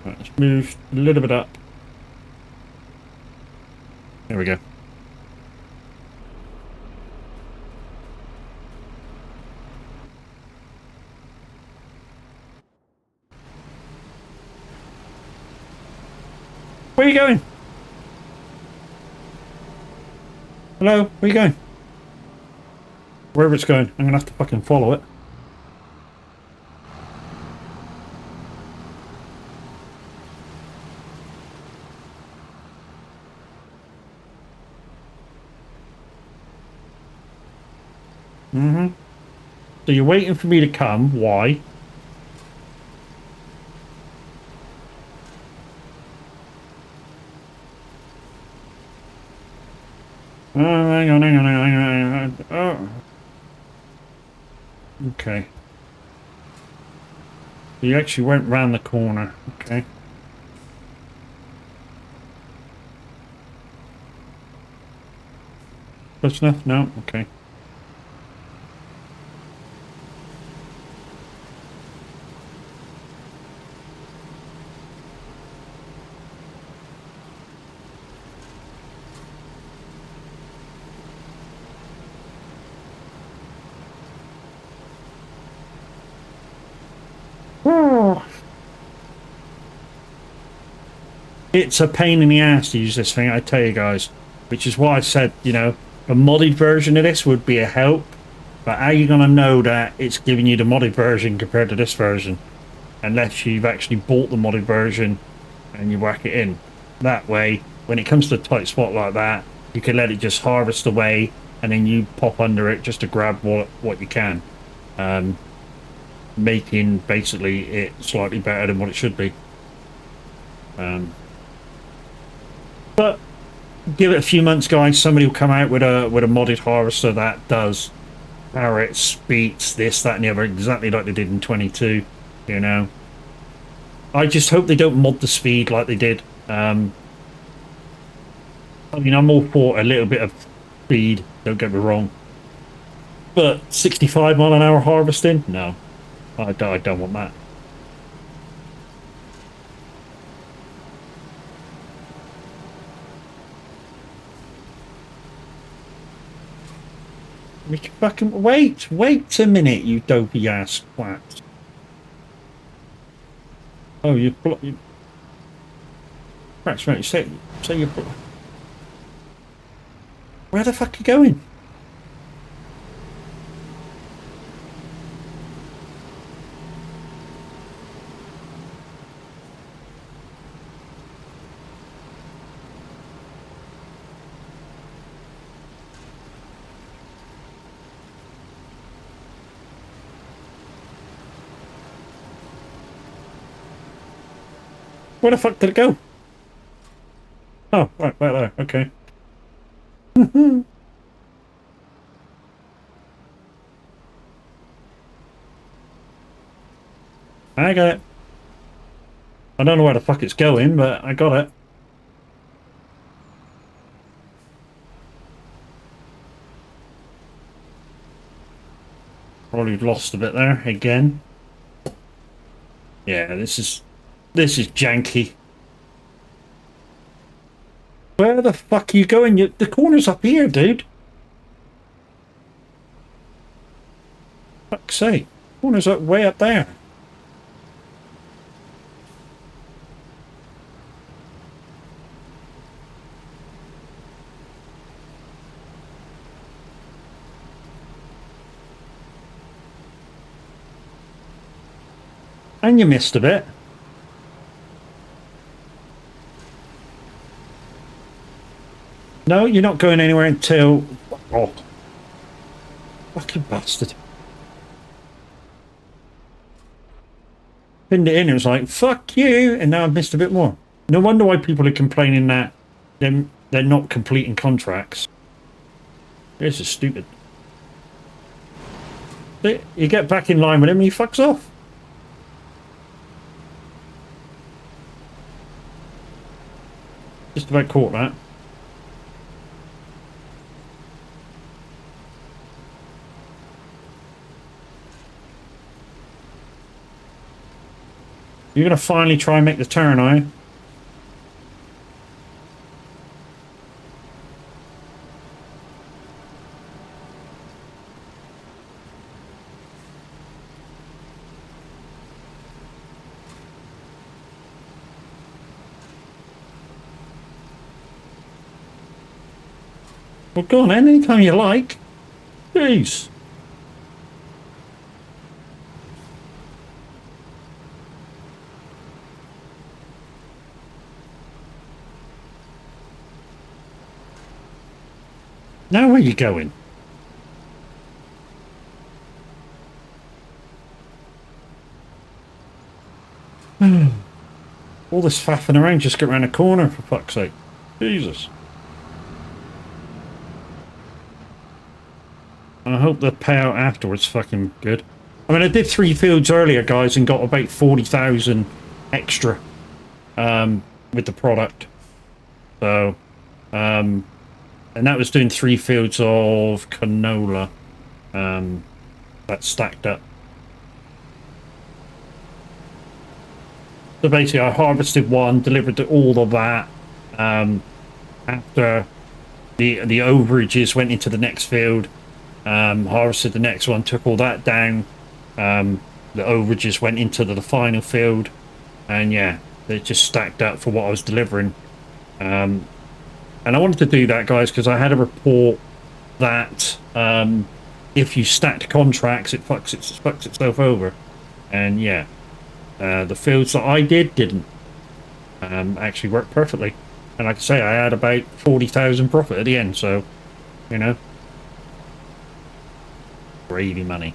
Right, let's move a little bit up. There we go. Where are you going? Hello? Where are you going? Wherever it's going, I'm gonna have to fucking follow it. Mm-hmm. So you're waiting for me to come. Why? Hang on, hang on, hang on, hang on. Oh. Okay. You actually went round the corner. Okay. Close enough? No? Okay. Oh. It's a pain in the ass to use this thing, I tell you guys. Which is why I said, you know, a modded version of this would be a help. But how are you going to know that it's giving you the modded version compared to this version? Unless you've actually bought the modded version and you whack it in. That way, when it comes to a tight spot like that, you can let it just harvest away and then you pop under it just to grab what you can. Making basically it slightly better than what it should be. But give it a few months, guys. Somebody will come out with a modded harvester that does carrots, beets, this, that, and the other, exactly like they did in 22. You know, I just hope they don't mod the speed like they did. I mean, I'm all for a little bit of speed. Don't get me wrong, but 65 mile an hour harvesting? No, I don't want that. We can fucking wait a minute, you dopey ass twat. Oh, you that's right. Say you. Where the fuck are you going? Where the fuck did it go? Oh, right there. Okay. I got it. I don't know where the fuck it's going, but I got it. Probably lost a bit there again. Yeah, this is janky. Where the fuck are you going? The corner's up here, dude. Fuck's sake. Corner's up way up there. And you missed a bit. No, you're not going anywhere until... Oh. Fucking bastard. Pinned it in, it was like, fuck you, and now I've missed a bit more. No wonder why people are complaining that they're not completing contracts. This is stupid. You get back in line with him and he fucks off. Just about caught that. You're going to finally try and make the turn, are you? Well, go on then, anytime you like. Jeez. Now where are you going? All this faffing around, just get around the corner, for fuck's sake. Jesus. I hope the payout afterwards fucking good. I mean, I did 3 fields earlier, guys, and got about 40,000 extra with the product. So, and that was doing 3 fields of canola that stacked up. So basically, I harvested one, delivered all of that. After the overages went into the next field, harvested the next one, took all that down. The overages went into the final field, and yeah, they just stacked up for what I was delivering. And I wanted to do that, guys, because I had a report that if you stacked contracts, it fucks itself over. And yeah, the fields that I didn't actually work perfectly. And like I say, I had about 40,000 profit at the end, so, you know, gravy money.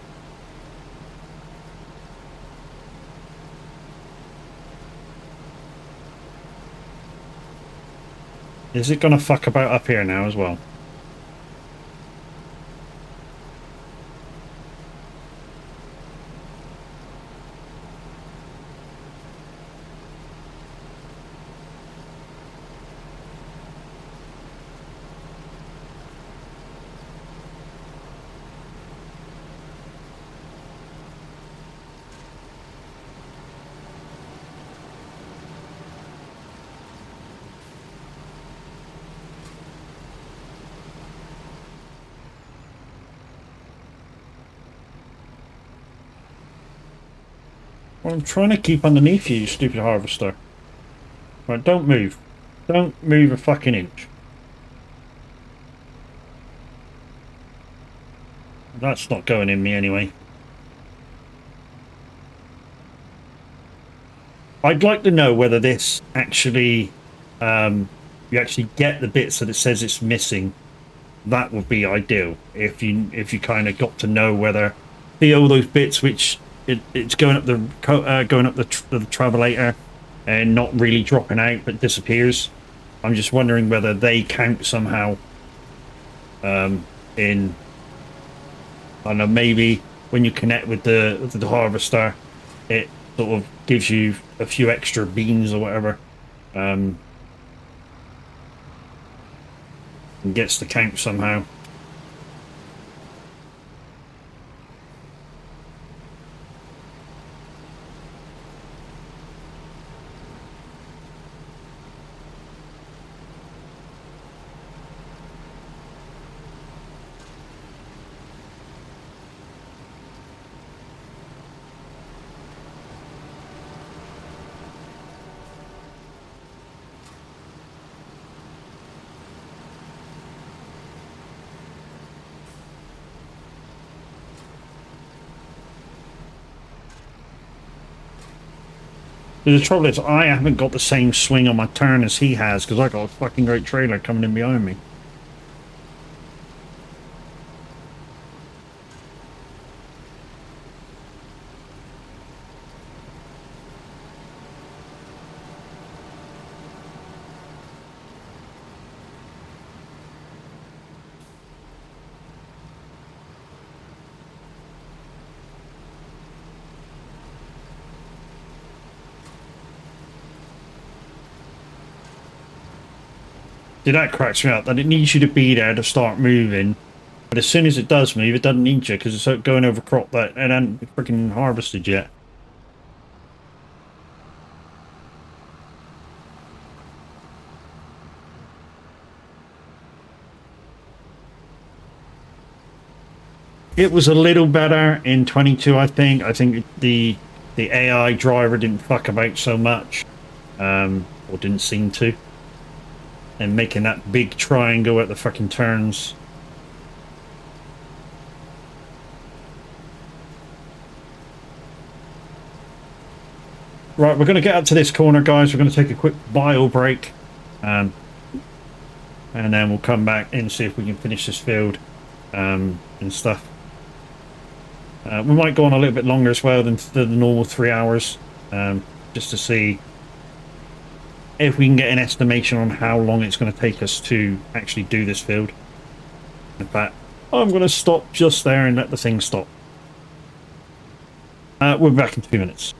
Is it gonna fuck about up here now as well? Well, I'm trying to keep underneath you, you stupid harvester. Right, don't move. Don't move a fucking inch. That's not going in me anyway. I'd like to know whether this actually, you actually get the bits that it says it's missing. That would be ideal if you kind of got to know whether all those bits which it's going up the travelator and not really dropping out but disappears. I'm just wondering whether they count somehow. In I don't know, maybe when you connect with the harvester, it sort of gives you a few extra beans or whatever, and gets the count somehow. The trouble is, I haven't got the same swing on my turn as he has, because I got a fucking great trailer coming in behind me. See, that cracks me up, that it needs you to be there to start moving. But as soon as it does move, it doesn't need you, because it's going over crop that it hasn't freaking harvested yet. It was a little better in 22, I think. I think the AI driver didn't fuck about so much, or didn't seem to. And making that big triangle at the fucking turns. Right, we're going to get up to this corner, guys. We're going to take a quick bio break. And then we'll come back and see if we can finish this field and stuff. We might go on a little bit longer as well than the normal 3 hours. Just to see if we can get an estimation on how long it's going to take us to actually do this field. In fact, I'm going to stop just there and let the thing stop. We'll be back in 2 minutes.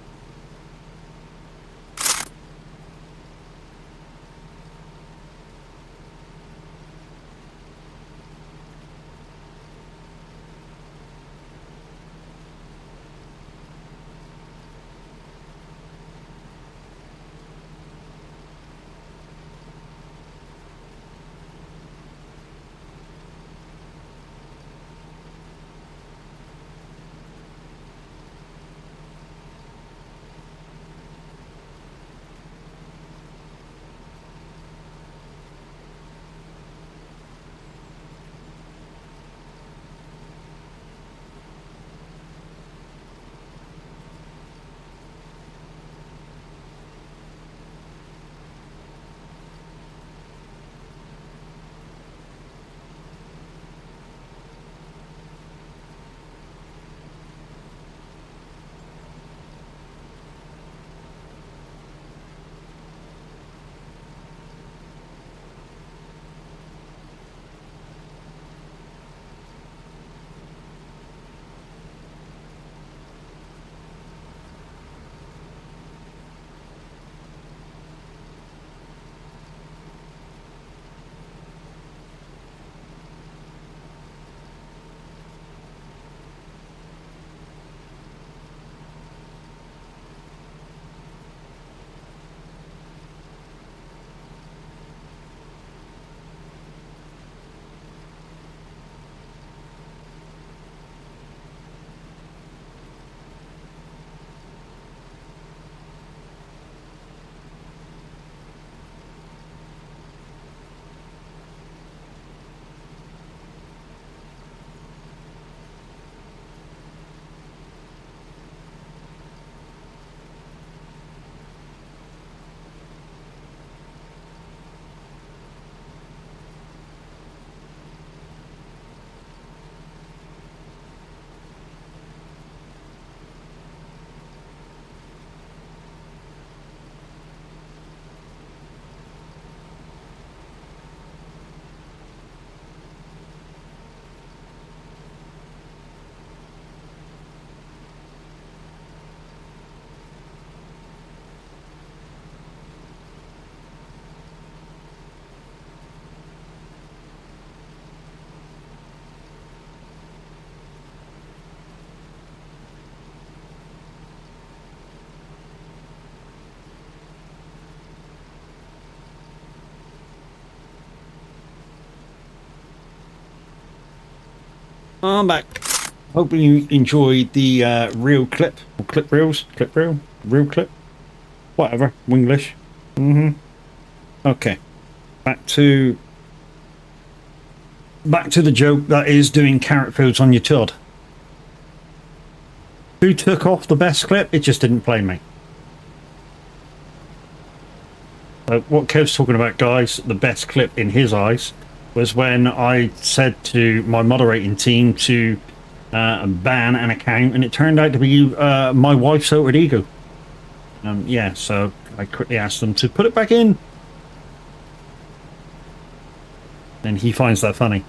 I'm back. Hoping you enjoyed the reel clip, or clip reels, reel clip, whatever, Winglish. Okay, back to the joke that is doing carrot fields on your Todd. Who took off the best clip? It just didn't play, mate. What Kev's talking about, guys, the best clip in his eyes was when I said to my moderating team to ban an account, and it turned out to be my wife's alter ego. Yeah, so I quickly asked them to put it back in. And he finds that funny,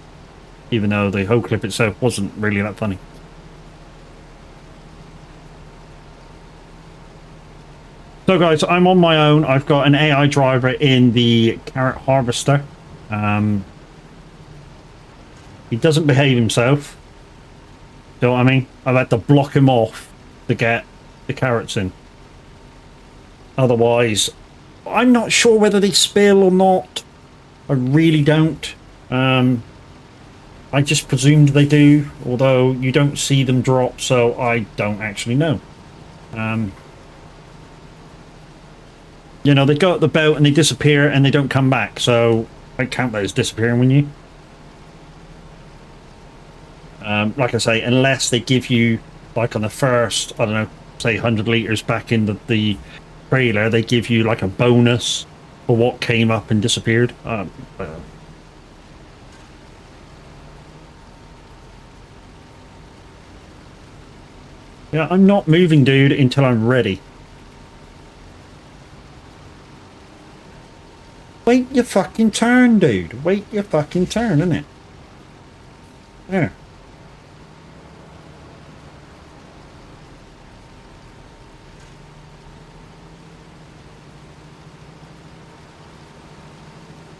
even though the whole clip itself wasn't really that funny. So guys, I'm on my own. I've got an AI driver in the carrot harvester. He doesn't behave himself. You know what I mean? I've had to block him off to get the carrots in. Otherwise, I'm not sure whether they spill or not. I really don't. I just presumed they do, although you don't see them drop, so I don't actually know. You know, they go up the belt and they disappear and they don't come back, so I count that as disappearing when you. Like I say, unless they give you, like on the first, I don't know, say 100 litres back in the trailer, they give you like a bonus for what came up and disappeared. Yeah, I'm not moving, dude, until I'm ready. Wait your fucking turn, dude. Wait your fucking turn, innit? There.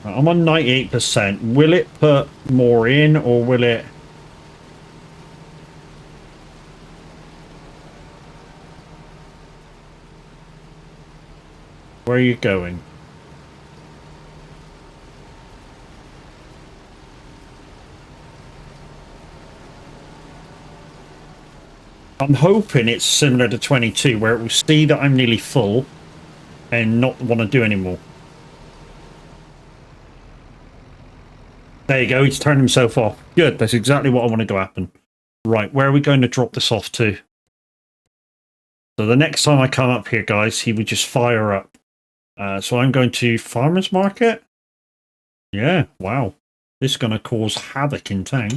I'm on 98%. Will it put more in, or will it... Where are you going? I'm hoping it's similar to 22, where it will see that I'm nearly full and not want to do anymore. There you go, he's turned himself off. Good, that's exactly what I wanted to happen. Right, where are we going to drop this off to? So the next time I come up here, guys, he would just fire up. So I'm going to Farmer's Market. Yeah, wow. This is going to cause havoc in town.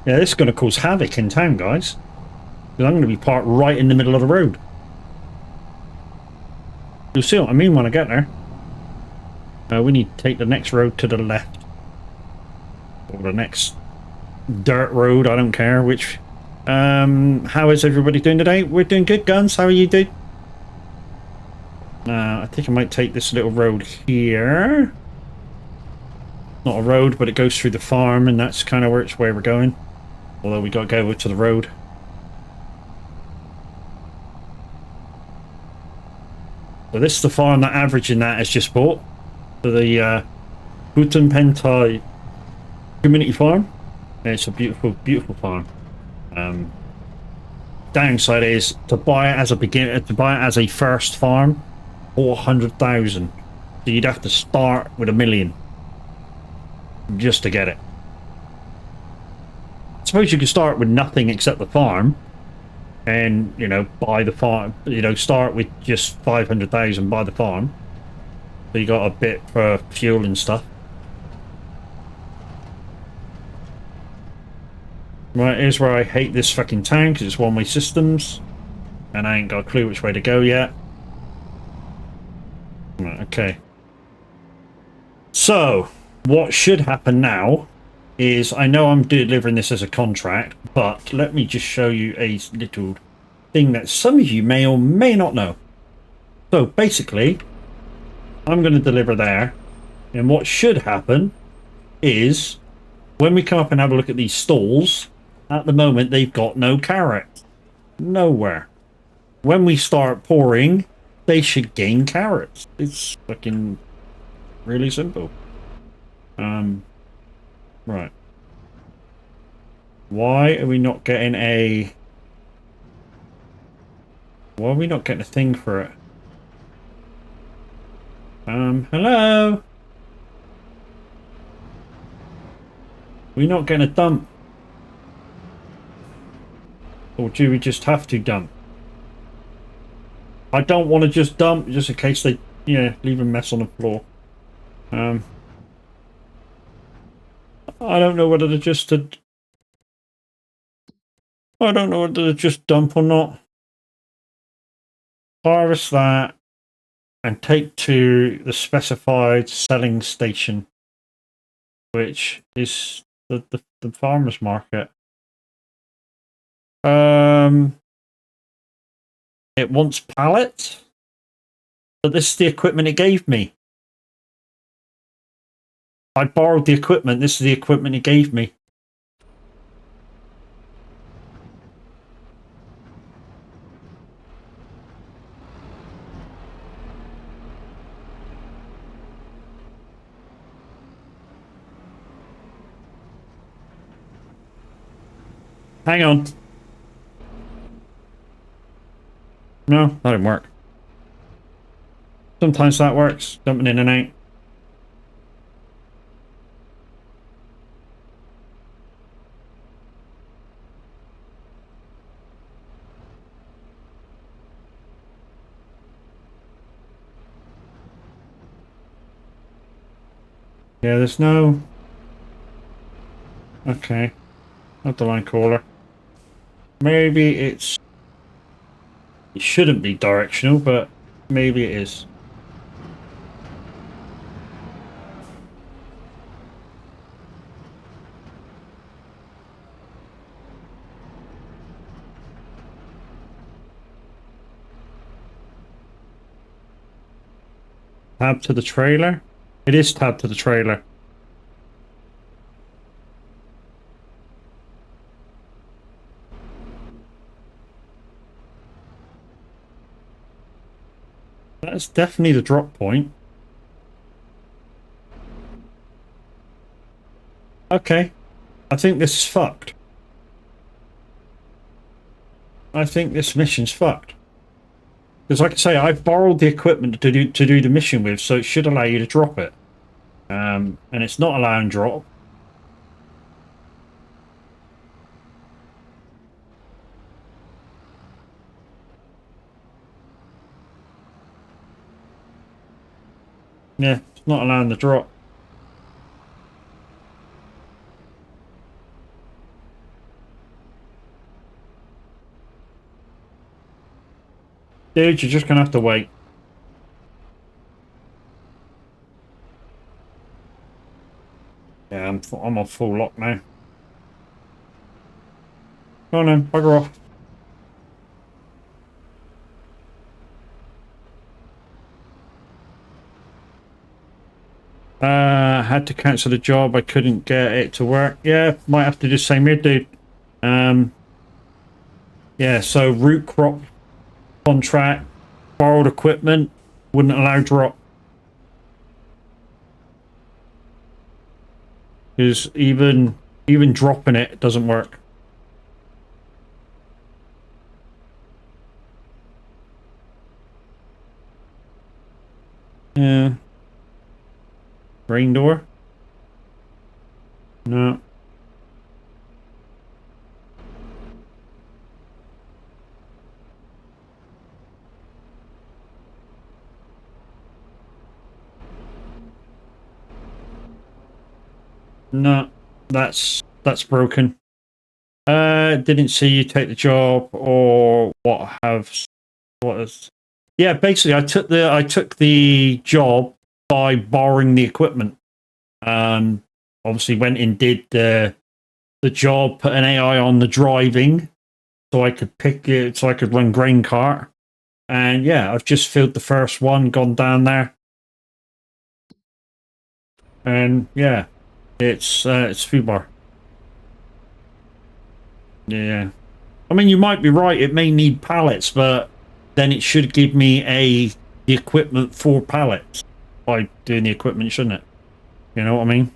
Yeah, this is going to cause havoc in town, guys. Because I'm going to be parked right in the middle of the road. You'll see what I mean when I get there. We need to take the next road to the left. Or the next dirt road, I don't care which. How is everybody doing today? We're doing good, Guns. How are you doing? I think I might take this little road here. Not a road, but it goes through the farm, and that's kind of where we're going. Although we got to go over to the road. So this is the farm that Averaging That has just bought. So the Butenpentai Community Farm. And it's a beautiful, beautiful farm. Downside is to buy it as a beginner, to buy it as a first farm, 400,000. So you'd have to start with $1 million just to get it. I suppose you could start with nothing except the farm, and you know, buy the farm. You know, start with just 500,000, buy the farm. So you got a bit for fuel and stuff. Right, here's where I hate this fucking town, because it's one-way systems. And I ain't got a clue which way to go yet. Right, okay. So, what should happen now is, I know I'm delivering this as a contract, but let me just show you a little thing that some of you may or may not know. So, basically, I'm going to deliver there. And what should happen is, when we come up and have a look at these stalls, at the moment they've got no carrot. Nowhere. When we start pouring, they should gain carrots. It's fucking really simple. Right. Why are we not getting a... Why are we not getting a thing for it? Hello? We're not going to dump. Or do we just have to dump? I don't want to just dump, just in case they, leave a mess on the floor. I don't know whether to just... I don't know whether to just dump or not. Harvest that and take to the specified selling station, which is the farmer's market. It wants pallets, but this is the equipment it gave me. I borrowed the equipment. This is the equipment it gave me. Hang on. No, that didn't work. Sometimes that works, jumping in and out. Yeah, there's no... Okay. Not the line caller. Maybe it's... It shouldn't be directional, but maybe it is. Tab to the trailer? It is tab to the trailer. That's definitely the drop point. Okay. I think this is fucked. I think this mission's fucked. Because like I say, I've borrowed the equipment to do the mission with, so it should allow you to drop it. And it's not allowing drop. Yeah, it's not allowing the drop. Dude, you're just gonna have to wait. Yeah, I'm on full lock now. Go on then, bugger off. Had to cancel the job. I couldn't get it to work. Yeah, might have to just say mid, dude. Yeah, so root crop contract, borrowed equipment, wouldn't allow drop. Because even dropping it doesn't work. Yeah. Rain door? No. No. That's broken. Didn't see you take the job or what is. Yeah, basically I took the job by borrowing the equipment. Obviously went and did the job, put an AI on the driving so I could pick it, so I could run grain cart. And yeah, I've just filled the first one, gone down there. And yeah, it's foobar. Yeah. I mean, you might be right, it may need pallets, but then it should give me the equipment for pallets by doing the equipment, shouldn't it? You know what I mean?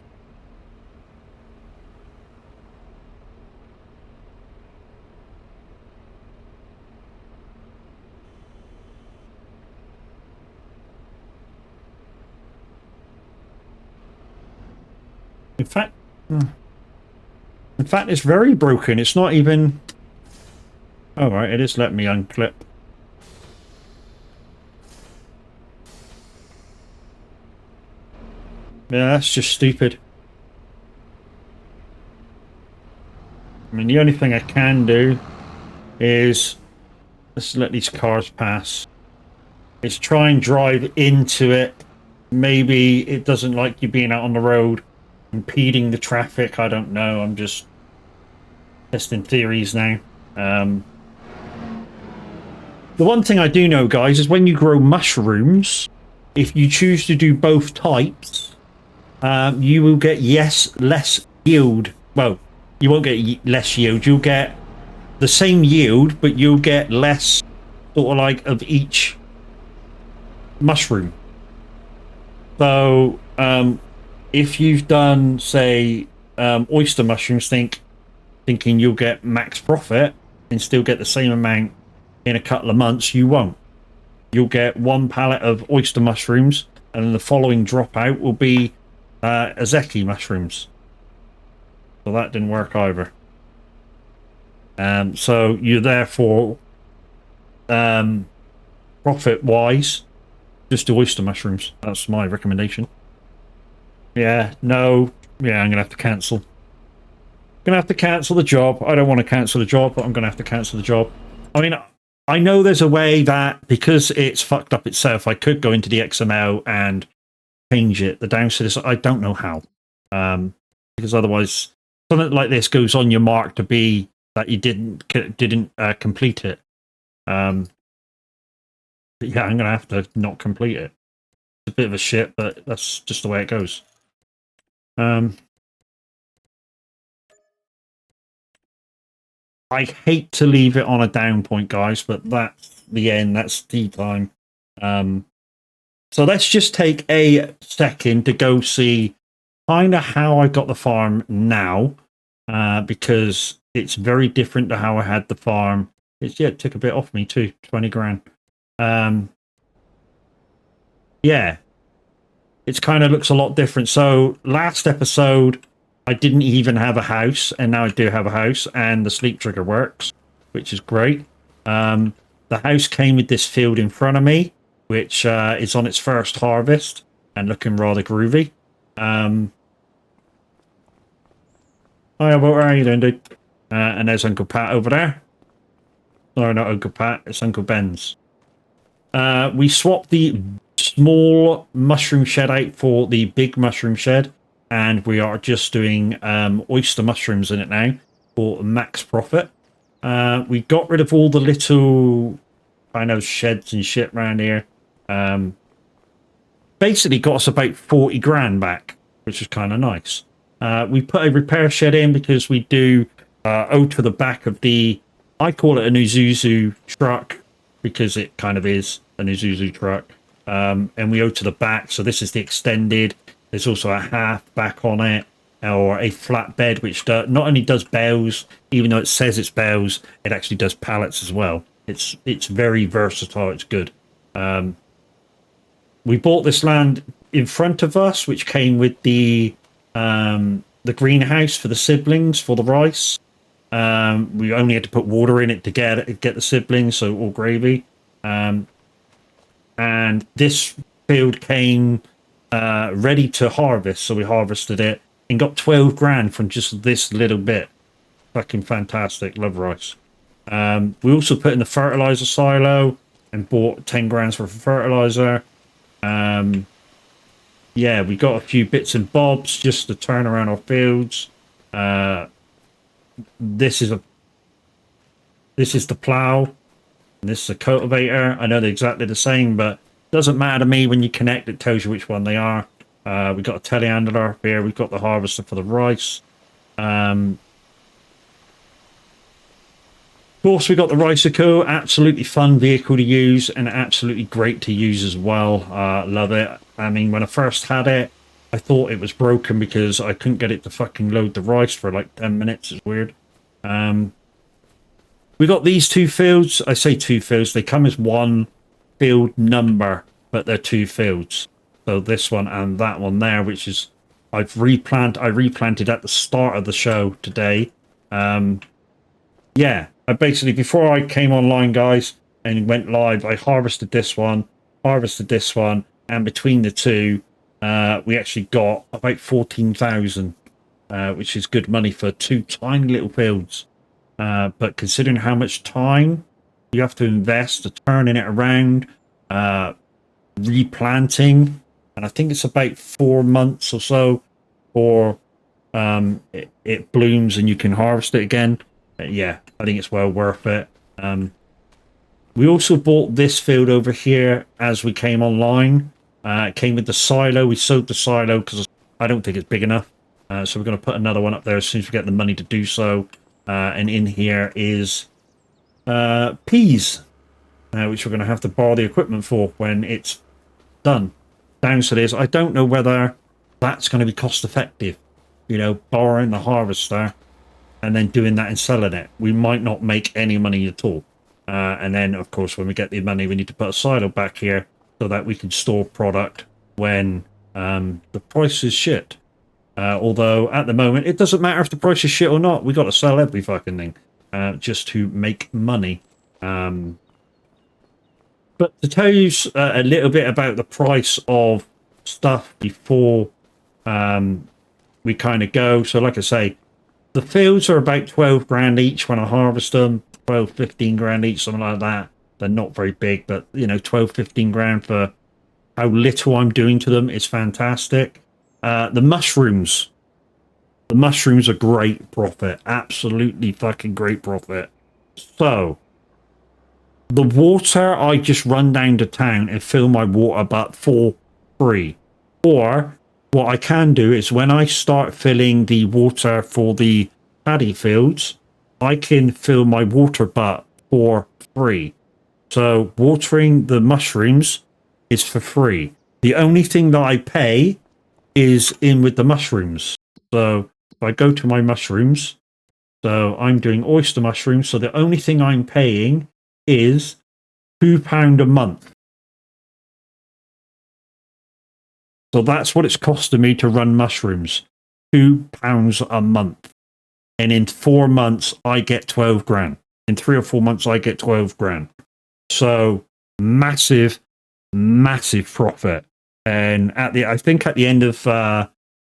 In fact, In fact, it's very broken. It's not even... Oh, right, it is letting me unclip. Yeah, that's just stupid. I mean, the only thing I can do is... Let's let these cars pass. Is try and drive into it. Maybe it doesn't like you being out on the road, impeding the traffic. I don't know. I'm just testing theories now. The one thing I do know, guys, is when you grow mushrooms, if you choose to do both types, you will get less yield. Well, you won't get less yield. You'll get the same yield, but you'll get less sort of like of each mushroom. So if you've done, say, oyster mushrooms, thinking you'll get max profit and still get the same amount in a couple of months, you won't. You'll get one pallet of oyster mushrooms, and then the following dropout will be azeki mushrooms. So that didn't work either. So you're therefore profit wise, just do oyster mushrooms. That's my recommendation. Yeah, no, yeah, I'm gonna have to cancel. Gonna have to cancel the job. I don't want to cancel the job, but I'm gonna have to cancel the job. I mean, I know there's a way that, because it's fucked up itself, I could go into the XML and change it. The downside is I don't know how. Because otherwise, something like this goes on your mark to be that you didn't complete it. But yeah, I'm gonna have to not complete it. It's a bit of a shit, but that's just the way it goes. I hate to leave it on a down point, guys, but that's the end. That's tea time. So let's just take a second to go see kind of how I got the farm now, because it's very different to how I had the farm. It took a bit off me too, 20 grand. Yeah, it kind of looks a lot different. So last episode, I didn't even have a house, and now I do have a house, and the sleep trigger works, which is great. The house came with this field in front of me, which is on its first harvest and looking rather groovy. Hi, Walter, how you doing, dude? And there's Uncle Pat over there. Sorry, not Uncle Pat, it's Uncle Ben's. We swapped the small mushroom shed out for the big mushroom shed, and we are just doing oyster mushrooms in it now for max profit. We got rid of all the little kind of sheds and shit around here. Basically got us about 40 grand back, which is kind of nice. We put a repair shed in because we do owe to the back of the, I call it an Isuzu truck because it kind of is an Isuzu truck. And we owe to the back, so this is the extended. There's also a half back on it, or a flatbed, which not only does bales, even though it says it's bales, it actually does pallets as well. It's very versatile. It's good. We bought this land in front of us, which came with the greenhouse for the siblings for the rice. We only had to put water in it to get the siblings, so all gravy. And this field came ready to harvest, so we harvested it and got 12 grand from just this little bit. Fucking fantastic. Love rice. We also put in the fertilizer silo and bought 10 grand worth of fertilizer. Yeah, we got a few bits and bobs just to turn around our fields. This is the plow, and this is a cultivator. I know they're exactly the same, but doesn't matter to me. When you connect, it tells you which one they are. We've got a telehandler here. We've got the harvester for the rice. Of course, we got the Riceco. Absolutely fun vehicle to use and absolutely great to use as well. Love it. I mean, when I first had it, I thought it was broken because I couldn't get it to fucking load the rice for like 10 minutes. It's weird. We got these two fields. I say two fields. They come as one field number, but they're two fields. So this one and that one there, which is I replanted at the start of the show today. Yeah, I basically, before I came online, guys, and went live, I harvested this one, and between the two, we actually got about 14,000, which is good money for two tiny little fields. But considering how much time you have to invest to turning it around, replanting, and I think it's about 4 months or so for it blooms and you can harvest it again. Yeah, I think it's well worth it. We also bought this field over here as we came online. It came with the silo. We sowed the silo because I don't think it's big enough. So we're going to put another one up there as soon as we get the money to do so. And in here is peas, which we're going to have to borrow the equipment for when it's done. Downstairs, I don't know whether that's going to be cost effective. You know, borrowing the harvester and then doing that and selling it. We might not make any money at all. And then, of course, when we get the money, we need to put a silo back here so that we can store product when the price is shit. Although, at the moment, it doesn't matter if the price is shit or not. We got to sell every fucking thing just to make money. But to tell you a little bit about the price of stuff before we kind of go. So, like I say, the fields are about 12 grand each when I harvest them. 12, 15 grand each, something like that. They're not very big, but, you know, 12, 15 grand for how little I'm doing to them is fantastic. The mushrooms are great profit. Absolutely fucking great profit. So, the water, I just run down to town and fill my water butt for free. Or, what I can do is when I start filling the water for the paddy fields, I can fill my water butt for free. So watering the mushrooms is for free. The only thing that I pay is in with the mushrooms. So if I go to my mushrooms, so I'm doing oyster mushrooms. So the only thing I'm paying is £2 a month. So that's what it's costing me to run mushrooms. £2 a month. And in 4 months, I get 12 grand. In 3 or 4 months, I get 12 grand. So massive, massive profit. And I think at the end of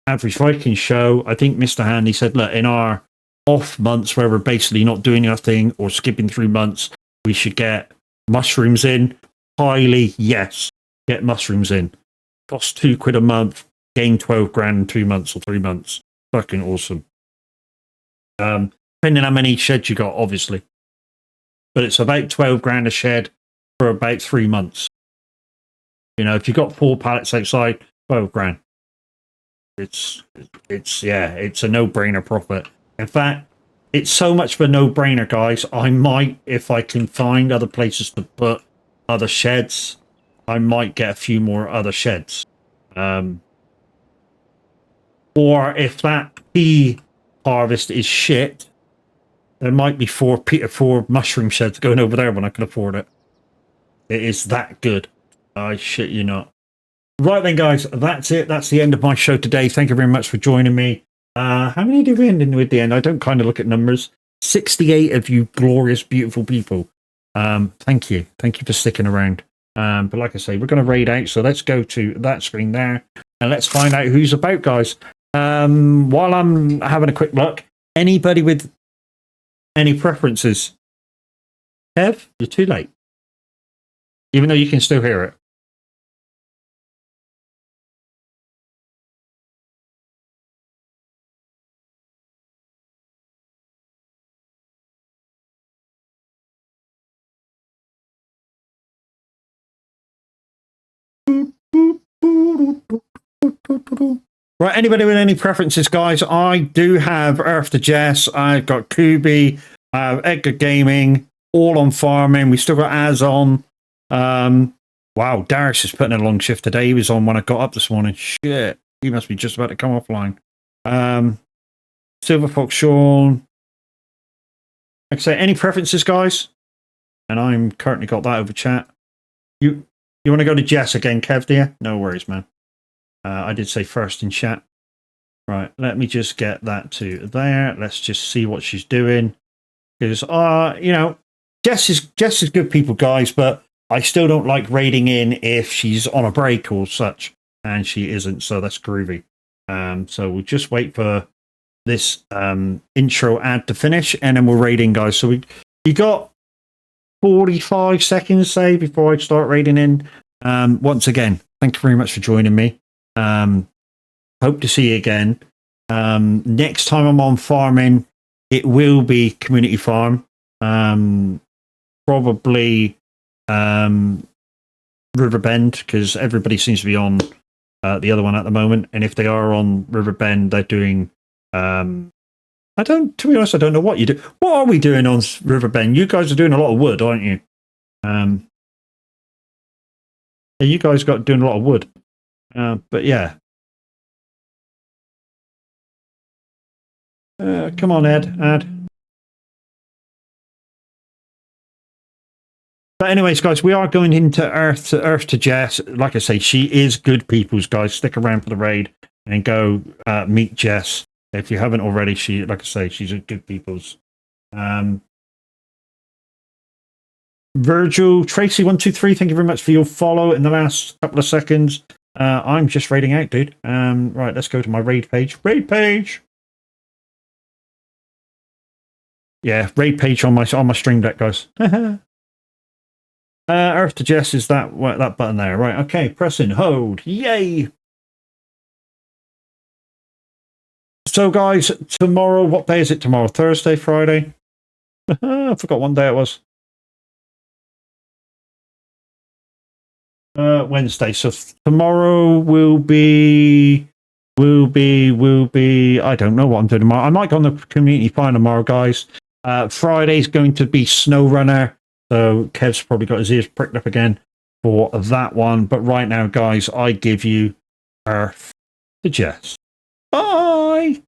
Average Viking show, I think Mr. Handy said, look, in our off months where we're basically not doing nothing or skipping through months, we should get mushrooms in. Highly, yes, get mushrooms in. Cost £2 a month, gain 12 grand in 2 months or 3 months. Fucking awesome. Depending on how many sheds you got, obviously. But it's about 12 grand a shed for about 3 months. You know, if you've got 4 pallets outside, 12 grand. It's a no-brainer profit. In fact, it's so much of a no-brainer, guys. I might, if I can find other places to put other sheds, I might get a few more other sheds. Or if that pea harvest is shit, there might be four mushroom sheds going over there when I can afford it. It is that good. I shit you not. Right then, guys, that's it. That's the end of my show today. Thank you very much for joining me. How many did we end in with the end? I don't kind of look at numbers. 68 of you glorious, beautiful people. Thank you. Thank you for sticking around. But like I say, we're going to raid out. So let's go to that screen there and let's find out who's about, guys. While I'm having a quick look, anybody with any preferences? Kev, you're too late. Even though you can still hear it. Right, anybody with any preferences, guys? I do have Earth to Jess. I've got Kubi. I have Edgar Gaming. All on farming. We still got Az on. Wow, Darius is putting in a long shift today. He was on when I got up this morning. Shit, he must be just about to come offline. Silver Fox Sean. Like I say, any preferences, guys? And I'm currently got that over chat. You want to go to Jess again, Kev, dear? No worries, man. I did say first in chat. Right, let me just get that to there. Let's just see what she's doing. Because, you know, Jess is good people, guys, but I still don't like raiding in if she's on a break or such, and she isn't, so that's groovy. So we'll just wait for this intro ad to finish, and then we're raiding, guys. So you got 45 seconds, say, before I start raiding in. Once again, thank you very much for joining me. Hope to see you again. Next time I'm on farming, it will be community farm. Probably Riverbend, because everybody seems to be on the other one at the moment. And if they are on Riverbend, they're doing to be honest, I don't know what you do. What are we doing on Riverbend? You guys are doing a lot of wood, aren't you? Yeah, you guys got doing a lot of wood. But yeah. Come on, Ed. But anyways, guys, we are going into Earth to Jess. Like I say, she is good people's, guys. Stick around for the raid and go meet Jess. If you haven't already, like I say, she's a good people's. Virgil, Tracy123, thank you very much for your follow in the last couple of seconds. I'm just raiding out, dude. Right, let's go to my raid page. Raid page! Yeah, raid page on my stream deck, guys. Earth to Jess is that button there. Right, okay, press and hold. Yay! So, guys, tomorrow, what day is it tomorrow? Thursday, Friday? I forgot what day it was. Wednesday. So tomorrow will be. I don't know what I'm doing tomorrow. I might go on the community farm tomorrow, guys. Friday's going to be SnowRunner. So Kev's probably got his ears pricked up again for that one. But right now, guys, I give you Earth to Jess. Bye!